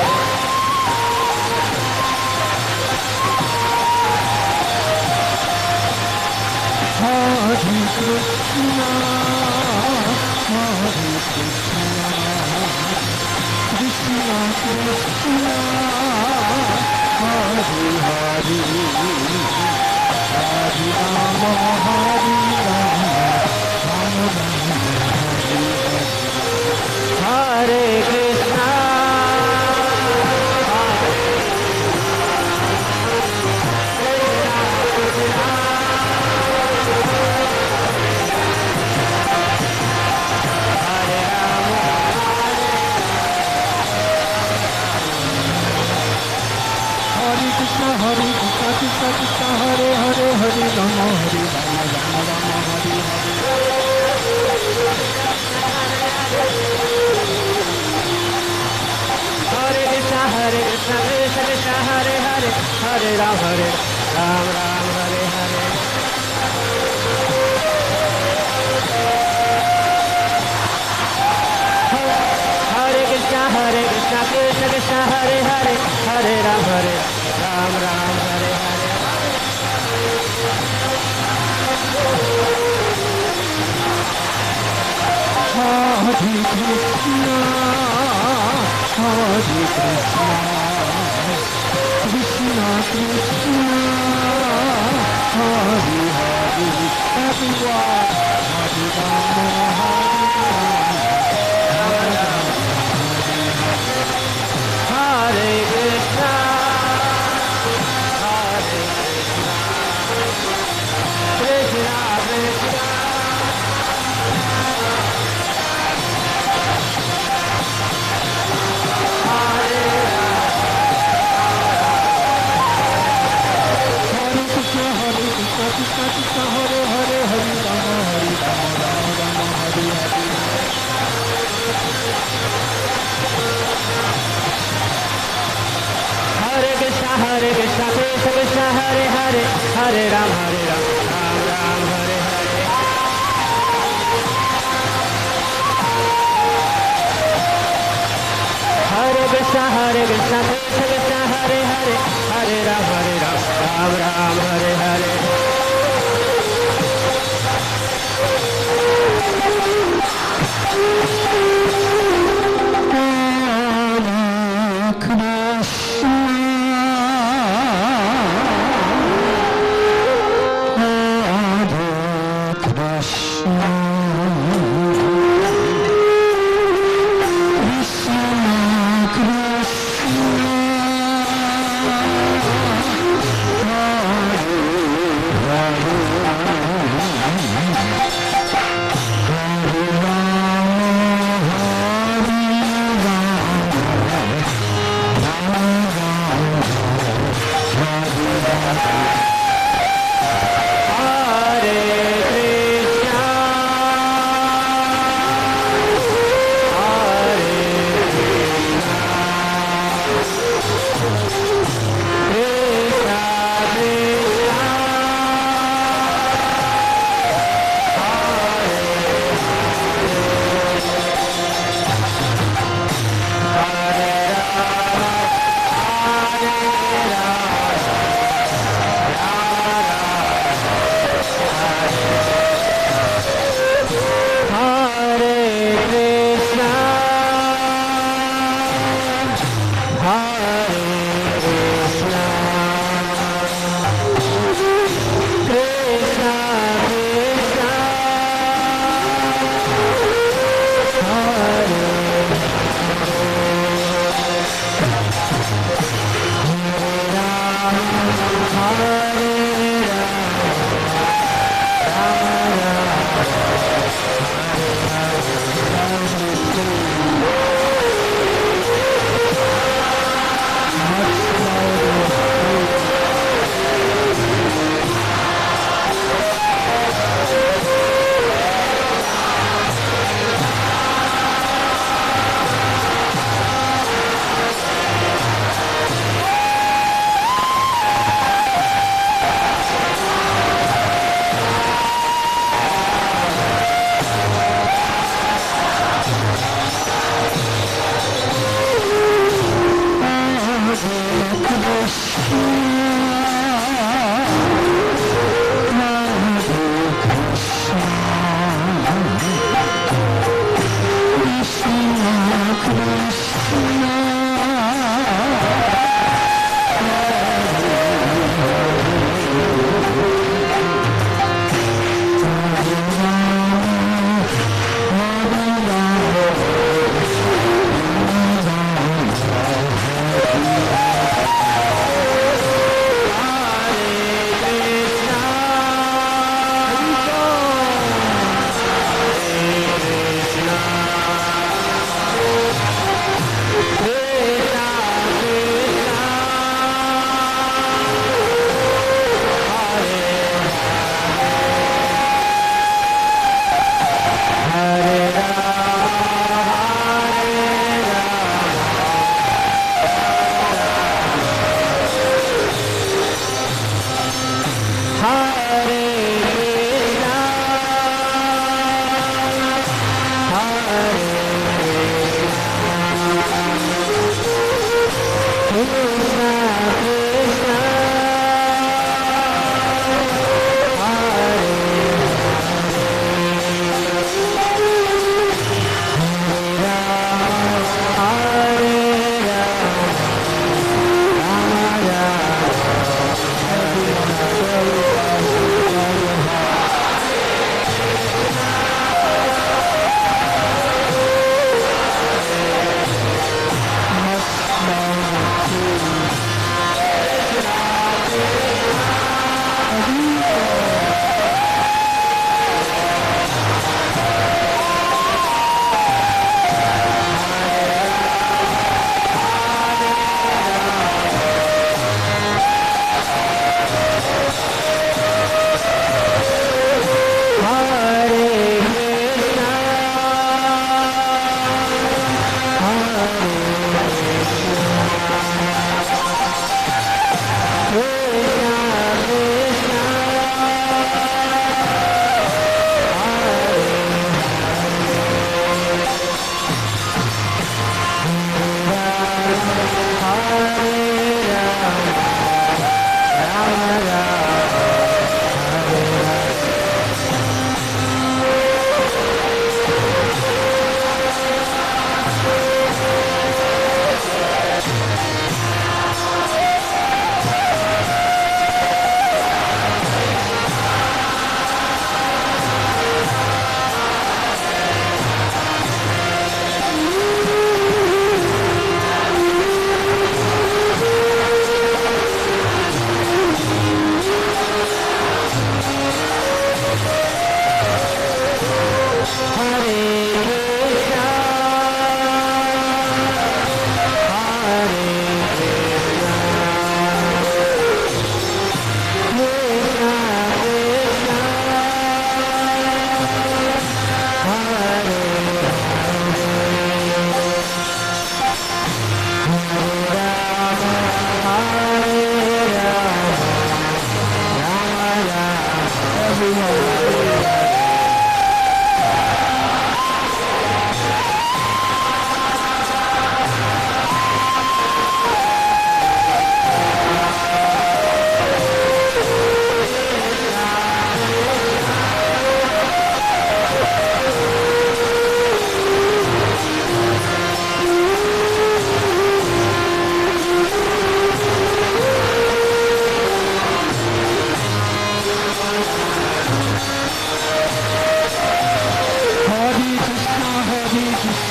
Hare Krishna Hare Krishna Krishna Krishna Hare Hare Hare Rama Hare Rama Hare Krishna Hare Krishna Krishna Krishna Hare Hare Hare Rama Hare Rama Rama Hare Hare Krishna Krishna Krishna Hare Hare Hare Ram Ram Hare Hare Hare Krishna Krishna Krishna Hare Hare Hare Ram Ram Hare Hare Hare Krishna Hare Krishna Krishna Krishna Hare Hare everyone Hare Rama Hare Krishna Krishna Krishna Krishna Krishna Hare Hare Hare Rama Hare Rama Rama Hare Hare Hare Krishna Krishna Krishna Hare Hare Hare Ram Ram Hare Hare Hare Krishna Krishna Krishna Hare Hare Hare Ram Ram Hare Hare Hare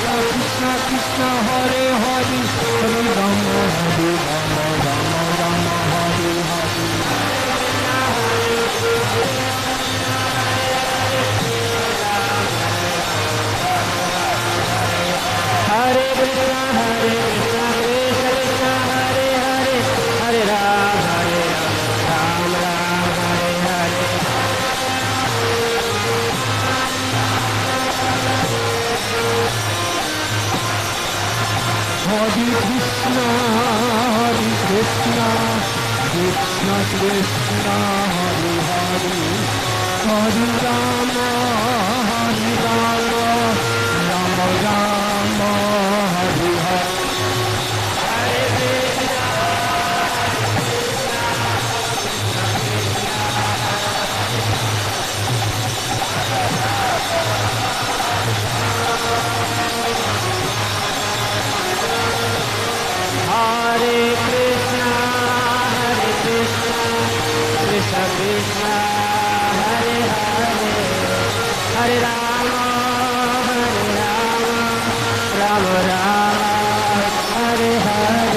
Krishna Krishna Hare Hare Hare Rama Hare Rama Rama Rama Hare Hare Hare Krishna Krishna Krishna Hare Hare Hare Ram Ram Hare Hare Hare Krishna Krishna Krishna Hare Hare Hare Rama Rama Rama Hare Hare Hare Krishna Krishna Krishna Hare Hare Hare Rama Rama Rama Hare Hare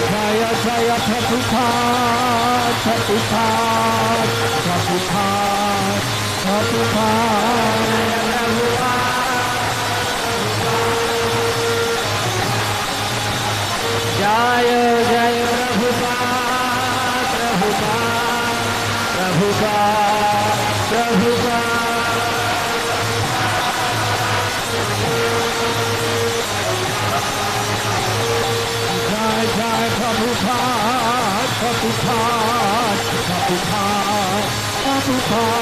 Jaya Jaya Prabhupada Prabhupada Prabhupada Prabhupada Jaya Jaya Prabhupada Prabhupada Prabhupada Jai Jai Prabhupada Prabhupada Prabhupada Prabhupada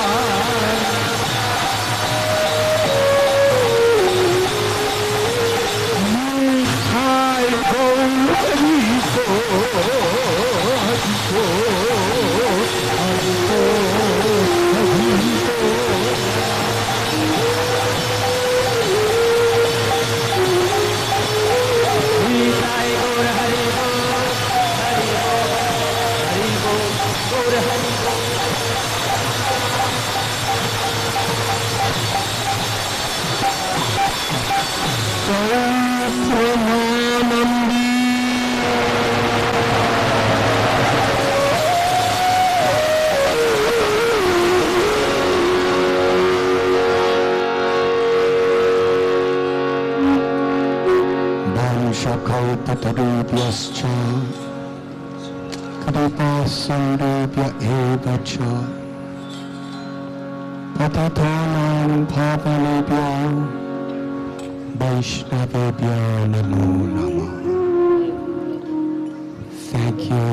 Nitai Gaur Hari Kalpatarubhyascha Kripasindubhya eva cha Patitanam pavanebhyo Vaishnavebhyo namo namah. Thank you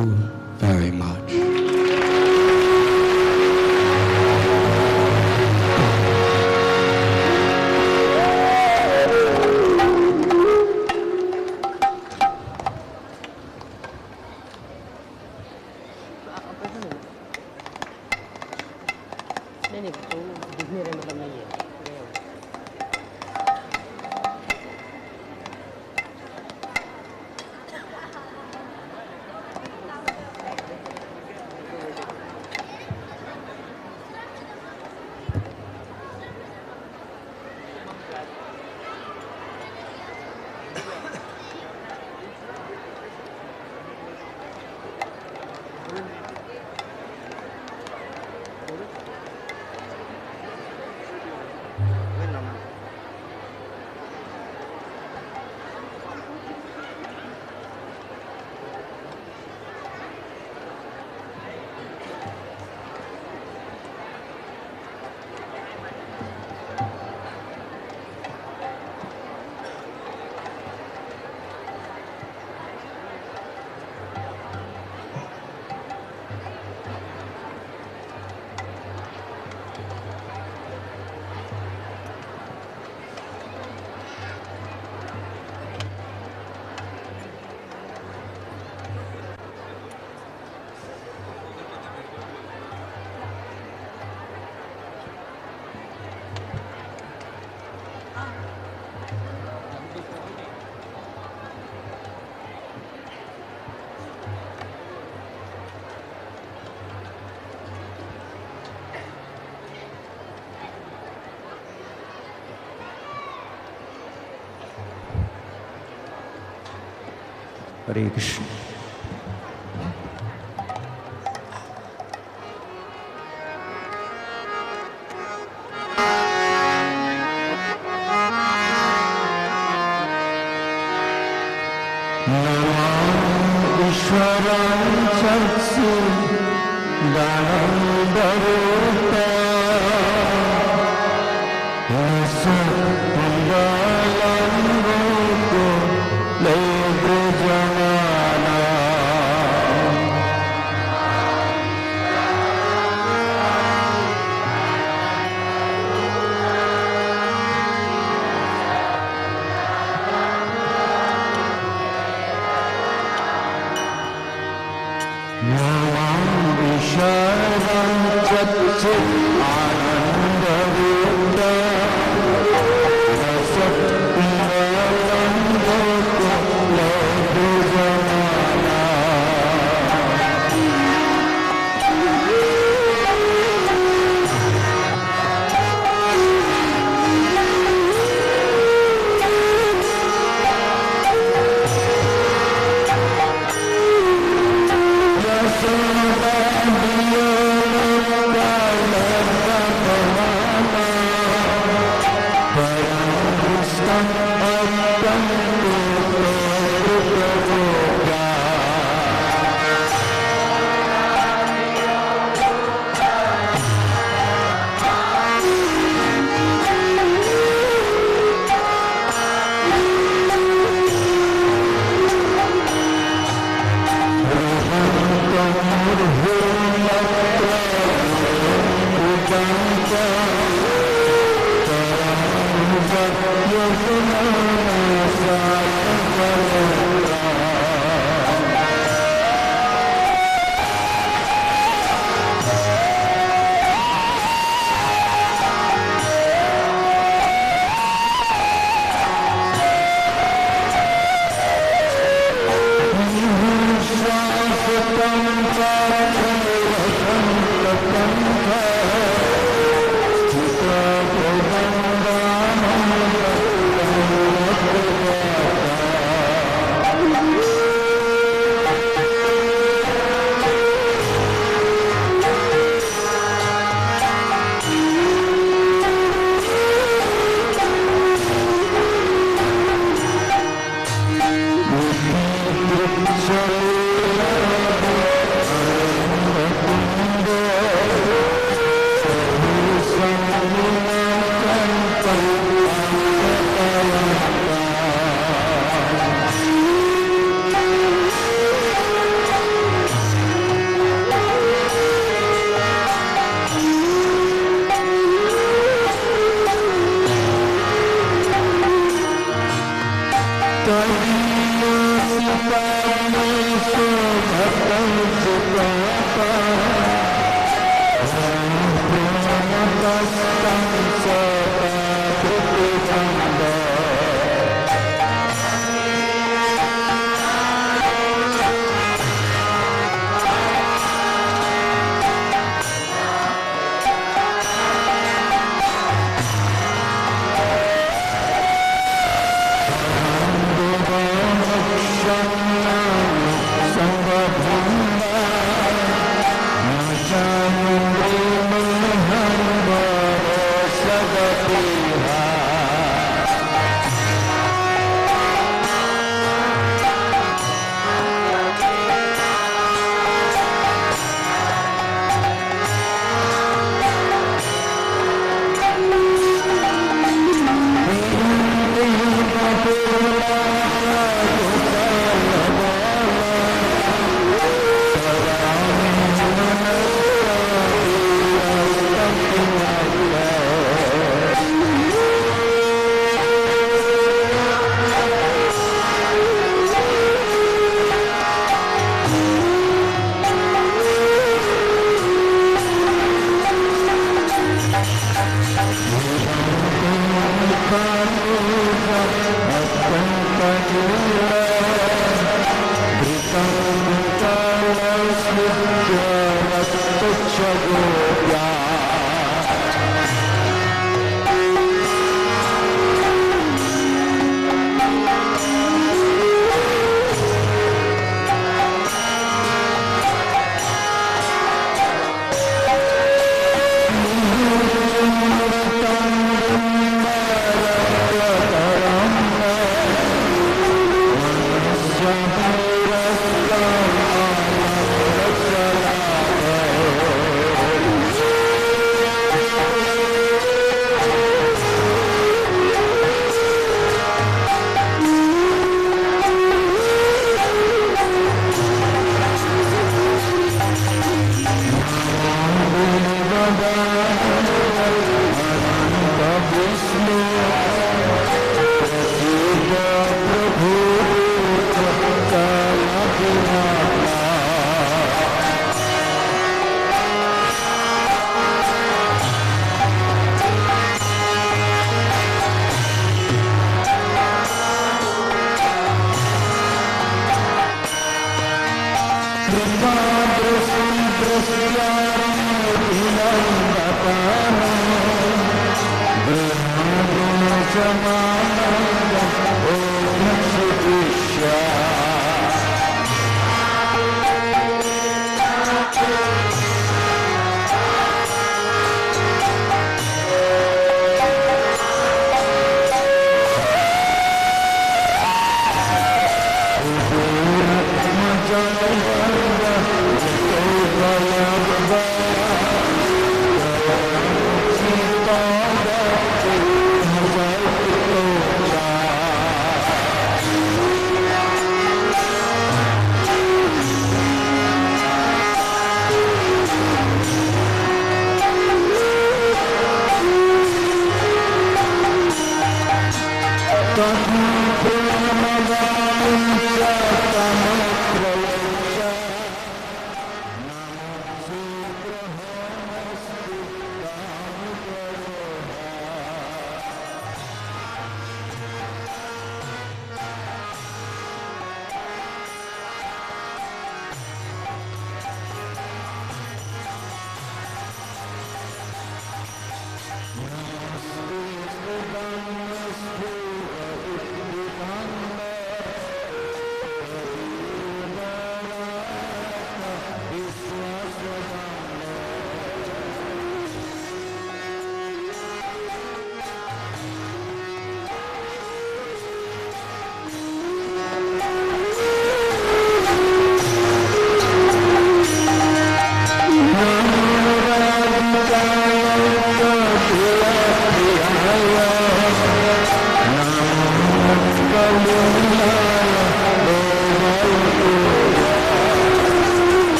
very much. Hare Krishna. Ishwaram Chaksu Danam Bharuta Rasa Mandalam Roko Lebra Janana Sharam Chakchi Ananda Vita Rasat Pindalam Bhakti Ladhu Janana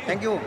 Thank you.